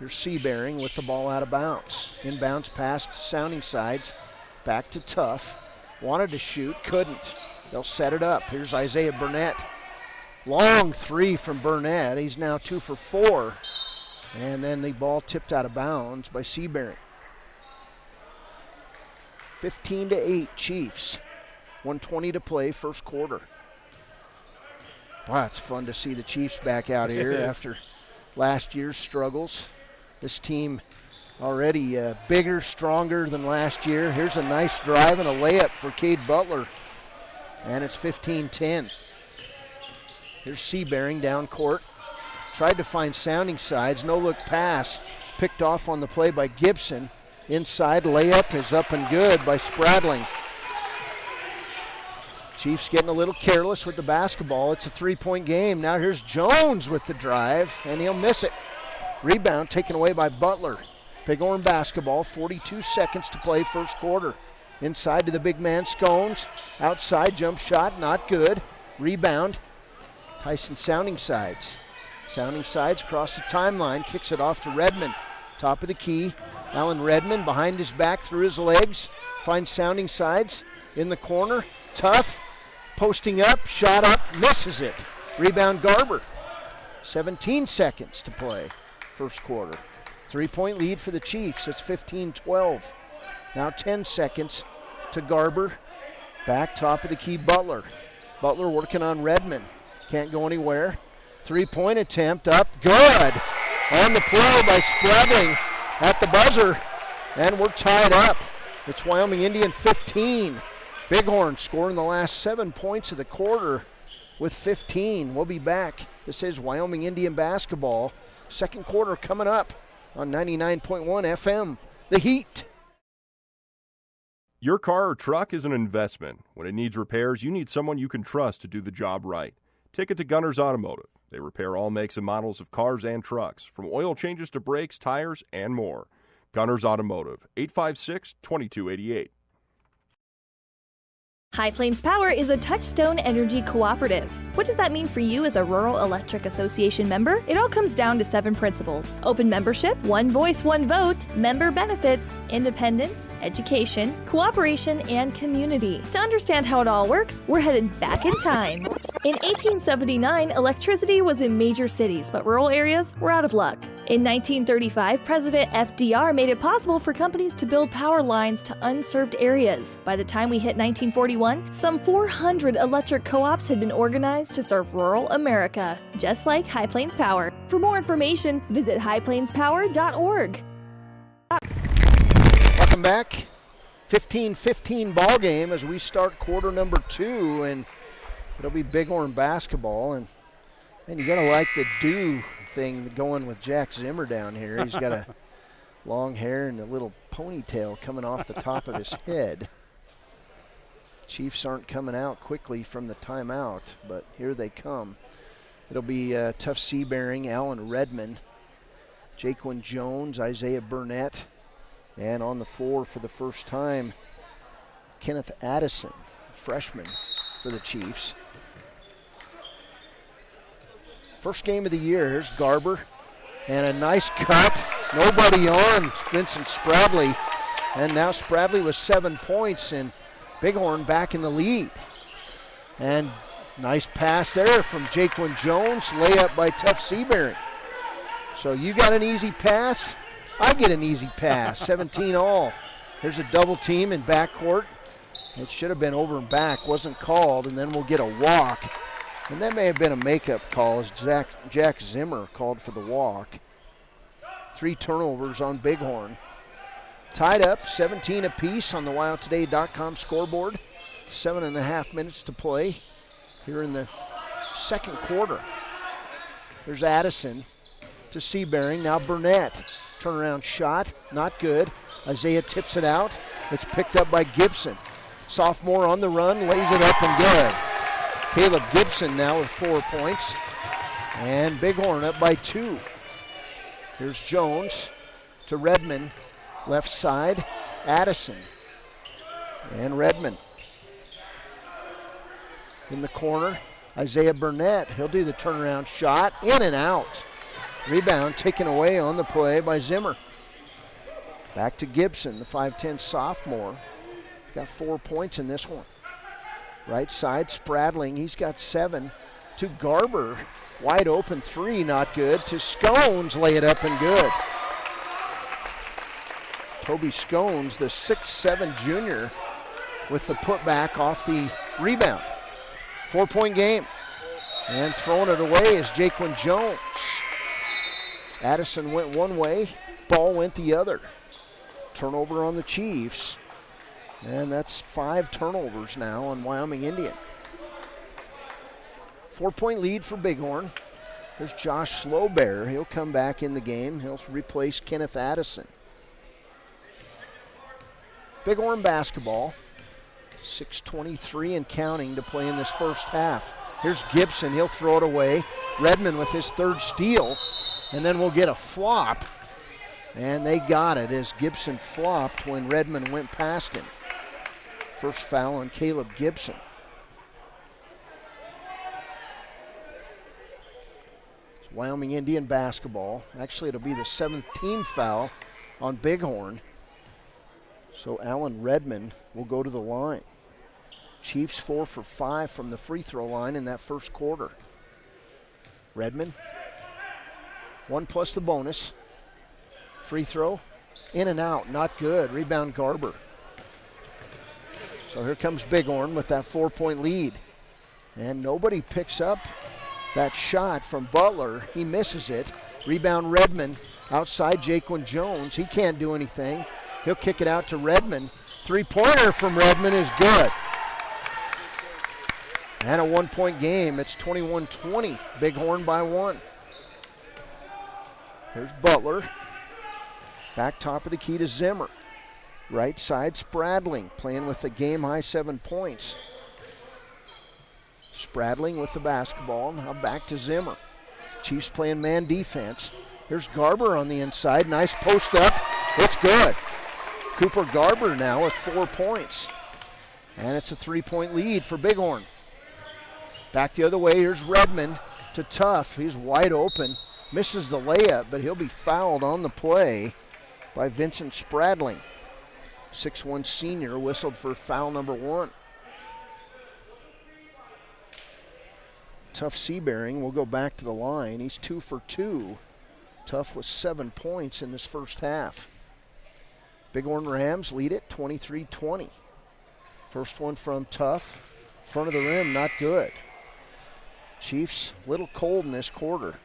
Here's Seabearing with the ball out of bounds. Inbounds past Sounding Sides, back to Tough. Wanted to shoot, couldn't. They'll set it up. Here's Isaiah Burnett. Long three from Burnett. He's now 2 for 4. And then the ball tipped out of bounds by Seabearing. 15-8 Chiefs. 1:20 to play, first quarter. Wow, it's fun to see the Chiefs back out here after last year's struggles. This team already bigger, stronger than last year. Here's a nice drive and a layup for Cade Butler. And it's 15-10. Here's Seabearing down court. Tried to find sounding sides. No look pass. Picked off on the play by Gibson. Inside layup is up and good by Spradling. Chiefs getting a little careless with the basketball. It's a 3-point game. Now here's Jones with the drive, and he'll miss it. Rebound taken away by Butler. Bighorn basketball, 42 seconds to play first quarter. Inside to the big man, Scones. Outside, jump shot, not good. Rebound, Tyson Sounding Sides. Sounding Sides across the timeline, kicks it off to Redmond. Top of the key, Alan Redmond behind his back, through his legs. Finds Sounding Sides in the corner, tough. Posting up, shot up, misses it. Rebound Garber. 17 seconds to play first quarter. 3-point lead for the Chiefs. It's 15-12. Now 10 seconds to Garber. Back top of the key, Butler. Butler working on Redmond. Can't go anywhere. 3-point attempt up. Good. On the play by Spradling at the buzzer. And we're tied up. It's Wyoming Indian 15. Bighorn scoring the last 7 points of the quarter with 15. We'll be back. This is Wyoming Indian basketball. Second quarter coming up on 99.1 FM. The Heat. Your car or truck is an investment. When it needs repairs, you need someone you can trust to do the job right. Take it to Gunners Automotive. They repair all makes and models of cars and trucks, from oil changes to brakes, tires, and more. Gunners Automotive, 856-2288. High Plains Power is a Touchstone Energy Cooperative. What does that mean for you as a Rural Electric Association member? It all comes down to 7 principles: open membership, one voice, one vote, member benefits, independence, education, cooperation, and community. To understand how it all works, we're headed back in time. In 1879, electricity was in major cities, but rural areas were out of luck. In 1935, President FDR made it possible for companies to build power lines to unserved areas. By the time we hit 1941, some 400 electric co-ops had been organized to serve rural America, just like High Plains Power. For more information, visit highplainspower.org. Welcome back. 15-15 ball game as we start quarter number 2, and it'll be Bighorn basketball. And you gotta like the do thing going with Jack Zimmer down here. He's got a long hair and a little ponytail coming off the top of his head. Chiefs aren't coming out quickly from the timeout, but here they come. It'll be Tough Seabearing, Alan Redmond, Jaquan Jones, Isaiah Burnett, and on the floor for the first time, Kenneth Addison, freshman for the Chiefs. First game of the year. Here's Garber, and a nice cut. Nobody on Vincent Spradley, and now Spradley with 7 points, and Bighorn back in the lead. And nice pass there from Jaquan Jones, layup by Tough Seabearing. So you got an easy pass, I get an easy pass. 17 all. There's a double team in backcourt. It should have been over and back, wasn't called, and then we'll get a walk. And that may have been a makeup call as Jack Zimmer called for the walk. 3 turnovers on Bighorn. Tied up, 17 apiece on the WyoToday.com scoreboard. 7.5 minutes to play here in the second quarter. There's Addison to Seabearing, now Burnett. Turnaround shot, not good. Isaiah tips it out. It's picked up by Gibson. Sophomore on the run, lays it up and good. Caleb Gibson now with 4 points. And Bighorn up by 2. Here's Jones to Redmond. Left side, Addison. And Redmond. In the corner, Isaiah Burnett. He'll do the turnaround shot, in and out. Rebound taken away on the play by Zimmer. Back to Gibson, the 5'10 sophomore. Got 4 points in this one. Right side, Spradling, he's got 7. To Garber, wide open 3, not good. To Scones, lay it up and good. Toby Scones, the 6'7 junior, with the putback off the rebound. 4-point game. And throwing it away is Jaquan Jones. Addison went one way, ball went the other. Turnover on the Chiefs. And that's 5 turnovers now on Wyoming Indian. 4-point lead for Bighorn. There's Josh Slowbear. He'll come back in the game. He'll replace Kenneth Addison. Bighorn basketball. 6:23 and counting to play in this first half. Here's Gibson. He'll throw it away. Redmond with his 3rd steal. And then we'll get a flop. And they got it as Gibson flopped when Redmond went past him. First foul on Caleb Gibson. It's Wyoming Indian basketball. Actually, it'll be the 7th team foul on Bighorn. So Alan Redmond will go to the line. Chiefs 4 for 5 from the free throw line in that first quarter. Redmond, 1 plus the bonus. Free throw, in and out, not good. Rebound Garber. So here comes Bighorn with that 4-point lead. And nobody picks up that shot from Butler. He misses it. Rebound Redmond outside Jaquan Jones. He can't do anything. He'll kick it out to Redmond. 3-pointer from Redmond is good. And a 1-point game. It's 21-20. Bighorn by 1. Here's Butler. Back top of the key to Zimmer. Right side Spradling playing with the game-high 7 points. Spradling with the basketball. Now back to Zimmer. Chiefs playing man defense. Here's Garber on the inside. Nice post up. It's good. Cooper Garber now with 4 points. And it's a 3-point lead for Bighorn. Back the other way. Here's Redmond to Tuff. He's wide open. Misses the layup, but he'll be fouled on the play by Vincent Spradling. 6'1" senior whistled for foul number 1. Tuff Seabearing will go back to the line. He's 2 for 2. Tuff with 7 points in this first half. Bighorn Rams lead it 23-20. First one from Tuff. Front of the rim, not good. Chiefs a little cold in this quarter.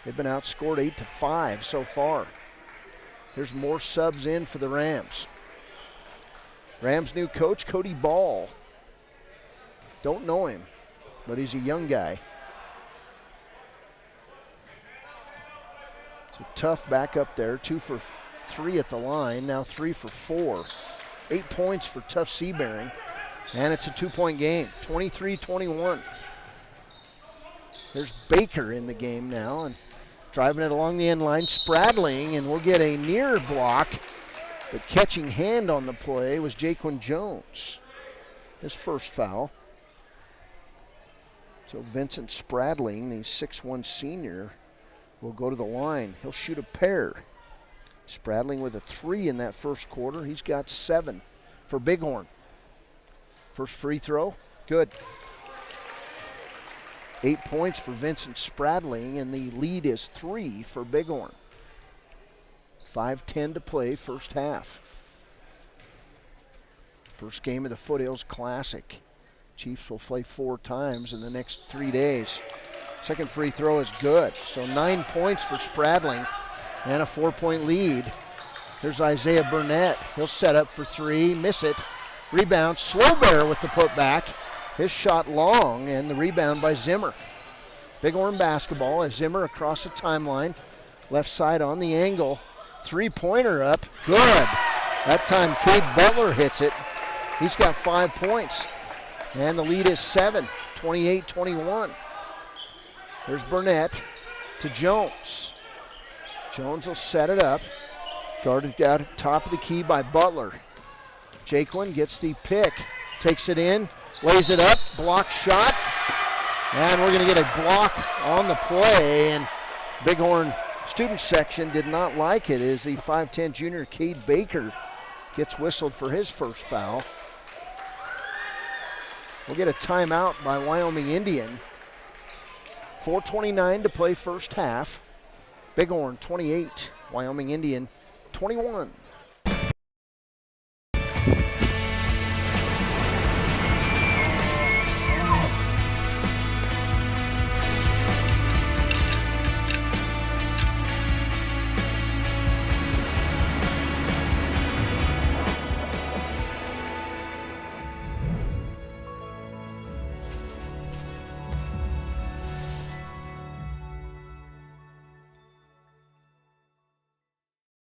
They've been outscored 8-5 so far. There's more subs in for the Rams. Rams' new coach, Cody Ball. Don't know him, but he's a young guy. So Tuff back up there, 2 for 3 at the line, now 3 for 4. 8 points for Tuff Seabearing, and it's a 2-point game, 23-21. There's Baker in the game now, and driving it along the end line, Spradling, and we'll get a near block, but catching hand on the play was Jaquan Jones. His first foul. So Vincent Spradling, the 6'1" senior, will go to the line. He'll shoot a pair. Spradling with a 3 in that first quarter. He's got 7 for Bighorn. First free throw, good. 8 points for Vincent Spradling, and the lead is 3 for Bighorn. 5:10 to play, first half. First game of the Foothills Classic. Chiefs will play 4 times in the next 3 days. Second free throw is good. So 9 points for Spradling and a 4-point lead. Here's Isaiah Burnett. He'll set up for 3, miss it. Rebound, Slowbear with the putback. His shot long, and the rebound by Zimmer. Bighorn basketball as Zimmer across the timeline. Left side on the angle. 3-pointer up, good. That time Cade Butler hits it. He's got 5 points. And the lead is 7, 28-21. There's Burnett to Jones. Jones will set it up. Guarded out at top of the key by Butler. Jaquan gets the pick, takes it in, lays it up, block shot. And we're going to get a block on the play. And Bighorn student section did not like it as the 5'10" junior Cade Baker gets whistled for his first foul. We'll get a timeout by Wyoming Indian. 4:29 to play first half. Bighorn 28, Wyoming Indian 21.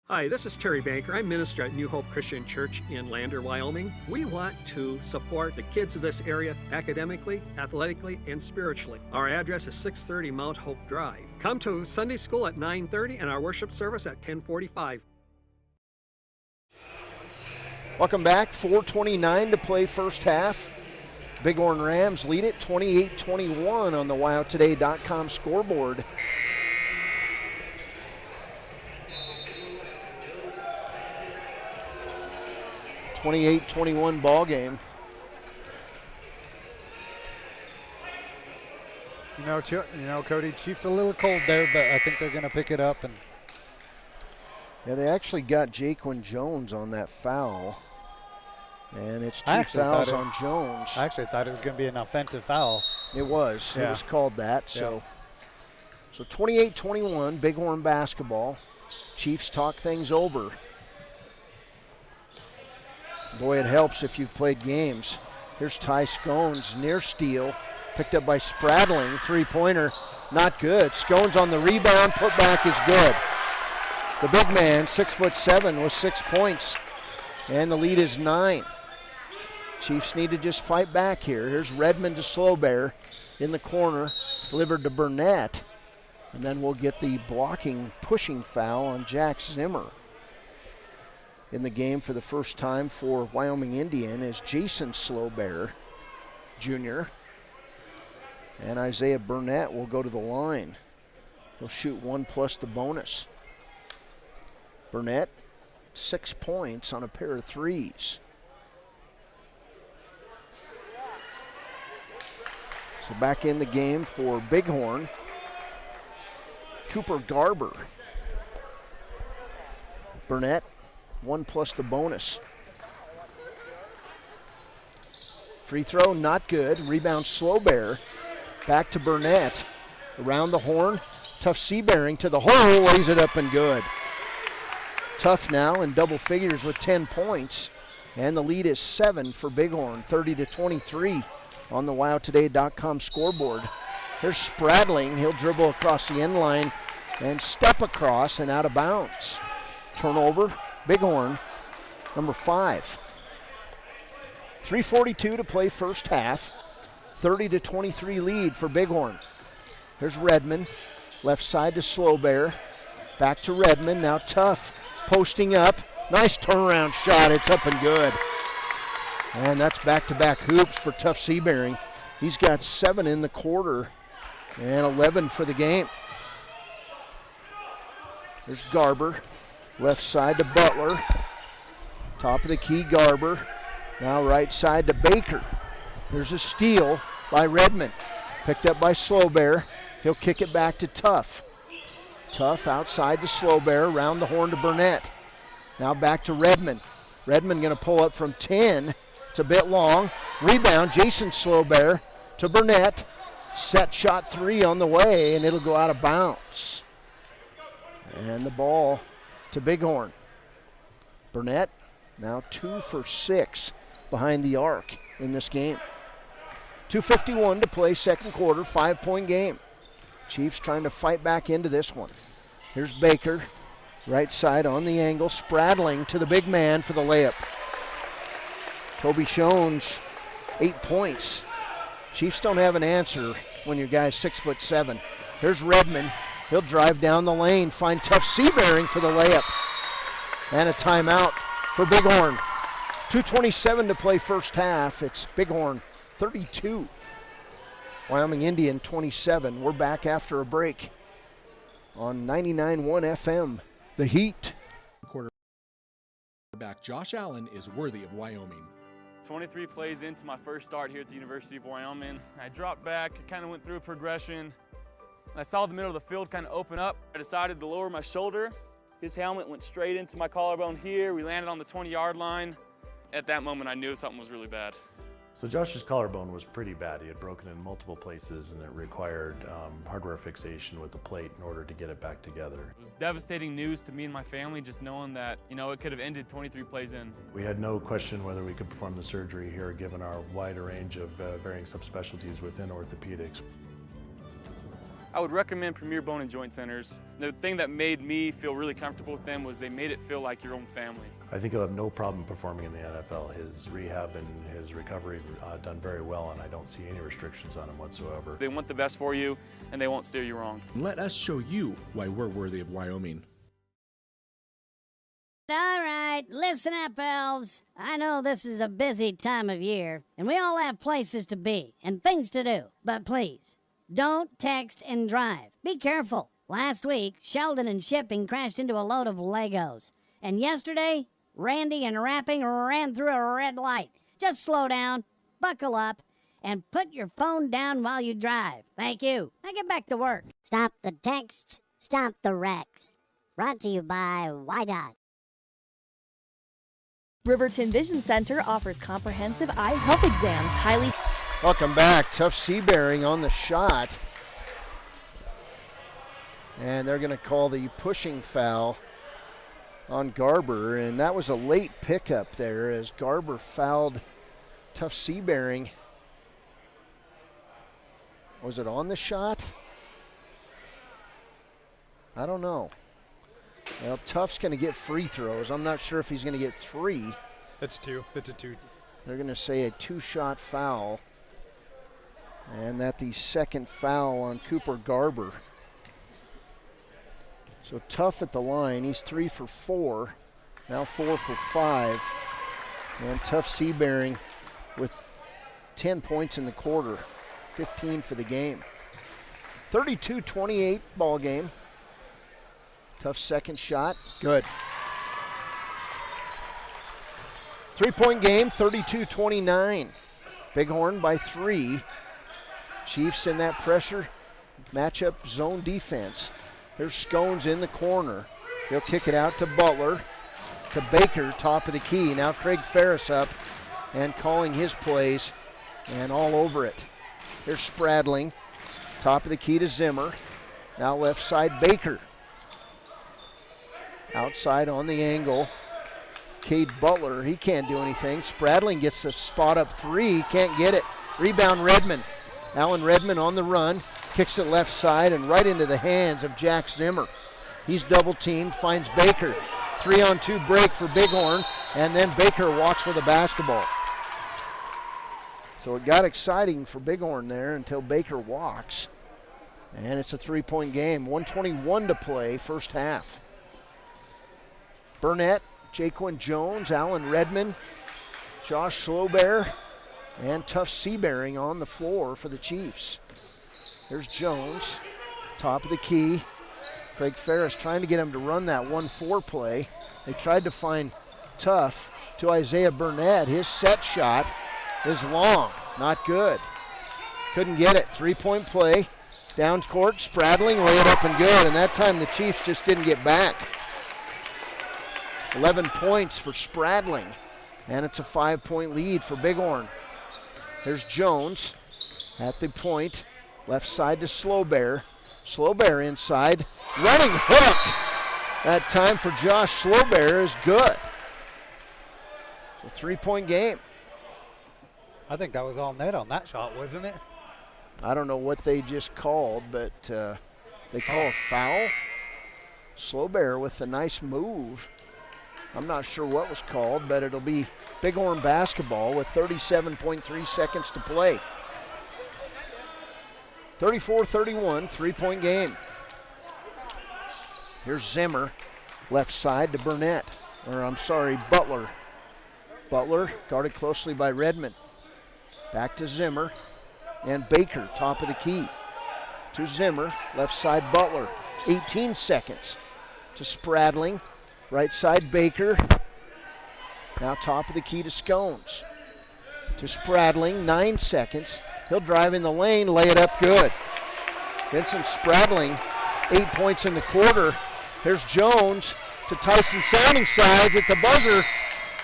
Hi, this is Terry Banker. I'm minister at New Hope Christian Church in Lander, Wyoming. We want to support the kids of this area academically, athletically, and spiritually. Our address is 630 Mount Hope Drive. Come to Sunday school at 9:30 and our worship service at 10:45. Welcome back. 4:29 to play first half. Bighorn Rams lead it 28-21 on the WyoToday.com scoreboard. (28-21) ball game. You know, Cody, Chiefs a little cold there, but I think they're going to pick it up. And yeah, they actually got Jaquan Jones on that foul, and it's two fouls on Jones. I actually thought it was going to be an offensive foul. It was. Yeah. It was called that. So 28-21, Bighorn basketball. Chiefs talk things over. Boy, it helps if you've played games. Here's Ty Scones, near steal, picked up by Spradling, three-pointer, not good. Scones on the rebound, put back is good. The big man, 6'7", with 6 points, and the lead is 9. Chiefs need to just fight back here. Here's Redmond to Slowbear in the corner, delivered to Burnett, and then we'll get the blocking, pushing foul on Jack Zimmer. In the game for the first time for Wyoming Indian is Jason Slowbear Jr. And Isaiah Burnett will go to the line. He'll shoot 1 plus the bonus. Burnett, 6 points on a pair of threes. So back in the game for Bighorn, Cooper Garber. Burnett, 1 plus the bonus. Free throw, not good. Rebound, Slowbear. Back to Burnett. Around the horn. Tough Seabearing to the hole. Lays it up and good. Tough now in double figures with 10 points. And the lead is 7 for Bighorn. 30-23 on the WyoToday.com scoreboard. Here's Spradling. He'll dribble across the end line and step across and out of bounds. Turnover. Bighorn, number 5. 3:42 to play first half. 30-23 lead for Bighorn. Here's Redmond, left side to Slowbear. Back to Redmond, now Tough, posting up. Nice turnaround shot, it's up and good. And that's back-to-back hoops for Tough Seabearing. He's got 7 in the quarter and 11 for the game. There's Garber. Left side to Butler. Top of the key, Garber. Now right side to Baker. There's a steal by Redmond. Picked up by Slowbear. He'll kick it back to Tough. Tough outside to Slowbear. Around the horn to Burnett. Now back to Redmond. Redmond going to pull up from 10. It's a bit long. Rebound, Jason Slowbear to Burnett. Set shot 3 on the way, and it'll go out of bounds. And the ball to Bighorn. Burnett now 2 for 6 behind the arc in this game. 2:51 to play second quarter, 5-point game. Chiefs trying to fight back into this one. Here's Baker, right side on the angle, Spradling to the big man for the layup. Toby Shones, 8 points. Chiefs don't have an answer when your guy's 6'7". Here's Redmond. He'll drive down the lane, find Tough Seabearing for the layup. And a timeout for Bighorn. 2:27 to play first half. It's Bighorn 32. Wyoming Indian 27. We're back after a break on 99.1 FM. The Heat. Quarterback Josh Allen is worthy of Wyoming. 23 plays into my first start here at the University of Wyoming. I dropped back, kind of went through a progression. I saw the middle of the field kind of open up. I decided to lower my shoulder. His helmet went straight into my collarbone here. We landed on the 20-yard line. At that moment, I knew something was really bad. So Josh's collarbone was pretty bad. He had broken in multiple places, and it required hardware fixation with the plate in order to get it back together. It was devastating news to me and my family, just knowing that, it could have ended 23 plays in. We had no question whether we could perform the surgery here, given our wide range of varying subspecialties within orthopedics. I would recommend Premier Bone and Joint Centers. The thing that made me feel really comfortable with them was they made it feel like your own family. I think he'll have no problem performing in the NFL. His rehab and his recovery done very well, and I don't see any restrictions on him whatsoever. They want the best for you, and they won't steer you wrong. Let us show you why we're worthy of Wyoming. All right, listen up, elves. I know this is a busy time of year, and we all have places to be and things to do. But please, don't text and drive. Be careful. Last week, Sheldon and Shipping crashed into a load of Legos. And yesterday, Randy and Rapping ran through a red light. Just slow down, buckle up, and put your phone down while you drive. Thank you. Now get back to work. Stop the texts, stop the wrecks. Brought to you by WYDOT. Riverton Vision Center offers comprehensive eye health exams, highly... Welcome back. Tough Seabearing on the shot. And they're going to call the pushing foul on Garber. And that was a late pickup there as Garber fouled Tough Seabearing. Was it on the shot? I don't know. Well, Tough's going to get free throws. I'm not sure if he's going to get 3. It's 2. It's a 2. They're going to say a 2-shot foul. And that the second foul on Cooper Garber. So Tough at the line. He's 3 for 4. Now 4 for 5. And Tough Seabearing with 10 points in the quarter. 15 for the game. 32-28 ball game. Tough second shot. Good. 3-point game, 32-29. Bighorn by 3. Chiefs in that pressure matchup zone defense. Here's Scones in the corner. He'll kick it out to Butler. To Baker, top of the key. Now Craig Ferris up and calling his plays and all over it. Here's Spradling. Top of the key to Zimmer. Now left side Baker. Outside on the angle. Cade Butler, he can't do anything. Spradling gets the spot up 3, can't get it. Rebound Redmond. Alan Redmond on the run, kicks it left side and right into the hands of Jack Zimmer. He's double teamed, finds Baker. 3-on-2 break for Bighorn, and then Baker walks with the basketball. So it got exciting for Bighorn there until Baker walks. And it's a 3-point game, 1:21 to play, first half. Burnett, Jaquan Jones, Alan Redmond, Josh Slowbear, and Tough Seabearing on the floor for the Chiefs. There's Jones, top of the key. Craig Ferris trying to get him to run that 1-4 play. They tried to find Tough to Isaiah Burnett. His set shot is long, not good. Couldn't get it. 3-point play. Down court, Spradling, lay it up and good. And that time the Chiefs just didn't get back. 11 points for Spradling, and it's a 5-point lead for Bighorn. There's Jones at the point, left side to Slowbear. Slowbear inside, running hook. That time for Josh Slowbear is good. So 3-point game. I think that was all net on that shot, wasn't it? I don't know what they just called, but they call a foul. Slowbear with a nice move. I'm not sure what was called, but it'll be Bighorn basketball with 37.3 seconds to play. 34-31, 3-point game. Here's Zimmer, left side to Burnett, Butler. Butler guarded closely by Redmond. Back to Zimmer, and Baker, top of the key. To Zimmer, left side Butler, 18 seconds. To Spradling. Right side, Baker. Now top of the key to Scones. To Spradling, 9 seconds. He'll drive in the lane, lay it up good. Vincent Spradling, 8 points in the quarter. Here's Jones to Tyson Sounding Sides at the buzzer,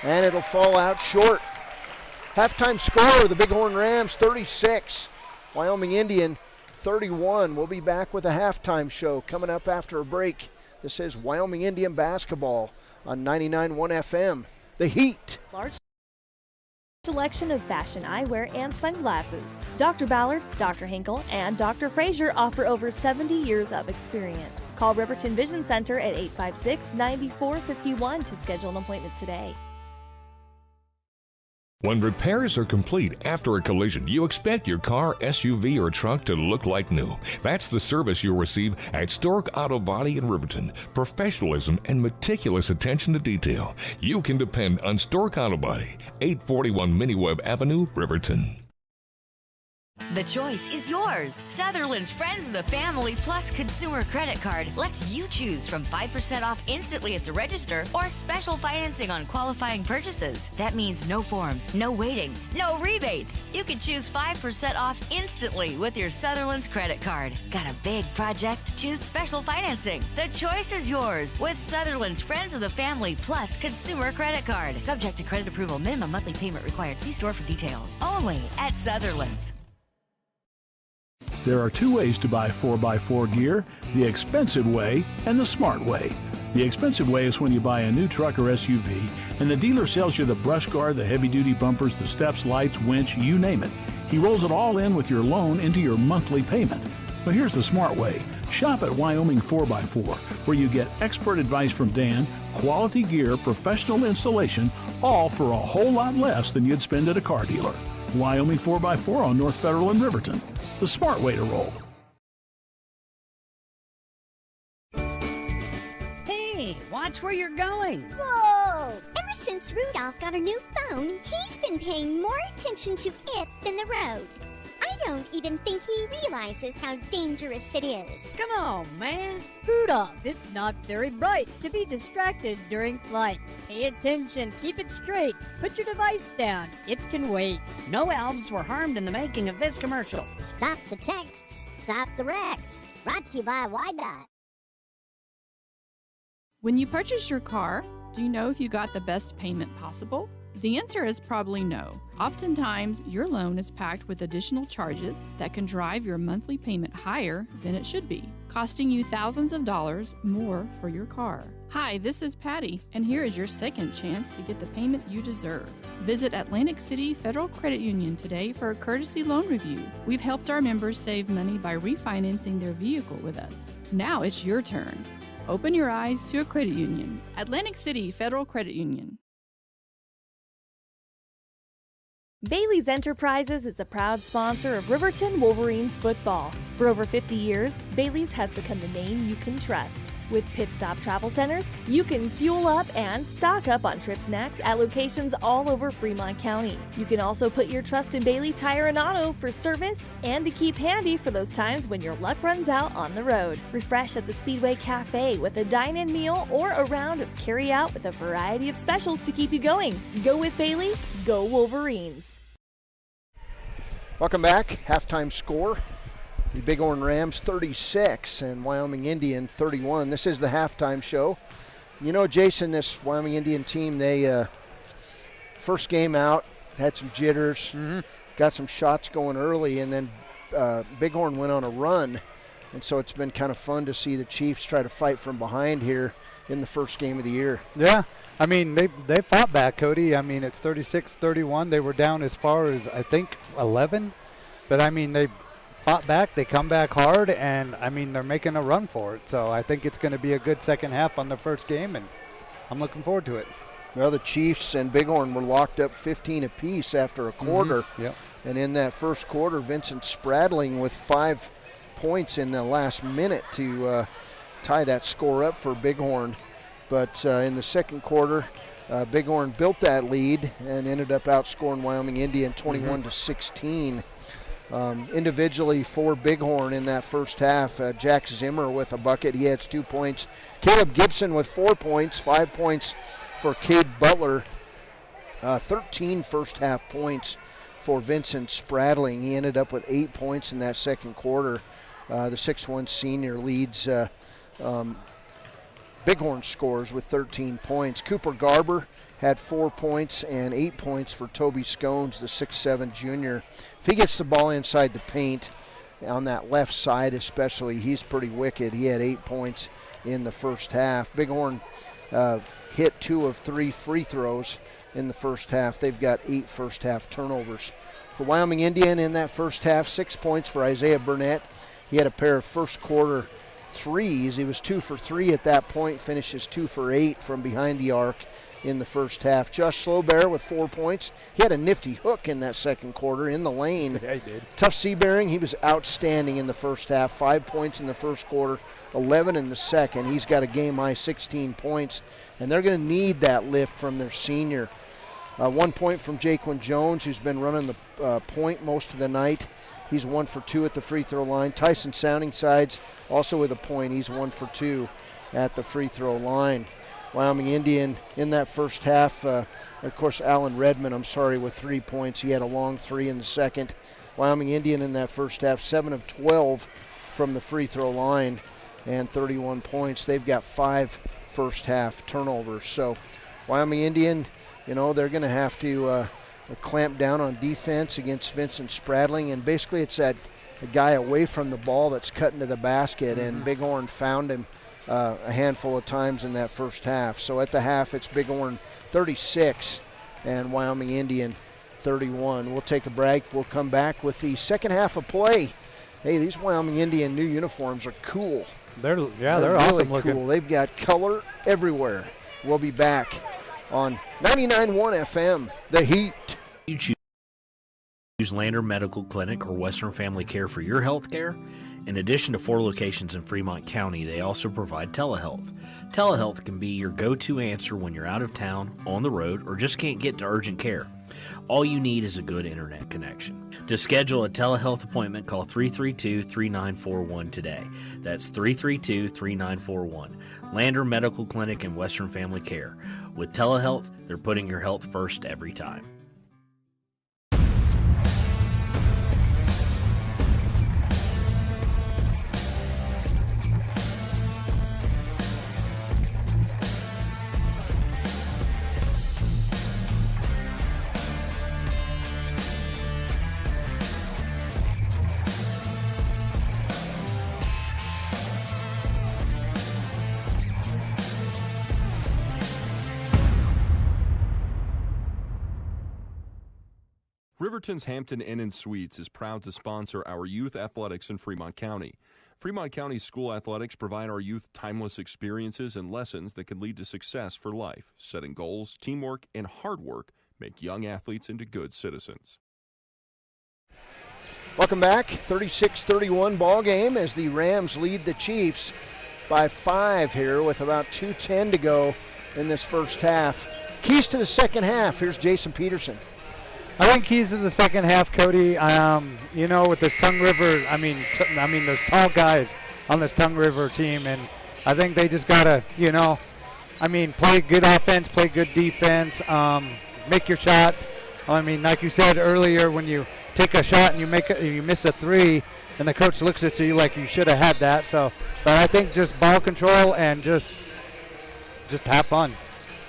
and it'll fall out short. Halftime score, the Bighorn Rams 36, Wyoming Indian 31. We'll be back with a halftime show coming up after a break. This is Wyoming Indian basketball on 99.1 FM. The Heat. Large Selection of fashion eyewear and sunglasses. Dr. Ballard, Dr. Hinkle, and Dr. Frazier offer over 70 years of experience. Call Riverton Vision Center at 856-9451 to schedule an appointment today. When repairs are complete after a collision, you expect your car, SUV, or truck to look like new. That's the service you'll receive at Stork Auto Body in Riverton. Professionalism and meticulous attention to detail. You can depend on Stork Auto Body, 841 Miniweb Avenue, Riverton. The choice is yours. Sutherland's Friends of the Family Plus Consumer Credit Card lets you choose from 5% off instantly at the register or special financing on qualifying purchases. That means no forms, no waiting, no rebates. You can choose 5% off instantly with your Sutherland's credit card. Got a big project? Choose special financing. The choice is yours with Sutherland's Friends of the Family Plus Consumer Credit Card. Subject to credit approval. Minimum monthly payment required. See store for details. Only at Sutherland's. There are two ways to buy 4x4 gear, the expensive way and the smart way. The expensive way is when you buy a new truck or SUV and the dealer sells you the brush guard, the heavy-duty bumpers, the steps, lights, winch, you name it. He rolls it all in with your loan into your monthly payment. But here's the smart way. Shop at Wyoming 4x4, where you get expert advice from Dan, quality gear, professional installation, all for a whole lot less than you'd spend at a car dealer. Wyoming 4x4 on North Federal in Riverton. The smart way to roll. Hey, watch where you're going. Whoa! Ever since Rudolph got a new phone, he's been paying more attention to it than the road. I don't even think he realizes how dangerous it is. Come on, man. Rudolph, it's not very bright to be distracted during flight. Pay attention, keep it straight. Put your device down. It can wait. No elves were harmed in the making of this commercial. Stop the texts, stop the wrecks. Brought to you by YDOT. When you purchase your car, do you know if you got the best payment possible? The answer is probably no. Oftentimes, your loan is packed with additional charges that can drive your monthly payment higher than it should be, costing you thousands of dollars more for your car. Hi, this is Patty, and here is your second chance to get the payment you deserve. Visit Atlantic City Federal Credit Union today for a courtesy loan review. We've helped our members save money by refinancing their vehicle with us. Now it's your turn. Open your eyes to a credit union. Atlantic City Federal Credit Union. Bailey's Enterprises is a proud sponsor of Riverton Wolverines football. For over 50 years, Bailey's has become the name you can trust. With Pit Stop Travel Centers, you can fuel up and stock up on trip snacks at locations all over Fremont County. You can also put your trust in Bailey Tire and Auto for service and to keep handy for those times when your luck runs out on the road. Refresh at the Speedway Cafe with a dine-in meal or a round of carry-out with a variety of specials to keep you going. Go with Bailey, go Wolverines. Welcome back. Halftime score. The Bighorn Rams 36 and Wyoming Indian 31. This is the halftime show. You know, Jason, this Wyoming Indian team, they first game out, had some jitters, got some shots going early, and then Bighorn went on a run. And so it's been kind of fun to see the Chiefs try to fight from behind here in the first game of the year. Yeah, I mean, they fought back, Cody. I mean, it's 36-31. They were down as far as, I think, 11. But, I mean, they fought back. They come back hard, and, I mean, they're making a run for it. So I think it's going to be a good second half on the first game, and I'm looking forward to it. Well, the Chiefs and Bighorn were locked up 15 apiece after a quarter. Yep. And in that first quarter, Vincent Spradling with 5 points in the last minute to tie that score up for Bighorn. But in the second quarter, Bighorn built that lead and ended up outscoring Wyoming Indian 21-16. Individually for Bighorn in that first half, Jack Zimmer with a bucket. He has 2 points. Caleb Gibson with 4 points, 5 points for Cade Butler. 13 first half points for Vincent Spradling. He ended up with 8 points in that second quarter. The 6'1" senior leads Bighorn scores with 13 points. Cooper Garber had 4 points and 8 points for Toby Scones, the 6'7" junior. If he gets the ball inside the paint, on that left side especially, he's pretty wicked. He had 8 points in the first half. Bighorn hit 2 of 3 free throws in the first half. They've got 8 first half turnovers. For Wyoming Indian in that first half, 6 points for Isaiah Burnett. He had a pair of first quarter threes. He was 2 for 3 at that point, finishes 2 for 8 from behind the arc in the first half. Josh Slowbear with 4 points. He had a nifty hook in that second quarter in the lane. Yeah, he did. Tuff Seabearing, he was outstanding in the first half. 5 points in the first quarter, 11 in the second. He's got a game-high 16 points, and they're going to need that lift from their senior. 1 point from Jaquan Jones, who's been running the point most of the night. He's 1 for 2 at the free throw line. Tyson Sounding Sides also with a point. He's 1 for 2 at the free throw line. Wyoming Indian in that first half, of course, Alan Redmond, with 3 points. He had a long 3 in the second. Wyoming Indian in that first half, 7 of 12 from the free throw line and 31 points. They've got 5 first half turnovers. So Wyoming Indian, they're going to have to clamp down on defense against Vincent Spradling, and basically it's that a guy away from the ball that's cutting to the basket, and Bighorn found him a handful of times in that first half. So at the half, it's Bighorn 36 and Wyoming Indian 31. We'll take a break. We'll come back with the second half of play. Hey, these Wyoming Indian new uniforms are cool. They're really awesome cool. looking. They've got color everywhere. We'll be back on 99.1 FM, The Heat. You choose Lander Medical Clinic or Western Family Care for your health care? In addition to 4 locations in Fremont County, they also provide telehealth. Telehealth can be your go-to answer when you're out of town, on the road, or just can't get to urgent care. All you need is a good internet connection. To schedule a telehealth appointment, call 332-3941 today. That's 332-3941. Lander Medical Clinic and Western Family Care. With telehealth, they're putting your health first every time. Riverton's Hampton Inn & Suites is proud to sponsor our youth athletics in Fremont County. Fremont County school athletics provide our youth timeless experiences and lessons that can lead to success for life. Setting goals, teamwork, and hard work make young athletes into good citizens. Welcome back. 36-31 ball game as the Rams lead the Chiefs by 5 here with about 2:10 to go in this first half. Keys to the second half. Here's Jason Peterson. I think keys to the second half, Cody. With this Tongue River, there's tall guys on this Tongue River team, and I think they just gotta, play good offense, play good defense, make your shots. Like you said earlier, when you take a shot and you miss a 3, and the coach looks at you like you should have had that. But I think just ball control and just have fun.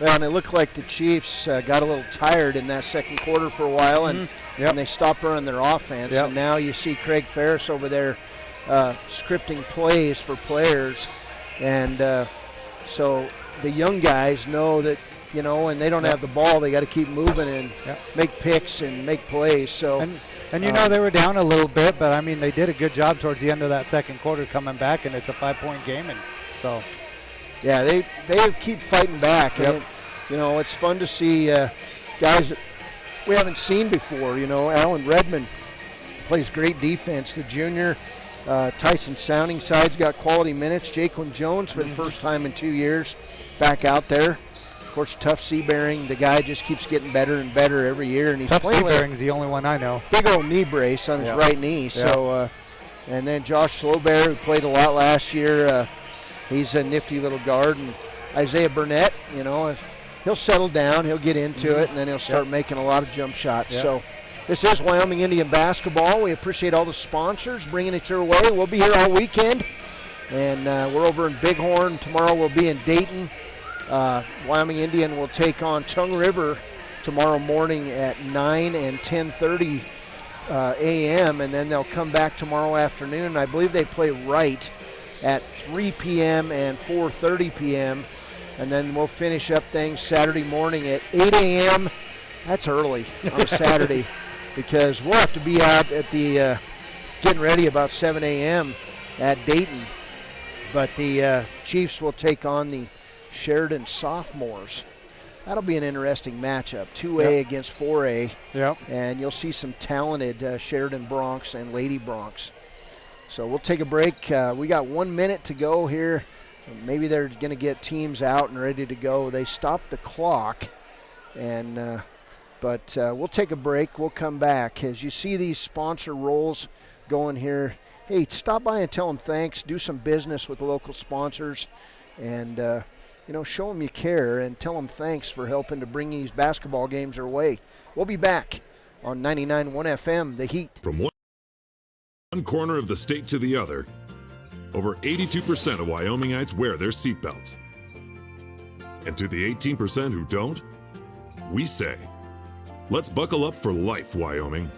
Well, and it looked like the Chiefs got a little tired in that second quarter for a while, and they stopped running their offense. Yep. And now you see Craig Ferris over there scripting plays for players. And so the young guys know that, and they don't have the ball, they got to keep moving and make picks and make plays. So And they were down a little bit, but, they did a good job towards the end of that second quarter coming back, and it's a 5-point game. And so, yeah, they keep fighting back. Yep. And it's fun to see guys that we haven't seen before. Alan Redmond plays great defense. The junior, Tyson Sounding Side's got quality minutes. Jaquan Jones for the first time in 2 years back out there. Of course, Tuff Seabearing, the guy just keeps getting better and better every year. And he's Tuff playing with Seabearing's the only one I know. big old knee brace on his right knee. So, and then Josh Slowbear, who played a lot last year, he's a nifty little guard. And Isaiah Burnett, if he'll settle down, he'll get into it, and then he'll start making a lot of jump shots. So this is Wyoming Indian basketball. We appreciate all the sponsors bringing it your way. We'll be here all weekend, and we're over in Bighorn. Tomorrow we'll be in Dayton. Wyoming Indian will take on Tongue River tomorrow morning at 9 and 10:30 a.m., and then they'll come back tomorrow afternoon. I believe they play Wright at 3 p.m. and 4:30 p.m. And then we'll finish up things Saturday morning at 8 a.m. That's early on a Saturday because we'll have to be out at the getting ready about 7 a.m. at Dayton. But the Chiefs will take on the Sheridan Sophomores. That'll be an interesting matchup, 2A against 4A. Yep. And you'll see some talented Sheridan Broncs and Lady Broncs. So we'll take a break. We got 1 minute to go here. Maybe they're going to get teams out and ready to go. They stopped the clock, and but we'll take a break. We'll come back. As you see these sponsor roles going here, hey, stop by and tell them thanks. Do some business with the local sponsors, and show them you care and tell them thanks for helping to bring these basketball games our way. We'll be back on 99.1 FM, The Heat. From one corner of the state to the other, over 82% of Wyomingites wear their seatbelts. And to the 18% who don't, we say, let's buckle up for life, Wyoming.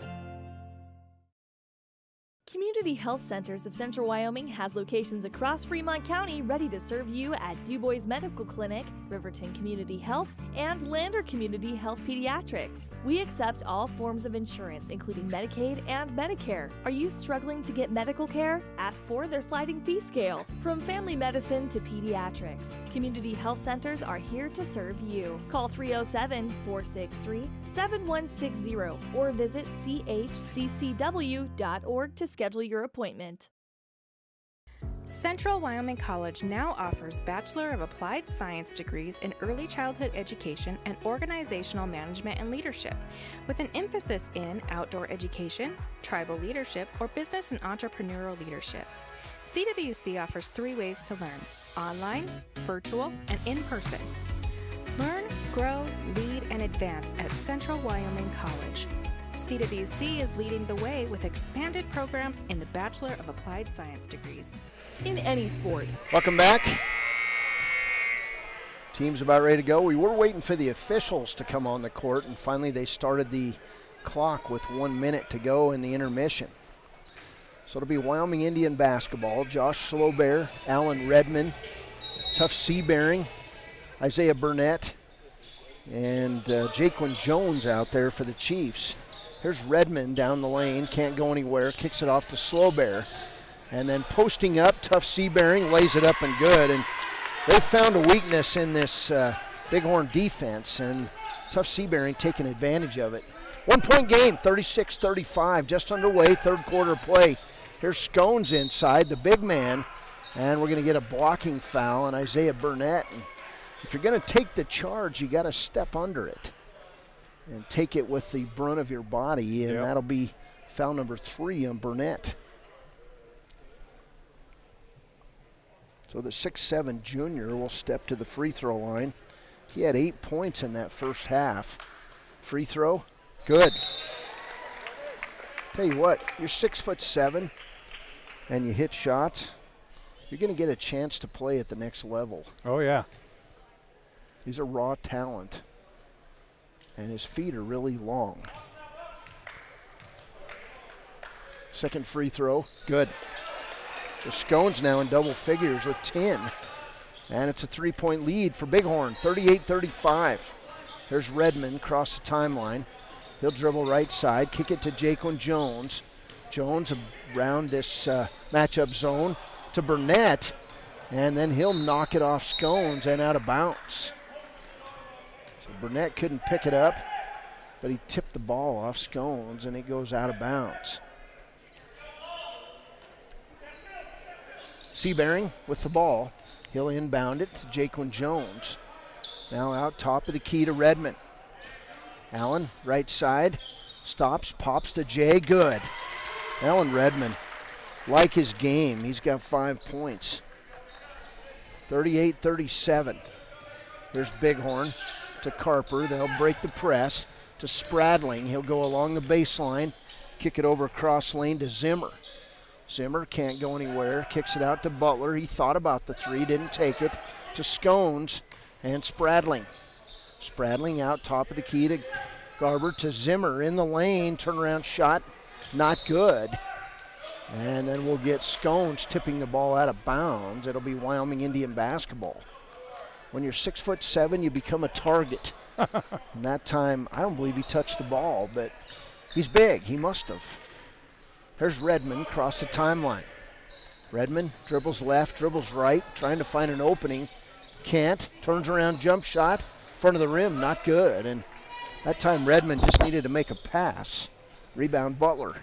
Community Health Centers of Central Wyoming has locations across Fremont County ready to serve you at DuBois Medical Clinic, Riverton Community Health, and Lander Community Health Pediatrics. We accept all forms of insurance, including Medicaid and Medicare. Are you struggling to get medical care? Ask for their sliding fee scale. From family medicine to pediatrics, Community Health Centers are here to serve you. Call 307-463-7160 or visit chccw.org to schedule your appointment. Central Wyoming College now offers Bachelor of Applied Science degrees in Early Childhood Education and Organizational Management and Leadership, with an emphasis in outdoor education, tribal leadership, or business and entrepreneurial leadership. CWC offers 3 ways to learn: online, virtual, and in person. Learn, grow, lead, and advance at Central Wyoming College. CWC is leading the way with expanded programs in the Bachelor of Applied Science degrees. In any sport. Welcome back. Team's about ready to go. We were waiting for the officials to come on the court, and finally they started the clock with 1 minute to go in the intermission. So it'll be Wyoming Indian basketball. Josh Slowbear, Alan Redmond, Tough Seabearing, Isaiah Burnett, and Jaquan Jones out there for the Chiefs. Here's Redmond down the lane, can't go anywhere, kicks it off to Slowbear. And then posting up, Tough Seabearing lays it up and good. And they found a weakness in this Bighorn defense, and Tough Seabearing taking advantage of it. 1 point game, 36-35, just underway, third quarter play. Here's Scones inside, the big man, and we're going to get a blocking foul on Isaiah Burnett. And if you're going to take the charge, you got to step under it and take it with the brunt of your body, and that'll be foul number 3 on Burnett. So the 6'7" junior will step to the free throw line. He had 8 points in that first half. Free throw, good. Tell you what, you're 6'7" and you hit shots, you're going to get a chance to play at the next level. Oh, yeah. He's a raw talent, and his feet are really long. Second free throw, good. The Scones now in double figures with 10. And it's a 3-point lead for Bighorn, 38-35. There's Redmond across the timeline. He'll dribble right side, kick it to Jaquan Jones. Jones around this matchup zone to Burnett, and then he'll knock it off Scones and out of bounds. So Burnett couldn't pick it up, but he tipped the ball off Scones, and it goes out of bounds. Seabearing with the ball. He'll inbound it to Jaquan Jones. Now out top of the key to Redmond. Allen, right side, stops, pops to Jay, good. Allen Redmond, like his game, he's got 5 points. 38-37. Here's Bighorn to Carper. They'll break the press to Spradling. He'll go along the baseline, kick it over across lane to Zimmer. Zimmer can't go anywhere, kicks it out to Butler. He thought about the 3, didn't take it, to Scones and Spradling. Spradling out top of the key to Garber, to Zimmer in the lane, turnaround shot, not good. And then we'll get Scones tipping the ball out of bounds. It'll be Wyoming Indian basketball. When you're 6'7", you become a target. And that time, I don't believe he touched the ball, but he's big. He must have. Here's Redmond across the timeline. Redmond dribbles left, dribbles right, trying to find an opening. Can't. Turns around, jump shot. Front of the rim, not good. And that time Redmond just needed to make a pass. Rebound Butler.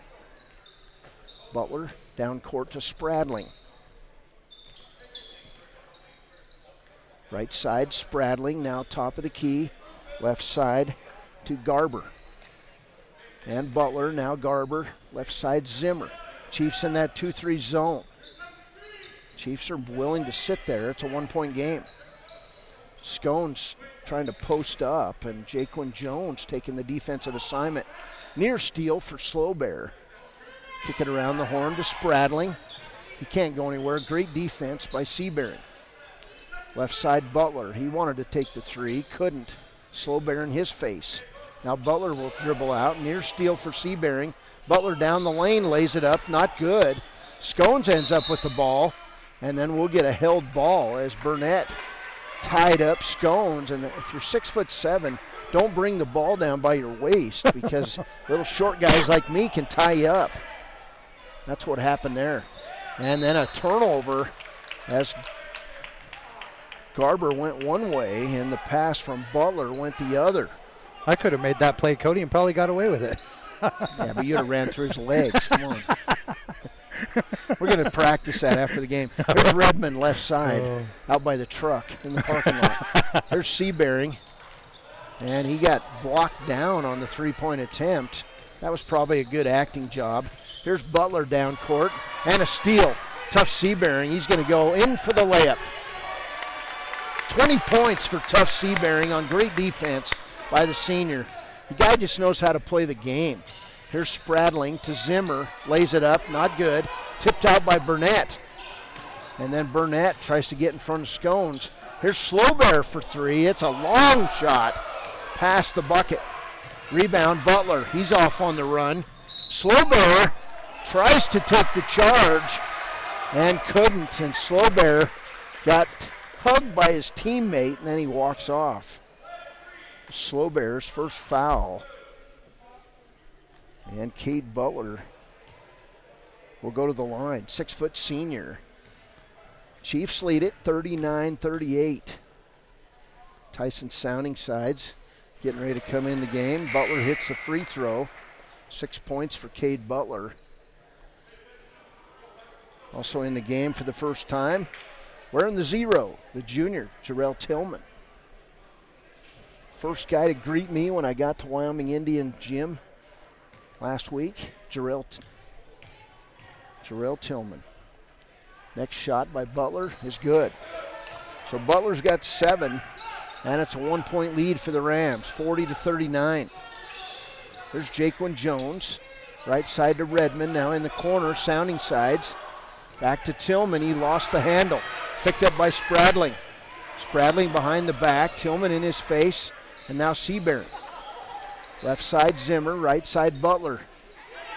Butler down court to Spradling. Right side, Spradling, now top of the key. Left side to Garber. And Butler, now Garber. Left side, Zimmer. Chiefs in that 2-3 zone. Chiefs are willing to sit there. It's a one-point game. Scones trying to post up, and Jaquan Jones taking the defensive assignment. Near steal for Slow Bear. Kick it around the horn to Spradling. He can't go anywhere. Great defense by Seabury. Left side Butler. He wanted to take the three, couldn't. Slow Bear in his face. Now Butler will dribble out. Near steal for Seabury. Butler down the lane, lays it up, not good. Scones ends up with the ball, and then we'll get a held ball as Burnett tied up Scones. And if you're 6'7", don't bring the ball down by your waist because little short guys like me can tie you up. That's what happened there. And then a turnover as Garber went one way and the pass from Butler went the other. I could have made that play, Cody, and probably got away with it. Yeah, but you'd have ran through his legs. Come on. We're going to practice that after the game. There's Redmond left side out by the truck in the parking lot. There's Seabury, and he got blocked down on the three-point attempt. That was probably a good acting job. Here's Butler down court, and a steal. Tough Seabury. He's going to go in for the layup. 20 points for Tough Seabury on great defense by the senior. The guy just knows how to play the game. Here's Spradling to Zimmer, lays it up, not good. Tipped out by Burnett. And then Burnett tries to get in front of Scones. Here's Slow Bear for three. It's a long shot past the bucket. Rebound Butler. He's off on the run. Slow Bear tries to take the charge and couldn't. And Slow Bear got hugged by his teammate, and then he walks off. Slow Bear's first foul. And Cade Butler will go to the line. 6-foot senior. Chiefs lead it 39-38. Tyson Sounding sides getting ready to come in the game. Butler hits the free throw. 6 points for Cade Butler. Also in the game for the first time, wearing the 0, the junior, Jarrell Tillman. First guy to greet me when I got to Wyoming Indian Gym last week, Jarrell Tillman. Next shot by Butler is good. So Butler's got 7, and it's a 1-point lead for the Rams, 40-39. There's Jaquan Jones, right side to Redmond, now in the corner, Sounding sides. Back to Tillman, he lost the handle. Picked up by Spradling. Spradling behind the back, Tillman in his face, and now Seabury. Left side Zimmer, right side Butler.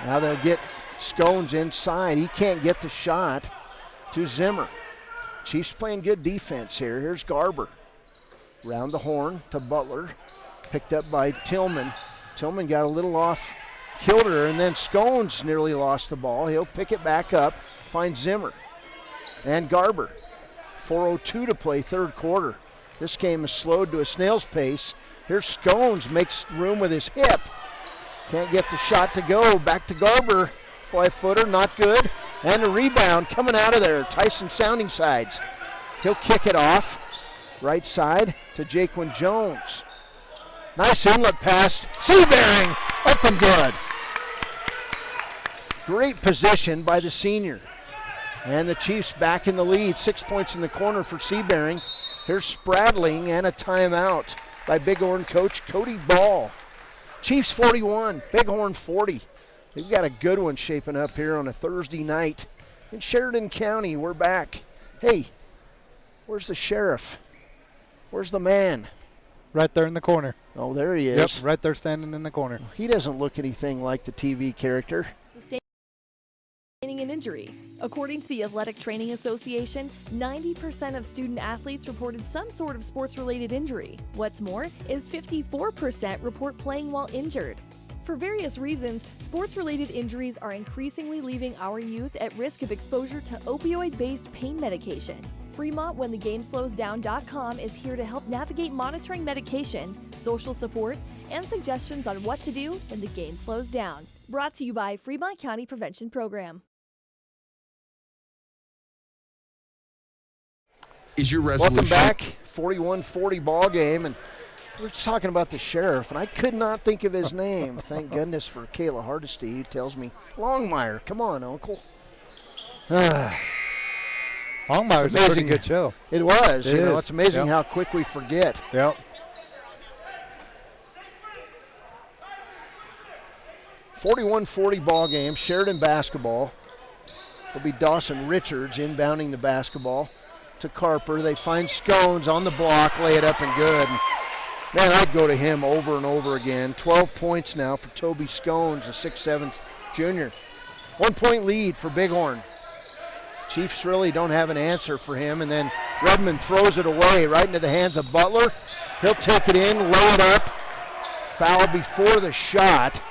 Now they'll get Scones inside. He can't get the shot to Zimmer. Chiefs playing good defense here. Here's Garber. Round the horn to Butler. Picked up by Tillman. Tillman got a little off kilter, and then Scones nearly lost the ball. He'll pick it back up, find Zimmer. And Garber. 4:02 to play, third quarter. This game is slowed to a snail's pace. Here's Scones, makes room with his hip. Can't get the shot to go. Back to Garber. 5-footer, not good. And a rebound coming out of there. Tyson Sounding sides. He'll kick it off. Right side to Jaquan Jones. Nice inlet pass. Seabury, up and good. Great position by the senior. And the Chiefs back in the lead. 6 points in the corner for Seabury. Here's Spradling and a timeout by Bighorn coach Cody Ball. Chiefs 41, Bighorn 40. We've got a good one shaping up here on a Thursday night in Sheridan County. We're back. Hey, where's the sheriff? Where's the man? Right there in the corner. Oh, there he is. Yep, right there standing in the corner. He doesn't look anything like the TV character. Sustaining an injury. According to the Athletic Training Association, 90% of student athletes reported some sort of sports-related injury. What's more is 54% report playing while injured. For various reasons, sports-related injuries are increasingly leaving our youth at risk of exposure to opioid-based pain medication. Fremont WhenTheGameSlowsDown.com is here to help navigate monitoring medication, social support, and suggestions on what to do when the game slows down. Brought to you by Fremont County Prevention Program. Is your resolution? Welcome back, 41-40 ball game, and we're just talking about the sheriff, and I could not think of his name. Thank goodness for Kayla Hardesty, who tells me, Longmire, come on, Uncle. Longmire's a pretty good show. It was. It's amazing how quick we forget. Yep. 41-40 ball game, Sheridan basketball. It'll be Dawson Richards inbounding the basketball to Carper. They find Scones on the block, lay it up and good. Man, I'd go to him over and over again. 12 points now for Toby Scones, a 6'7" junior. 1 point lead for Bighorn. Chiefs really don't have an answer for him, and then Redmond throws it away right into the hands of Butler. He'll take it in, lay it up. Foul before the shot.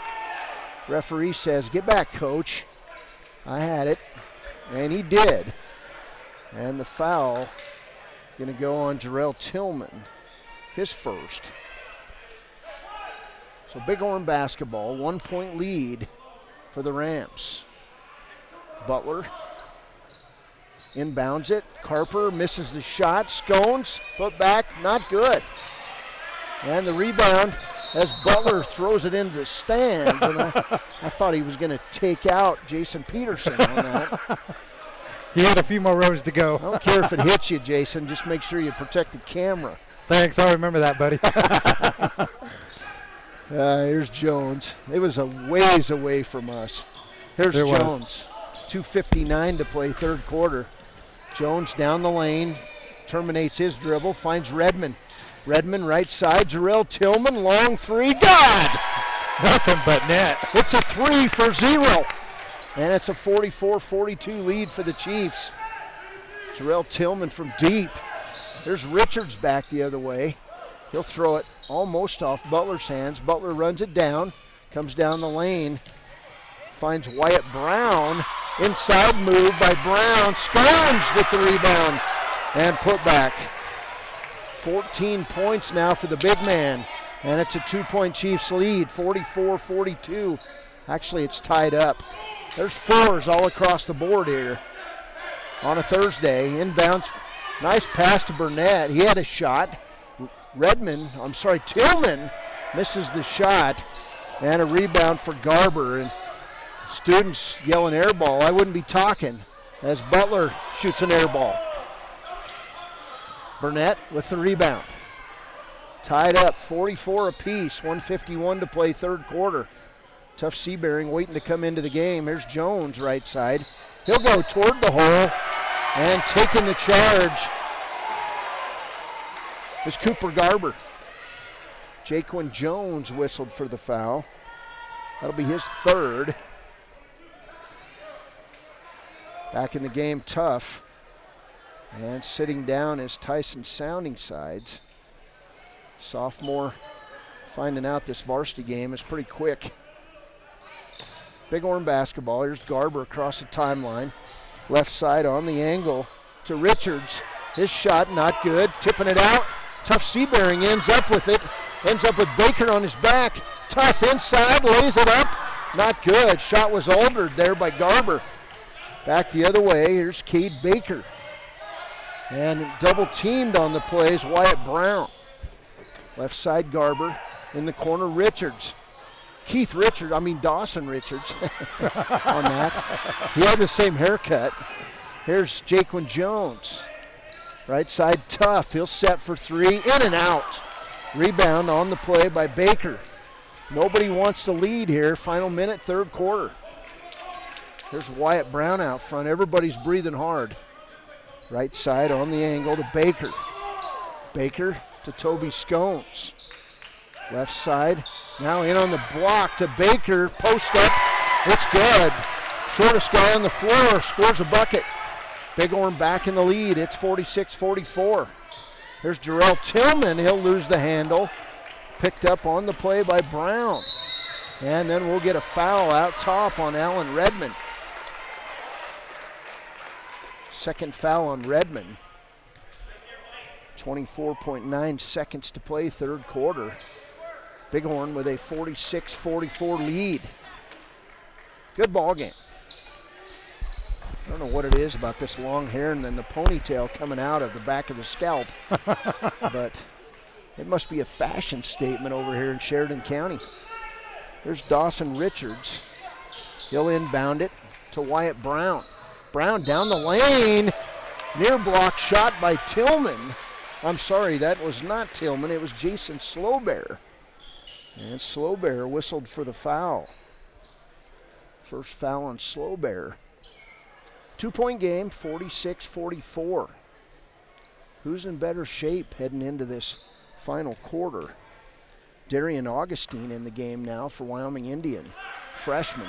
Referee says, get back, coach. I had it, and he did. And the foul going to go on Jarrell Tillman, his first. So Bighorn basketball, 1 point lead for the Rams. Butler inbounds it. Carper misses the shot. Scones, put back, not good. And the rebound as Butler throws it into the stands. And I thought he was going to take out Jason Peterson on that. He had a few more rows to go. I don't care if it hits you, Jason. Just make sure you protect the camera. Thanks. I'll remember that, buddy. Here's Jones. It was a ways away from us. Here's Jones. 2:59 to play third quarter. Jones down the lane, terminates his dribble, finds Redmond. Redmond right side, Jarrell Tillman, long three, God! Nothing but net. It's a 3 for 0. And it's a 44-42 lead for the Chiefs. Jarrell Tillman from deep. There's Richards back the other way. He'll throw it almost off Butler's hands. Butler runs it down, comes down the lane, finds Wyatt Brown. Inside move by Brown. Scones with the rebound and put back. 14 points now for the big man. And it's a 2-point Chiefs lead, 44-42. Actually, it's tied up. There's fours all across the board here on a Thursday. Inbounds, nice pass to Burnett. He had a shot. Tillman misses the shot. And a rebound for Garber. And students yelling air ball. I wouldn't be talking as Butler shoots an air ball. Burnett with the rebound. Tied up, 44 apiece, 1:51 to play third quarter. Tough Seabearing waiting to come into the game. Here's Jones right side. He'll go toward the hole and taking the charge is Cooper Garber. Jaquan Jones whistled for the foul. That'll be his third. Back in the game, Tough. And sitting down is Tyson Sounding Sides. Sophomore finding out this varsity game is pretty quick. Bighorn basketball. Here's Garber across the timeline. Left side on the angle to Richards. His shot not good. Tipping it out. Tough Seabearing ends up with it. Ends up with Baker on his back. Tough inside, lays it up. Not good. Shot was altered there by Garber. Back the other way. Here's Cade Baker. And double teamed on the plays, Wyatt Brown. Left side Garber. In the corner, Richards. Dawson Richards on that. He had the same haircut. Here's Jaquan Jones. Right side, Tough. He'll set for three. In and out. Rebound on the play by Baker. Nobody wants to lead here. Final minute, third quarter. There's Wyatt Brown out front. Everybody's breathing hard. Right side on the angle to Baker. Baker to Toby Scones. Left side. Now in on the block to Baker. Post up. It's good. Shortest guy on the floor scores a bucket. Bighorn back in the lead. It's 46-44. There's Jarrell Tillman. He'll lose the handle. Picked up on the play by Brown. And then we'll get a foul out top on Alan Redmond. Second foul on Redmond. 24.9 seconds to play, third quarter. Bighorn with a 46-44 lead. Good ball game. I don't know what it is about this long hair and then the ponytail coming out of the back of the scalp, but it must be a fashion statement over here in Sheridan County. There's Dawson Richards. He'll inbound it to Wyatt Brown. Brown down the lane. Near block shot by Tillman. I'm sorry, that was not Tillman. It was Jason Slowbear. And Slowbear whistled for the foul. First foul on Slowbear. 2-point game, 46-44. Who's in better shape heading into this final quarter? Darian Augustine in the game now for Wyoming Indian, freshman.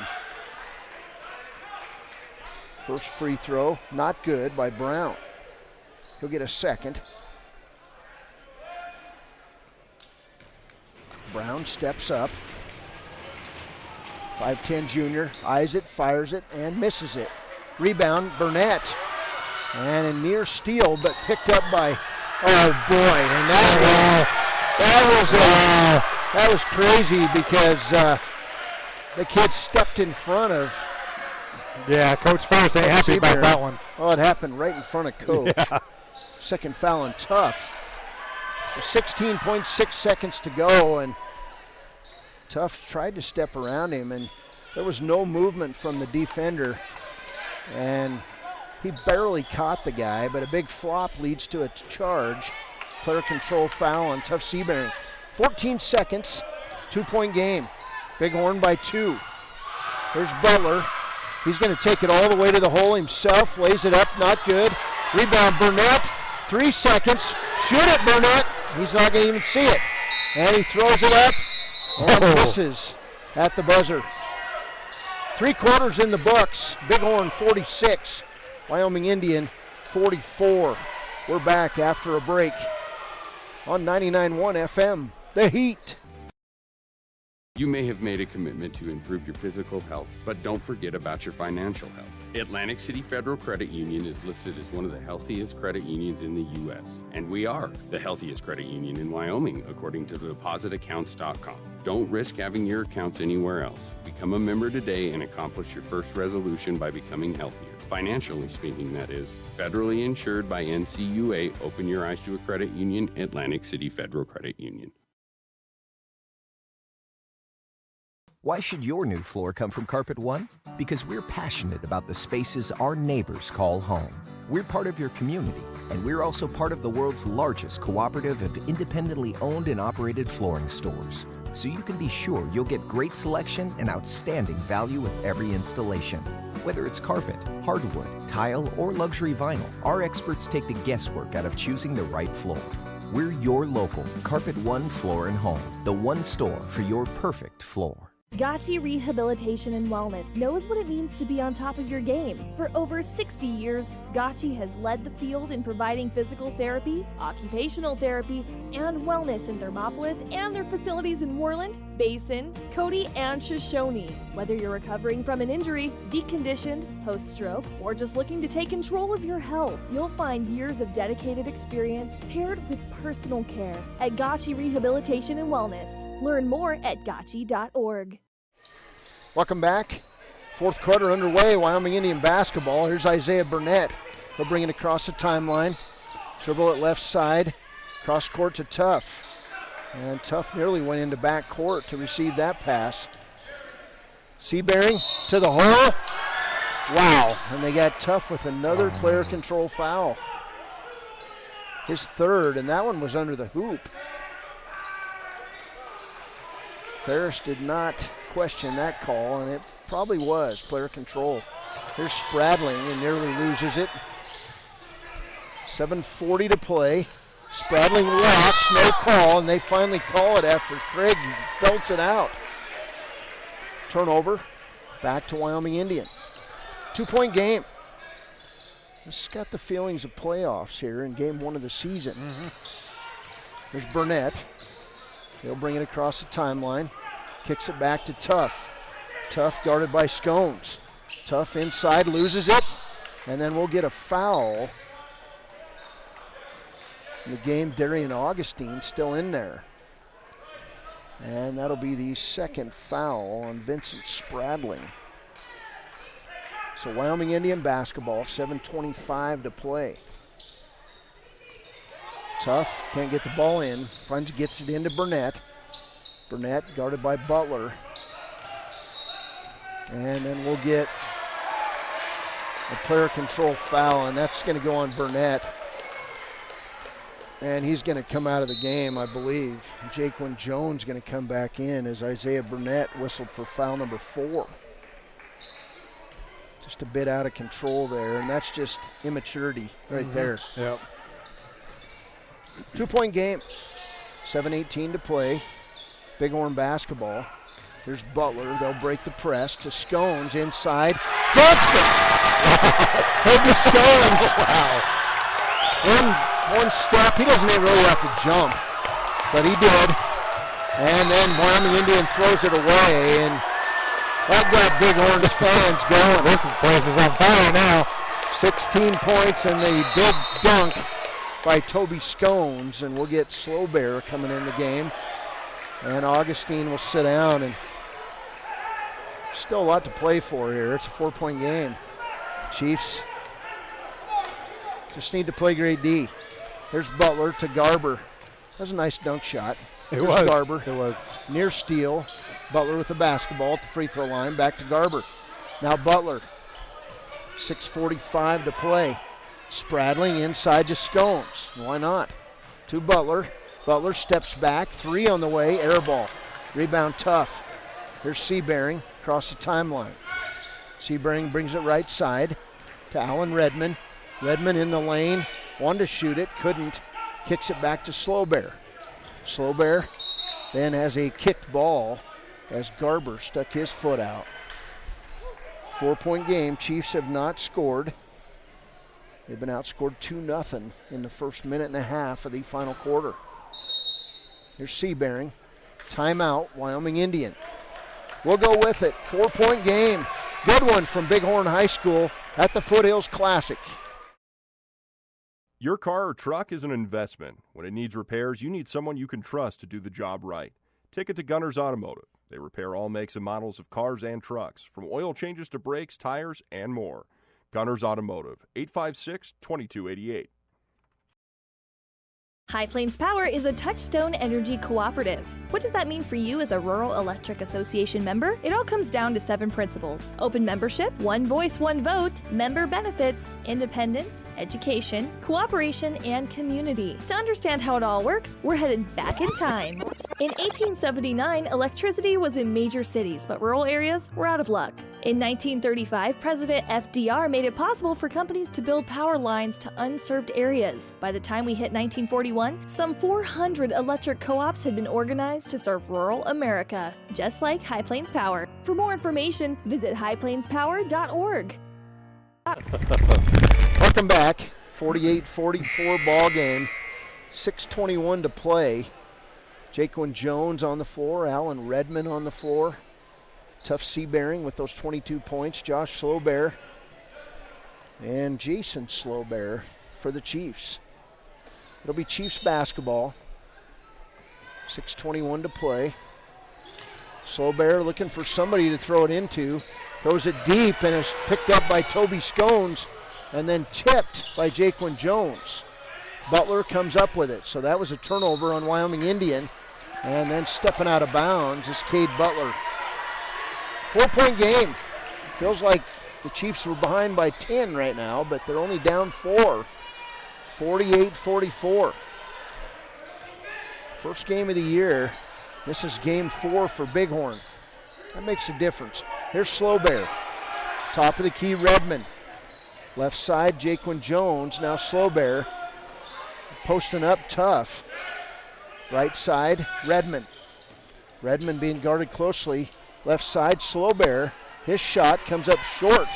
First free throw, not good by Brown. He'll get a second. Brown steps up. 5'10 junior, eyes it, fires it, and misses it. Rebound, Burnett. And a near steal, but picked up by, oh boy, and that was crazy because the kid stepped in front of. Yeah, Coach Ferris ain't happy about that one. Oh, it happened right in front of Coach. Yeah. Second foul on Tuff. 16.6 seconds to go, and Tuff tried to step around him, and there was no movement from the defender, and he barely caught the guy, but a big flop leads to a charge. Player control foul on Tuff Seabearing. 14 seconds, 2-point game. Bighorn by 2. Here's Butler. He's going to take it all the way to the hole himself, lays it up, not good. Rebound, Burnett, 3 seconds. Shoot it, Burnett. He's not going to even see it. And he throws it up and misses at the buzzer. 3 quarters in the books. Bighorn 46, Wyoming Indian 44. We're back after a break on 99.1 FM, The Heat. You may have made a commitment to improve your physical health, but don't forget about your financial health. Atlantic City Federal Credit Union is listed as one of the healthiest credit unions in the U.S., and we are the healthiest credit union in Wyoming, according to depositaccounts.com. Don't risk having your accounts anywhere else. Become a member today and accomplish your first resolution by becoming healthier. Financially speaking, that is. Federally insured by NCUA. Open your eyes to a credit union. Atlantic City Federal Credit Union. Why should your new floor come from Carpet One? Because we're passionate about the spaces our neighbors call home. We're part of your community, and we're also part of the world's largest cooperative of independently owned and operated flooring stores. So you can be sure you'll get great selection and outstanding value with every installation. Whether it's carpet, hardwood, tile, or luxury vinyl, our experts take the guesswork out of choosing the right floor. We're your local Carpet One Floor and Home, the one store for your perfect floor. Gotchi Rehabilitation and Wellness knows what it means to be on top of your game. For over 60 years, Gotchi has led the field in providing physical therapy, occupational therapy, and wellness in Thermopolis and their facilities in Worland, Basin, Cody, and Shoshone. Whether you're recovering from an injury, deconditioned, post-stroke, or just looking to take control of your health, you'll find years of dedicated experience paired with personal care at Gotchi Rehabilitation and Wellness. Learn more at gotchi.org. Welcome back. Fourth quarter underway, Wyoming Indian basketball. Here's Isaiah Burnett. He'll bring it across the timeline. Dribble it left side. Cross court to Tuff. And Tuff nearly went into back court to receive that pass. Seabearing to the hole. Wow. And they got Tuff with another player control foul. His third, and that one was under the hoop. Ferris did not question that call, and it probably was player control. Here's Spradling and nearly loses it. 7:40 to play. Spradling walks, no call, and they finally call it after Craig belts it out. Turnover, back to Wyoming Indian. 2-point game. This has got the feelings of playoffs here in game 1 of the season. There's Burnett. He'll bring it across the timeline. Kicks it back to Tuff. Tuff guarded by Scones. Tuff inside, loses it. And then we'll get a foul. In the game, Darian Augustine still in there. And that'll be the second foul on Vincent Spradling. So Wyoming Indian basketball, 7:25 to play. Tuff can't get the ball in. Gets it into Burnett. Burnett guarded by Butler. And then we'll get a player control foul, and that's going to go on Burnett. And he's going to come out of the game, I believe. Jaquan Jones going to come back in as Isaiah Burnett whistled for foul number 4. Just a bit out of control there, and that's just immaturity right there. Yep. 2-point game, 7:18 to play. Bighorn basketball. Here's Butler. They'll break the press to Scones inside. Dunks it! Head to Scones. Wow. One step. He doesn't even really have to jump, but he did. And then Wyoming Indian throws it away, and that got Bighorn's fans going. This place is on fire now. 16 points and the big dunk by Toby Scones, and we'll get Slow Bear coming in the game. And Augustine will sit down, and still a lot to play for here. It's a 4-point game. Chiefs just need to play grade D. There's Butler to Garber. That was a nice dunk shot. It Here's was. Garber. It was. Near steal. Butler with the basketball at the free throw line. Back to Garber. Now Butler. 6:45 to play. Spradling inside to Scones. Why not? To Butler. Butler steps back. 3 on the way. Air ball. Rebound Tuff. Here's Seabearing across the timeline. Seabearing brings it right side to Alan Redmond. Redmond in the lane. Wanted to shoot it. Couldn't. Kicks it back to Slow Bear. Slow Bear then has a kicked ball as Garber stuck his foot out. 4-point game. Chiefs have not scored. They've been outscored 2-0 in the first minute and a half of the final quarter. Here's Seabearing. Timeout, Wyoming Indian. We'll go with it. 4-point game. Good one from Bighorn High School at the Foothills Classic. Your car or truck is an investment. When it needs repairs, you need someone you can trust to do the job right. Take it to Gunners Automotive. They repair all makes and models of cars and trucks, from oil changes to brakes, tires, and more. Gunners Automotive, 856-2288. High Plains Power is a Touchstone Energy cooperative. What does that mean for you as a Rural Electric Association member? It all comes down to 7 principles: open membership, one voice, one vote, member benefits, independence, education, cooperation, and community. To understand how it all works, we're headed back in time. In 1879, electricity was in major cities, but rural areas were out of luck. In 1935, President FDR made it possible for companies to build power lines to unserved areas. By the time we hit 1941, some 400 electric co-ops had been organized to serve rural America, just like High Plains Power. For more information, visit highplainspower.org. Welcome back. 48-44 ball game. 6:21 to play. Jaquan Jones on the floor. Alan Redmond on the floor. Tuff Seabearing with those 22 points. Josh Slowbear and Jason Slowbear for the Chiefs. It'll be Chiefs basketball. 6:21 to play. Slowbear looking for somebody to throw it into. Throws it deep and is picked up by Toby Scones and then tipped by Jaquan Jones. Butler comes up with it. So that was a turnover on Wyoming Indian. And then stepping out of bounds is Cade Butler. 4-point game. Feels like the Chiefs were behind by 10 right now, but they're only down 4. 48-44. First game of the year. This is game 4 for Bighorn. That makes a difference. Here's Slowbear. Top of the key, Redmond. Left side, Jaquan Jones. Now Slowbear. Posting up tough. Right side, Redmond. Redmond being guarded closely. Left side, Slowbear. His shot comes up short.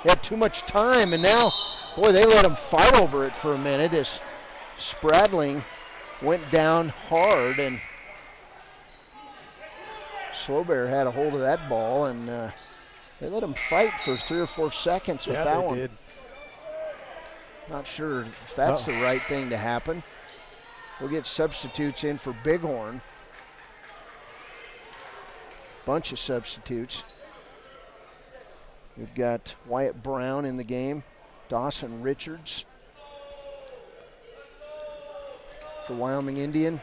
They had too much time, and now, boy, they let them fight over it for a minute as Spradling went down hard, and Slowbear had a hold of that ball, and they let him fight for 3 or 4 seconds with that one. Did. Not sure if that's the right thing to happen. We'll get substitutes in for Bighorn. Bunch of substitutes. We've got Wyatt Brown in the game, Dawson Richards for Wyoming Indian.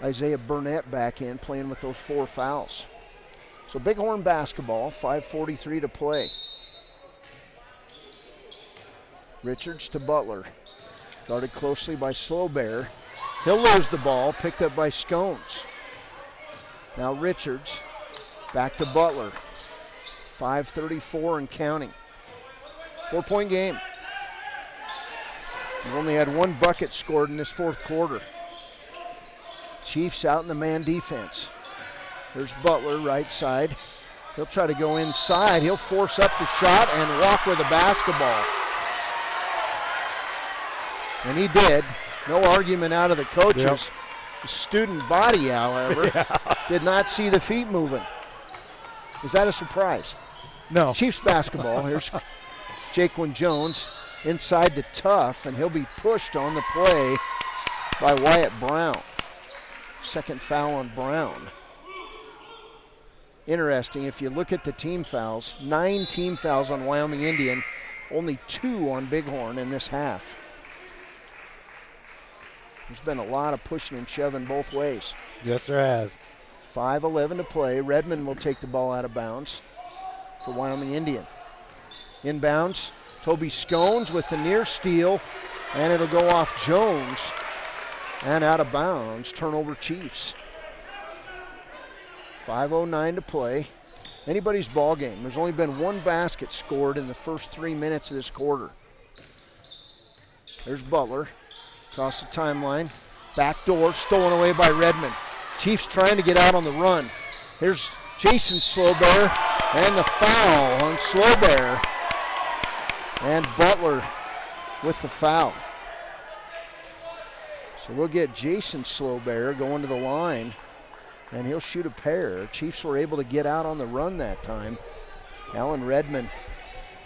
Isaiah Burnett back in, playing with those 4 fouls. So Bighorn basketball, 5:43 to play. Richards to Butler. Guarded closely by Slowbear. He'll lose the ball, picked up by Scones. Now Richards back to Butler. 5:34 and counting. 4-point game. We've only had 1 bucket scored in this 4th quarter. Chiefs out in the man defense. There's Butler, right side. He'll try to go inside. He'll force up the shot and walk with the basketball. And he did. No argument out of the coaches. Yep. The student body, however, did not see the feet moving. Is that a surprise? No. Chiefs basketball. Here's Jaquan Jones inside to Tuff, and he'll be pushed on the play by Wyatt Brown. Second foul on Brown. Interesting, if you look at the team fouls, 9 team fouls on Wyoming Indian, only 2 on Bighorn in this half. There's been a lot of pushing and shoving both ways. Yes, there has. 5:11 to play. Redmond will take the ball out of bounds for Wyoming Indian. Inbounds, Toby Scones with the near steal, and it'll go off Jones and out of bounds. Turnover Chiefs. 5:09 to play. Anybody's ball game. There's only been 1 basket scored in the first 3 minutes of this quarter. There's Butler. Across the timeline. Back door stolen away by Redmond. Chiefs trying to get out on the run. Here's Jason Slowbear and the foul on Slowbear. And Butler with the foul. So we'll get Jason Slowbear going to the line, and he'll shoot a pair. Chiefs were able to get out on the run that time. Alan Redmond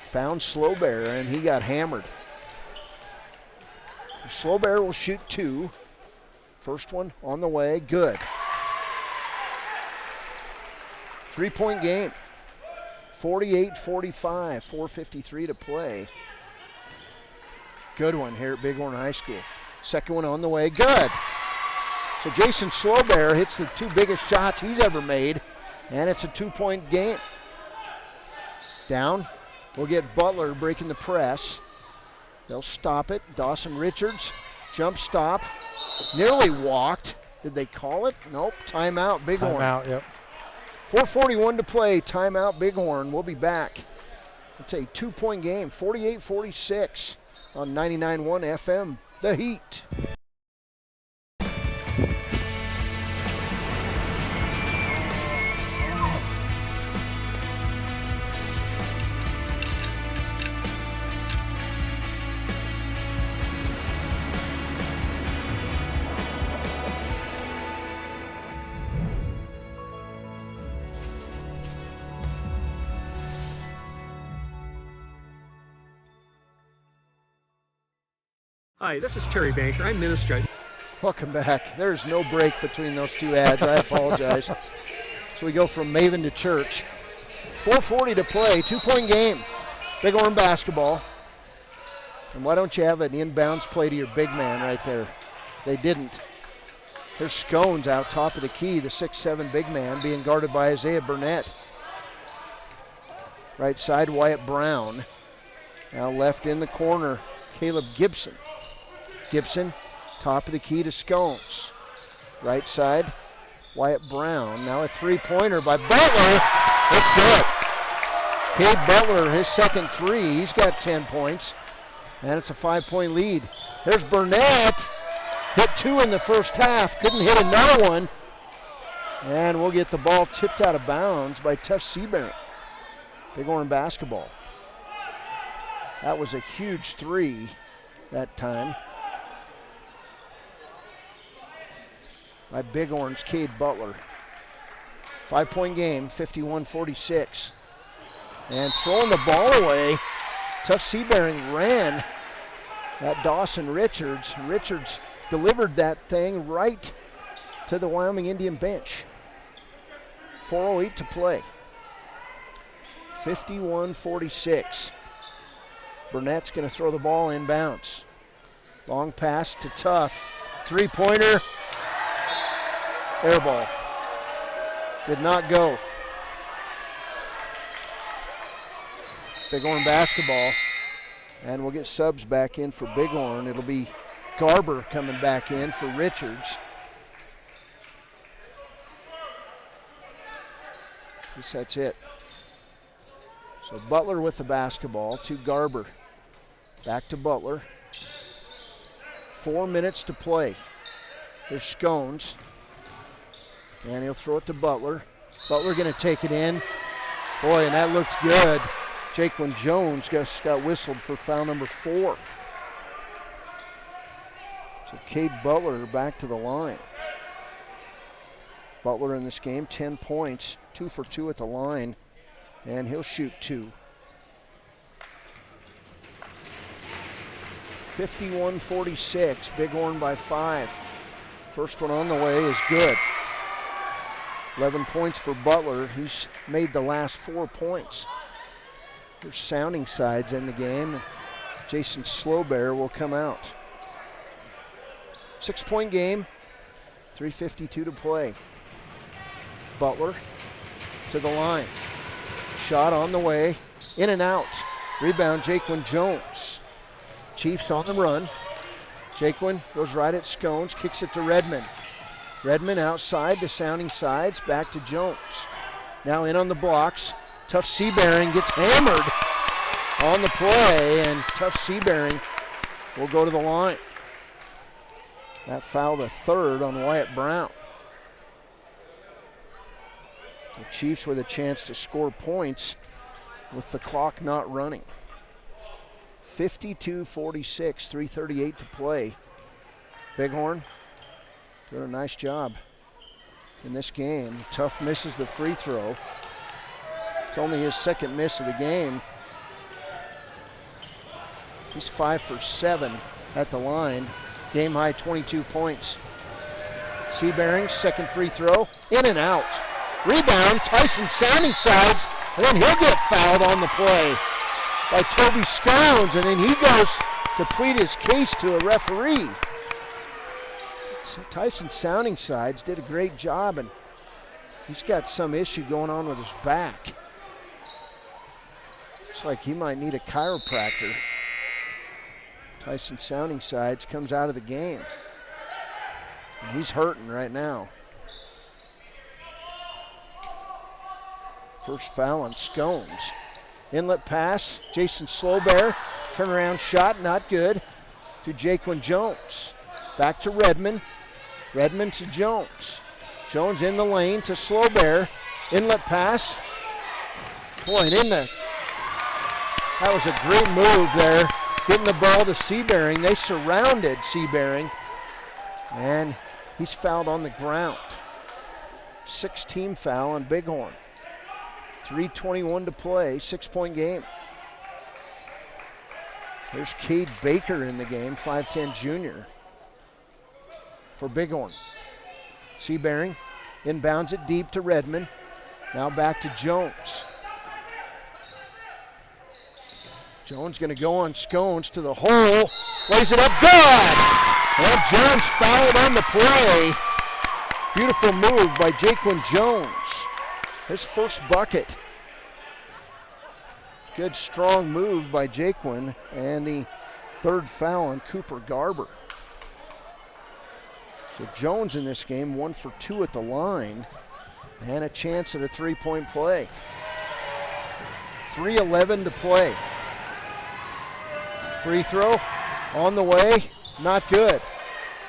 found Slowbear, and he got hammered. Slowbear will shoot 2. First one on the way, good. 3-point game. 48-45, 4:53 to play. Good one here at Bighorn High School. Second one on the way, good. So Jason Slowbear hits the 2 biggest shots he's ever made, and it's a 2-point game. Down, we'll get Butler breaking the press. They'll stop it. Dawson Richards, jump stop, nearly walked. Did they call it? Nope, timeout, Bighorn. Timeout, yep. 4:41 to play, timeout, Bighorn. We'll be back. It's a 2-point game, 48-46 on 99.1 FM, The Heat. Hi, this is Terry Banker. I'm minister. Welcome back. There's no break between those 2 ads. I apologize. So we go from Maven to Church. 4:40 to play, 2-point game. Bighorn basketball. And why don't you have an inbounds play to your big man right there? They didn't. Here's Scones out top of the key, the 6'7" big man being guarded by Isaiah Burnett. Right side, Wyatt Brown. Now left in the corner, Caleb Gibson. Gibson, top of the key to Scones. Right side, Wyatt Brown. Now a 3-pointer by Butler. It's good. Cade Butler, his second 3. He's got 10 points. And it's a 5-point lead. There's Burnett. Hit 2 in the first half. Couldn't hit another one. And we'll get the ball tipped out of bounds by Tuff Seabury. Bighorn basketball. That was a huge three that time by Bighorn's Cade Butler. 5-point game, 51-46. And throwing the ball away, Tough Seabearing ran at Dawson Richards. Richards delivered that thing right to the Wyoming Indian bench. 4:08 to play. 51-46. Burnett's going to throw the ball inbounds. Long pass to Tough. Three-pointer. Air ball. Did not go. Bighorn basketball. And we'll get subs back in for Bighorn. It'll be Garber coming back in for Richards. I guess that's it. So Butler with the basketball to Garber. Back to Butler. 4 minutes to play. There's Scones. And he'll throw it to Butler. Butler going to take it in. Boy, and that looked good. Jaquan Jones got whistled for foul number 4. So Cade Butler back to the line. Butler in this game, 10 points, 2 for 2 at the line, and he'll shoot 2. 51-46, Bighorn by 5. First one on the way is good. 11 points for Butler. He's made the last 4 points. There's Sounding Sides in the game. Jason Slowbear will come out. 6-point game, 3:52 to play. Butler to the line. Shot on the way, in and out. Rebound, Jaquan Jones. Chiefs on the run. Jaquan goes right at Scones, kicks it to Redmond. Redmond outside to Sounding Sides, back to Jones. Now in on the blocks. Tough Seabearing gets hammered on the play, and Tough Seabearing will go to the line. That foul, the third on Wyatt Brown. The Chiefs with a chance to score points with the clock not running. 52-46, 3:38 to play. Bighorn doing a nice job in this game. Tough misses the free throw. It's only his second miss of the game. He's 5 for 7 at the line. Game high 22 points. Seabearing, second free throw, in and out. Rebound, Tyson Sounding Sides, and then he'll get fouled on the play by Toby Scones, and then he goes to plead his case to a referee. Tyson Sounding Sides did a great job, and he's got some issue going on with his back. Looks like he might need a chiropractor. Tyson Sounding Sides comes out of the game. And he's hurting right now. First foul on Scones. Inlet pass, Jason Slowbear. Turnaround shot, not good. To Jaquan Jones. Back to Redmond. Redmond to Jones. Jones in the lane to Slowbear. Inlet pass. Boy, and that was a great move there. Getting the ball to Seabearing. They surrounded Seabearing. And he's fouled on the ground. 6-team foul on Bighorn. 3:21 to play, 6-point game. There's Cade Baker in the game, 5'10" junior for Bighorn. Seabearing inbounds it deep to Redmond. Now back to Jones. Jones going to go on Scones to the hole. Lays it up, good! And Jones fouled on the play. Beautiful move by Jaquan Jones. His first bucket. Good strong move by Jaquan, and the third foul on Cooper Garber. So Jones in this game, 1 for 2 at the line, and a chance at a 3-point play. 3:11 to play. Free throw on the way, not good.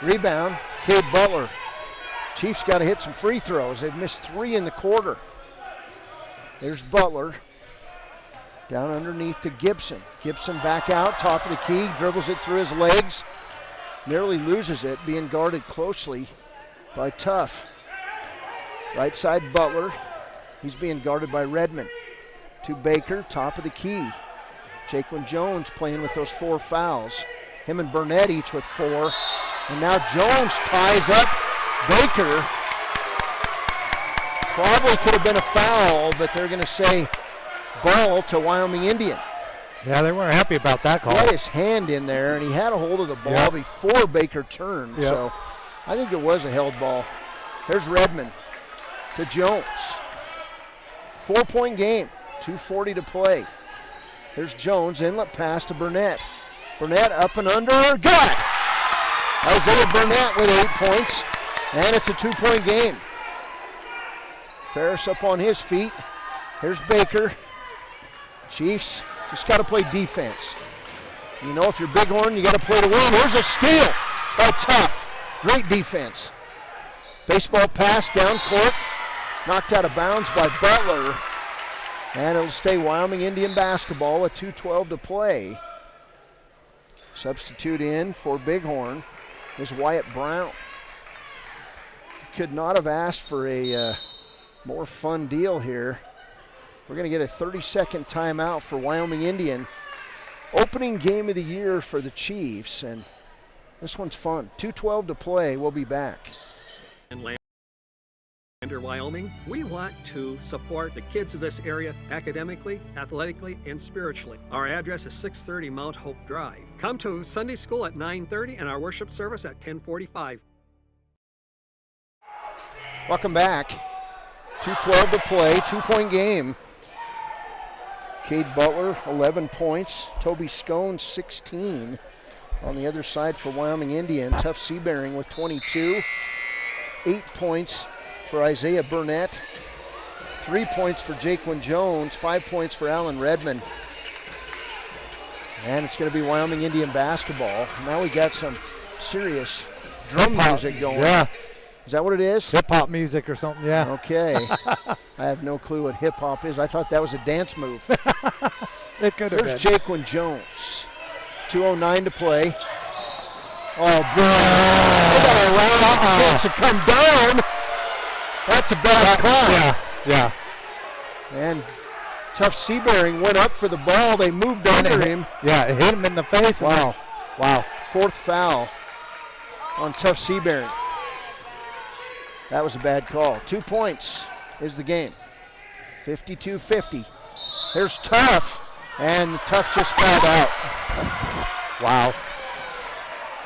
Rebound, Cade Butler. Chiefs got to hit some free throws. They've missed 3 in the quarter. There's Butler. Down underneath to Gibson. Gibson back out, top of the key, dribbles it through his legs. Nearly loses it, being guarded closely by Tuff. Right side Butler. He's being guarded by Redmond. To Baker, top of the key. Jaquan Jones playing with those 4 fouls. Him and Burnett each with 4. And now Jones ties up Baker. Probably could have been a foul, but they're going to say ball to Wyoming Indian. Yeah, they weren't happy about that call. He had his hand in there, and he had a hold of the ball before Baker turned. Yep. So I think it was a held ball. There's Redmond to Jones. 4-point game, 2:40 to play. There's Jones, inlet pass to Burnett. Burnett up and under, good! Isaiah Burnett with 8 points, and it's a 2-point game. Ferris up on his feet. Here's Baker. Chiefs just got to play defense. You know, if you're Bighorn, you got to play to win. Here's a steal by Tuff. Great defense. Baseball pass down court. Knocked out of bounds by Butler. And it'll stay Wyoming Indian basketball with 2:12 to play. Substitute in for Bighorn is Wyatt Brown. Could not have asked for a more fun deal here. We're going to get a 30-second timeout for Wyoming Indian. Opening game of the year for the Chiefs, and this one's fun. 2:12 to play. We'll be back. In Lander, Wyoming, we want to support the kids of this area academically, athletically, and spiritually. Our address is 630 Mount Hope Drive. Come to Sunday school at 9:30 and our worship service at 10:45. Welcome back. 2:12 to play, 2-point game. Cade Butler, 11 points. Toby Scone, 16. On the other side for Wyoming Indian, Tuff Seabearing with 22. 8 points for Isaiah Burnett. 3 points for Jaquan Jones. 5 points for Alan Redmond. And it's going to be Wyoming Indian basketball. Now we got some serious drum music going. Yeah. Is that what it is? Hip-hop music or something, yeah. Okay. I have no clue what hip-hop is. I thought that was a dance move. It could have been. There's Jaquan Jones. 2:09 to play. Oh, boy. They got a round chance to come down. That's a bad call. Yeah. And Tuff Seabearing went up for the ball. They moved under him. Yeah, it hit him in the face. Wow. Wow. 4th foul on Tuff Seabearing. That was a bad call. 2 points is the game. 52-50. Here's Tuff, and Tuff just fouled out. Wow.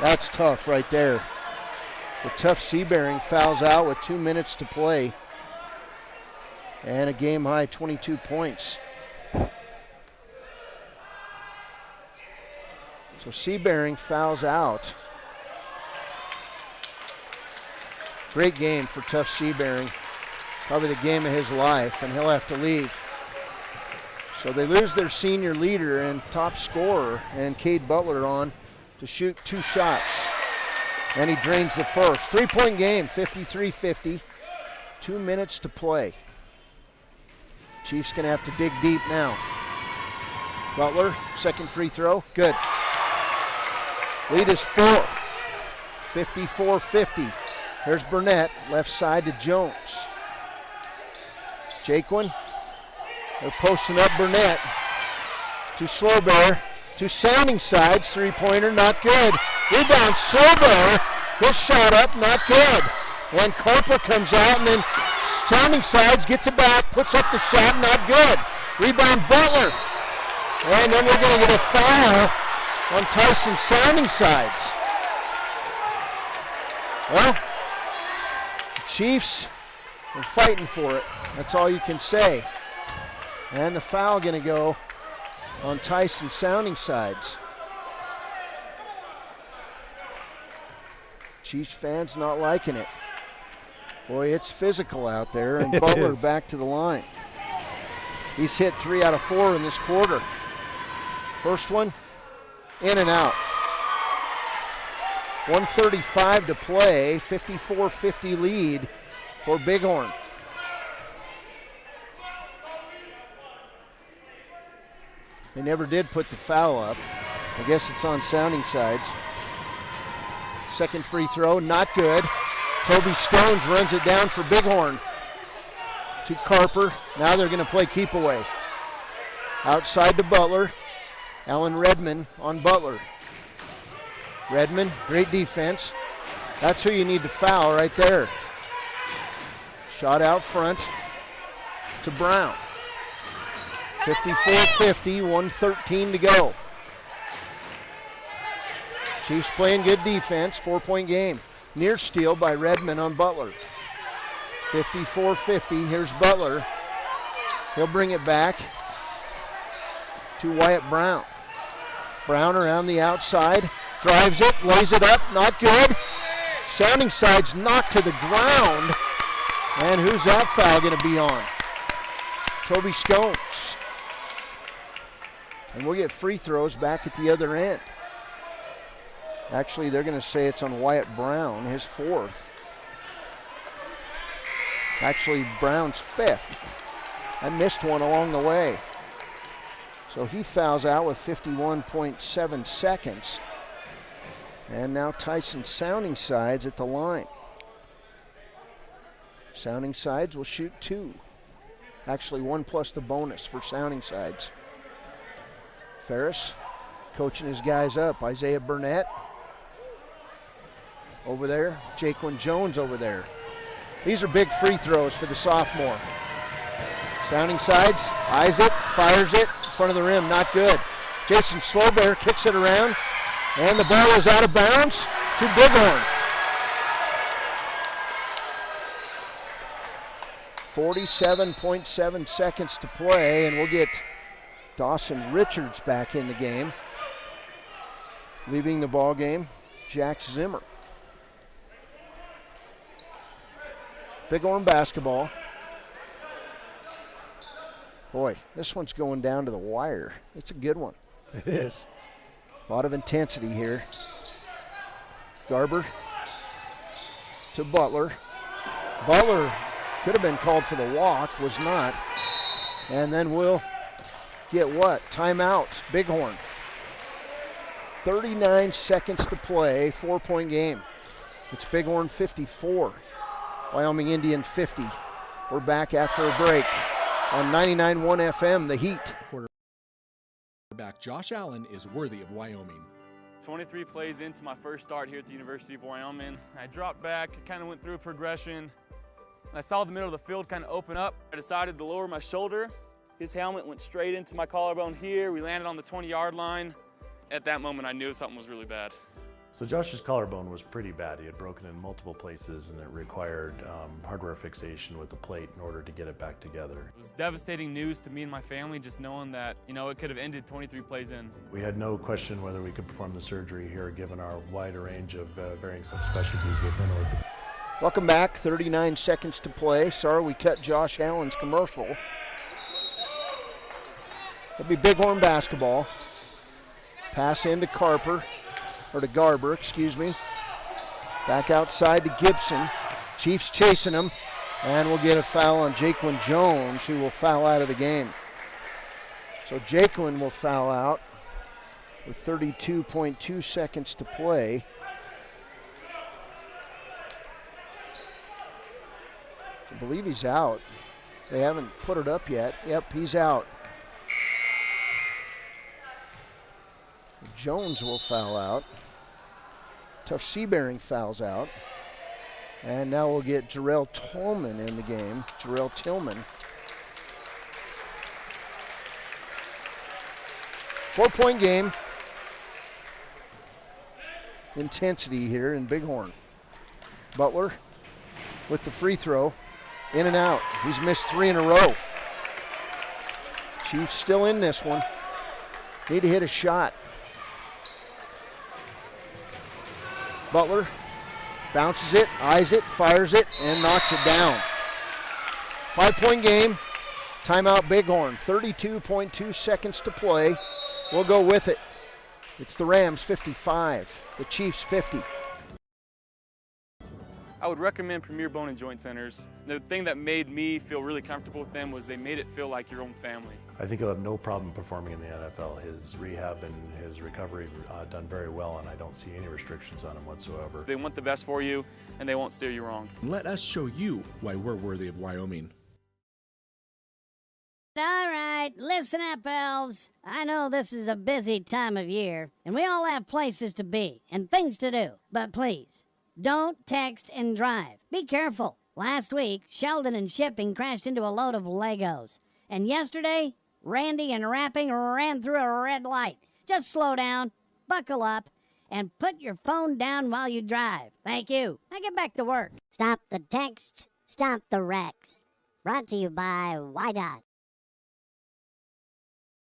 That's tough right there. The Tuff Seabearing fouls out with 2 minutes to play. And a game-high 22 points. So Seabearing fouls out. Great game for Tuff Seabearing. Probably the game of his life, and he'll have to leave. So they lose their senior leader and top scorer, and Cade Butler on to shoot 2 shots. And he drains the first. 3-point game, 53-50. 2 minutes to play. Chiefs going to have to dig deep now. Butler, second free throw, good. Lead is 4. 54-50. Here's Burnett, left side to Jones. Jaquan, they're posting up Burnett to Slowbear, to Sounding Sides, 3-pointer, not good. Rebound, Slowbear, his shot up, not good. And Corper comes out, and then Sounding Sides gets it back, puts up the shot, not good. Rebound, Butler. And then we're going to get a foul on Tyson Sounding Sides. Well, Chiefs are fighting for it. That's all you can say. And the foul going to go on Tyson Sounding Sides. Chiefs fans not liking it. Boy, it's physical out there, and Butler back to the line. He's hit 3 out of 4 in this quarter. First one, in and out. 1:35 to play, 54-50 lead for Bighorn. They never did put the foul up. I guess it's on Sounding Sides. Second free throw, not good. Toby Scones runs it down for Bighorn. To Carper. Now they're going to play keep away. Outside to Butler. Alan Redmond on Butler. Redmond, great defense. That's who you need to foul right there. Shot out front to Brown. 54-50, 1:13 to go. Chiefs playing good defense, 4-point game. Near steal by Redmond on Butler. 54-50, here's Butler. He'll bring it back to Wyatt Brown. Brown around the outside, drives it, lays it up, not good. Sounding Side's knocked to the ground. And who's that foul going to be on? Toby Scones. And we'll get free throws back at the other end. Actually, they're going to say it's on Wyatt Brown, his fourth. Actually, Brown's fifth. I missed one along the way. So he fouls out with 51.7 seconds. And now Tyson Sounding Sides at the line. Sounding Sides will shoot 2. Actually, 1 plus the bonus for Sounding Sides. Ferris coaching his guys up. Isaiah Burnett over there. Jaquan Jones over there. These are big free throws for the sophomore. Sounding Sides, eyes it, fires it, in front of the rim, not good. Jason Slowbear kicks it around, and the ball is out of bounds to Bighorn. 47.7 seconds to play, and we'll get Dawson Richards back in the game. Leaving the ball game, Jack Zimmer. Bighorn basketball. Boy, this one's going down to the wire. It's a good one. It is. A lot of intensity here. Garber to Butler. Butler could have been called for the walk, was not. And then we'll get what? Timeout, Bighorn. 39 seconds to play, 4-point game. It's Bighorn 54, Wyoming Indian 50. We're back after a break on 99.1 FM, The Heat. Quarterback Josh Allen is worthy of Wyoming. 23 plays into my first start here at the University of Wyoming. I dropped back, kind of went through a progression. I saw the middle of the field kind of open up. I decided to lower my shoulder. His helmet went straight into my collarbone here. We landed on the 20-yard line. At that moment, I knew something was really bad. So Josh's collarbone was pretty bad. He had broken in multiple places, and it required hardware fixation with the plate in order to get it back together. It was devastating news to me and my family, just knowing that, it could have ended 23 plays in. We had no question whether we could perform the surgery here, given our wide range of varying subspecialties within orthopedics. Welcome back, 39 seconds to play. Sorry we cut Josh Allen's commercial. It'll be Bighorn basketball. Pass into Garber, excuse me. Back outside to Gibson. Chiefs chasing him, and we'll get a foul on Jaquan Jones, who will foul out of the game. So Jaquan will foul out with 32.2 seconds to play. I believe he's out. They haven't put it up yet. Yep, he's out. Jones will foul out. Tough Seabearing fouls out. And now we'll get Jarrell Tillman in the game. Jarrell Tillman. 4-point game. Intensity here in Bighorn. Butler with the free throw. In and out. He's missed 3 in a row. Chiefs still in this one. Need to hit a shot. Butler bounces it, eyes it, fires it, and knocks it down. 5-point game. Timeout Bighorn. 32.2 seconds to play. We'll go with it. It's the Rams 55, the Chiefs 50. I would recommend Premier Bone and Joint Centers. The thing that made me feel really comfortable with them was they made it feel like your own family. I think he'll have no problem performing in the NFL. His rehab and his recovery done very well, and I don't see any restrictions on him whatsoever. They want the best for you, and they won't steer you wrong. Let us show you why we're worthy of Wyoming. All right, listen up, elves. I know this is a busy time of year, and we all have places to be and things to do. But please, don't text and drive. Be careful. Last week, Sheldon and Shipping crashed into a load of Legos. And yesterday, Randy and Rapping ran through a red light. Just slow down, buckle up, and put your phone down while you drive. Thank you. Now get back to work. Stop the texts, stop the wrecks. Brought to you by WYDOT.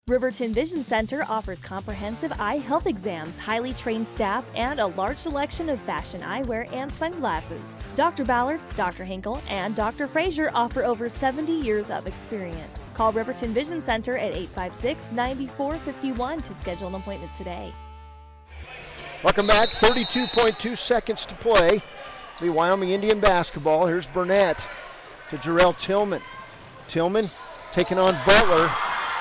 Riverton Vision Center offers comprehensive eye health exams, highly trained staff, and a large selection of fashion eyewear and sunglasses. Dr. Ballard, Dr. Hinkle, and Dr. Frazier offer over 70 years of experience. Call Riverton Vision Center at 856-9451 to schedule an appointment today. Welcome back. 32.2 seconds to play. The Wyoming Indian basketball. Here's Burnett to Jarrell Tillman. Tillman taking on Butler.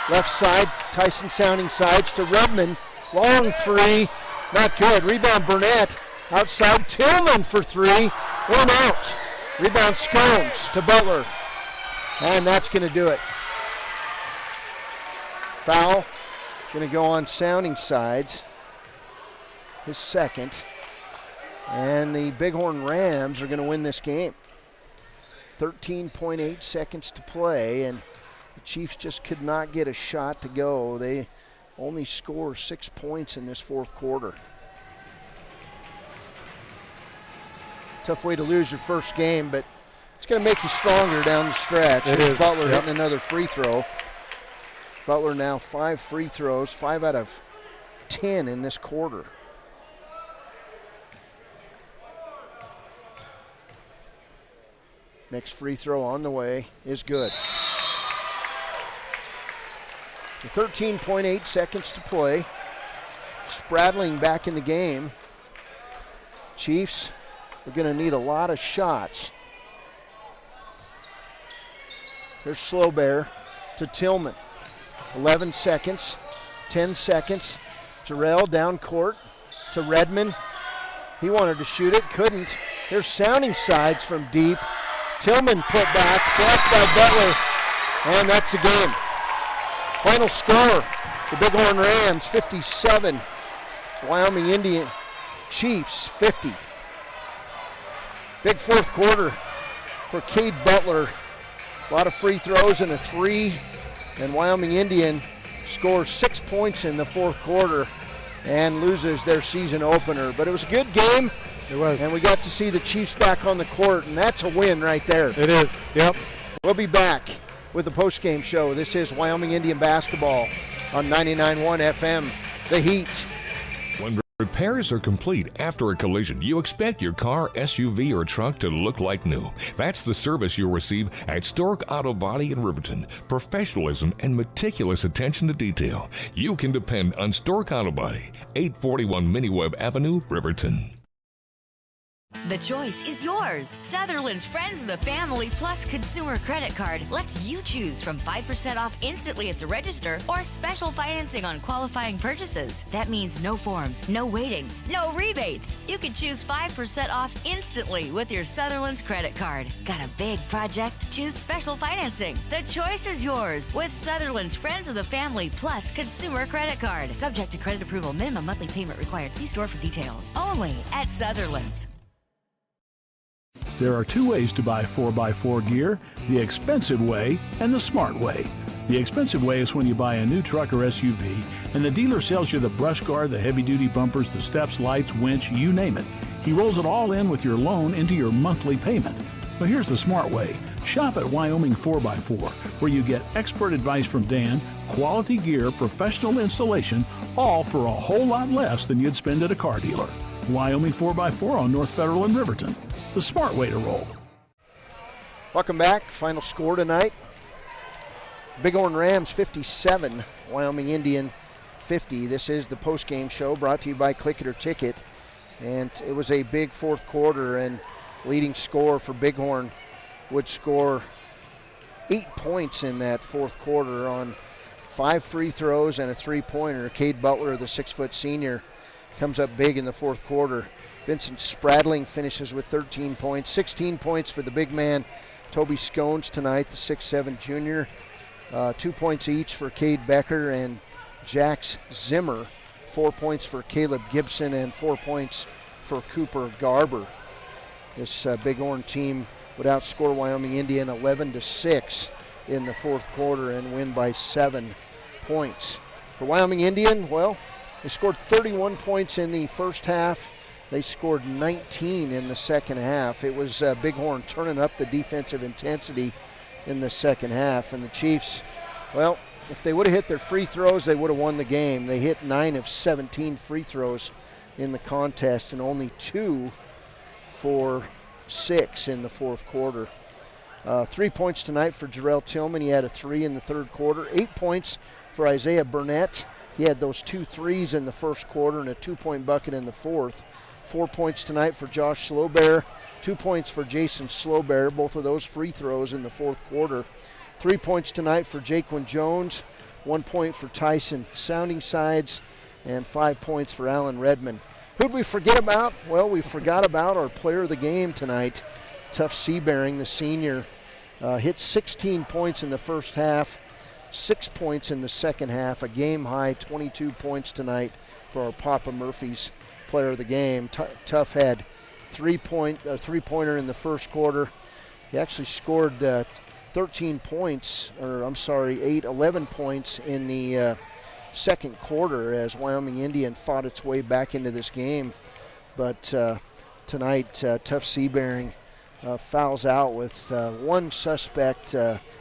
Left side, Tyson sounding sides to Redmond. Long three, not good. Rebound Burnett. Outside Tillman for three. One out. Rebound Scones to Butler. And that's going to do it. Foul. Going to go on sounding sides. His second. And the Bighorn Rams are going to win this game. 13.8 seconds to play, and the Chiefs just could not get a shot to go. They only score 6 points in this fourth quarter. Tough way to lose your first game, but it's going to make you stronger down the stretch. It is. Butler hitting another free throw. Butler now 5 free throws, 5 out of 10 in this quarter. Next free throw on the way is good. 13.8 seconds to play. Spradling back in the game. Chiefs are going to need a lot of shots. Here's Slowbear to Tillman. 11 seconds, 10 seconds. Jarrell down court to Redmond. He wanted to shoot it, couldn't. Here's sounding sides from deep. Tillman put back, blocked by Butler, and that's the game. Final score, the Bighorn Rams 57, Wyoming Indian Chiefs 50. Big fourth quarter for Cade Butler. A lot of free throws and a three, and Wyoming Indian scores 6 points in the fourth quarter and loses their season opener. But it was a good game. It was. And we got to see the Chiefs back on the court, and that's a win right there. It is, yep. We'll be back with the post-game show. This is Wyoming Indian basketball on 99.1 FM, The Heat. When repairs are complete after a collision, you expect your car, SUV, or truck to look like new. That's the service you'll receive at Stork Auto Body in Riverton. Professionalism and meticulous attention to detail. You can depend on Stork Auto Body, 841 Miniweb Avenue, Riverton. The choice is yours. Sutherland's Friends of the Family Plus Consumer Credit Card lets you choose from 5% off instantly at the register or special financing on qualifying purchases. That means no forms, no waiting, no rebates. You can choose 5% off instantly with your Sutherland's credit card. Got a big project? Choose special financing. The choice is yours with Sutherland's Friends of the Family Plus Consumer Credit Card. Subject to credit approval. Minimum monthly payment required. See store for details. Only at Sutherland's. There are two ways to buy 4x4 gear, the expensive way and the smart way. The expensive way is when you buy a new truck or SUV and the dealer sells you the brush guard, the heavy-duty bumpers, the steps, lights, winch, you name it. He rolls it all in with your loan into your monthly payment. But here's the smart way. Shop at Wyoming 4x4, where you get expert advice from Dan, quality gear, professional installation, all for a whole lot less than you'd spend at a car dealer. Wyoming 4x4 on North Federal in Riverton. The smart way to roll. Welcome back. Final score tonight. Bighorn Rams 57, Wyoming Indian 50. This is the post-game show brought to you by Click It or Ticket. And it was a big fourth quarter, and leading scorer for Bighorn would score 8 points in that fourth quarter on 5 free throws and a three-pointer. Cade Butler, the 6-foot senior, comes up big in the fourth quarter. Vincent Spradling finishes with 13 points. 16 points for the big man, Toby Scones tonight, the 6'7 junior. 2 points each for Cade Becker and Jax Zimmer. 4 points for Caleb Gibson and 4 points for Cooper Garber. This Bighorn team would outscore Wyoming Indian 11-6 in the fourth quarter and win by 7 points. For Wyoming Indian, well, they scored 31 points in the first half. They scored 19 in the second half. It was Bighorn turning up the defensive intensity in the second half. And the Chiefs, well, if they would have hit their free throws, they would have won the game. They hit 9 of 17 free throws in the contest and only 2 for 6 in the fourth quarter. 3 points tonight for Jarrell Tillman. He had a 3 in the third quarter. 8 points for Isaiah Burnett. He had those 2 threes in the first quarter and a 2-point bucket in the fourth. 4 points tonight for Josh Slowbear. 2 points for Jason Slowbear. Both of those free throws in the fourth quarter. 3 points tonight for Jaquan Jones. 1 point for Tyson Sounding Sides. And 5 points for Alan Redmond. Who'd we forget about? Well, we forgot about our player of the game tonight. Tuff Seabearing, the senior, hit 16 points in the first half. 6 points in the second half. A game-high 22 points tonight for our Papa Murphy's player of the game. Tuff had 3-pointer in the first quarter. He actually scored 11 points in the second quarter as Wyoming Indian fought its way back into this game. But tonight, Tuff Seabearing fouls out with one suspect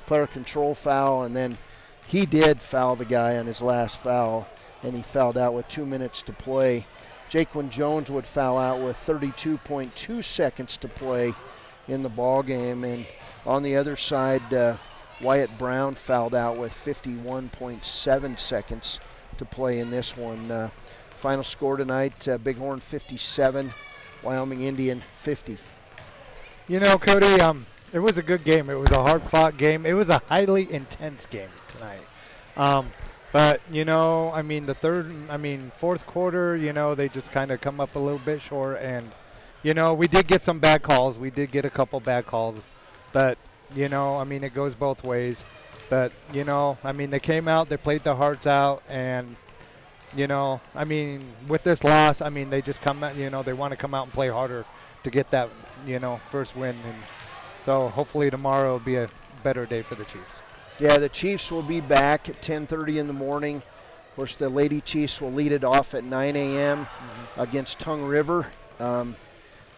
player control foul, and then he did foul the guy on his last foul, and he fouled out with 2 minutes to play. Jaquan Jones would foul out with 32.2 seconds to play in the ball game, and on the other side, Wyatt Brown fouled out with 51.7 seconds to play in this one. Final score tonight, Bighorn 57, Wyoming Indian 50. You know, Cody, it was a good game. It was a hard-fought game. It was a highly intense game tonight. But, you know, I mean, fourth quarter, you know, they just kind of come up a little bit short. And, you know, we did get some bad calls. We did get a couple bad calls. But, you know, I mean, it goes both ways. But, you know, I mean, they came out, they played their hearts out. And, you know, I mean, with this loss, I mean, they just come out, you know, they want to come out and play harder to get that, you know, first win. And so hopefully tomorrow will be a better day for the Chiefs. Yeah, the Chiefs will be back at 10:30 in the morning. Of course, the Lady Chiefs will lead it off at 9 a.m. Against Tongue River.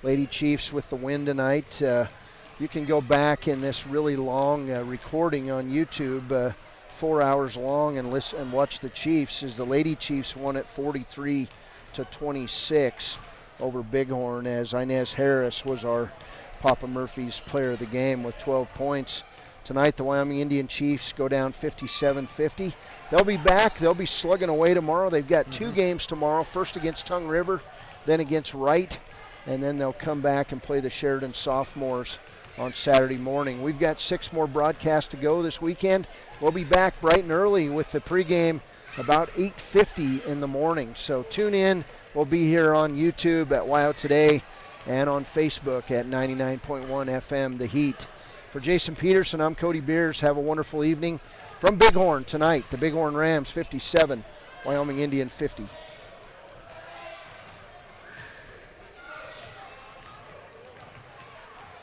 Lady Chiefs with the win tonight. You can go back in this really long recording on YouTube, 4 hours long, and listen and watch the Chiefs as the Lady Chiefs won at 43-26 over Bighorn, as Inez Harris was our Papa Murphy's player of the game with 12 points. Tonight, the Wyoming Indian Chiefs go down 57-50. They'll be back. They'll be slugging away tomorrow. They've got 2 games tomorrow, first against Tongue River, then against Wright, and then they'll come back and play the Sheridan Sophomores on Saturday morning. We've got 6 more broadcasts to go this weekend. We'll be back bright and early with the pregame about 8:50 in the morning. So tune in. We'll be here on YouTube at WYO Today and on Facebook at 99.1 FM The Heat. For Jason Peterson, I'm Cody Beers. Have a wonderful evening. From Bighorn tonight, the Bighorn Rams 57, Wyoming Indian 50.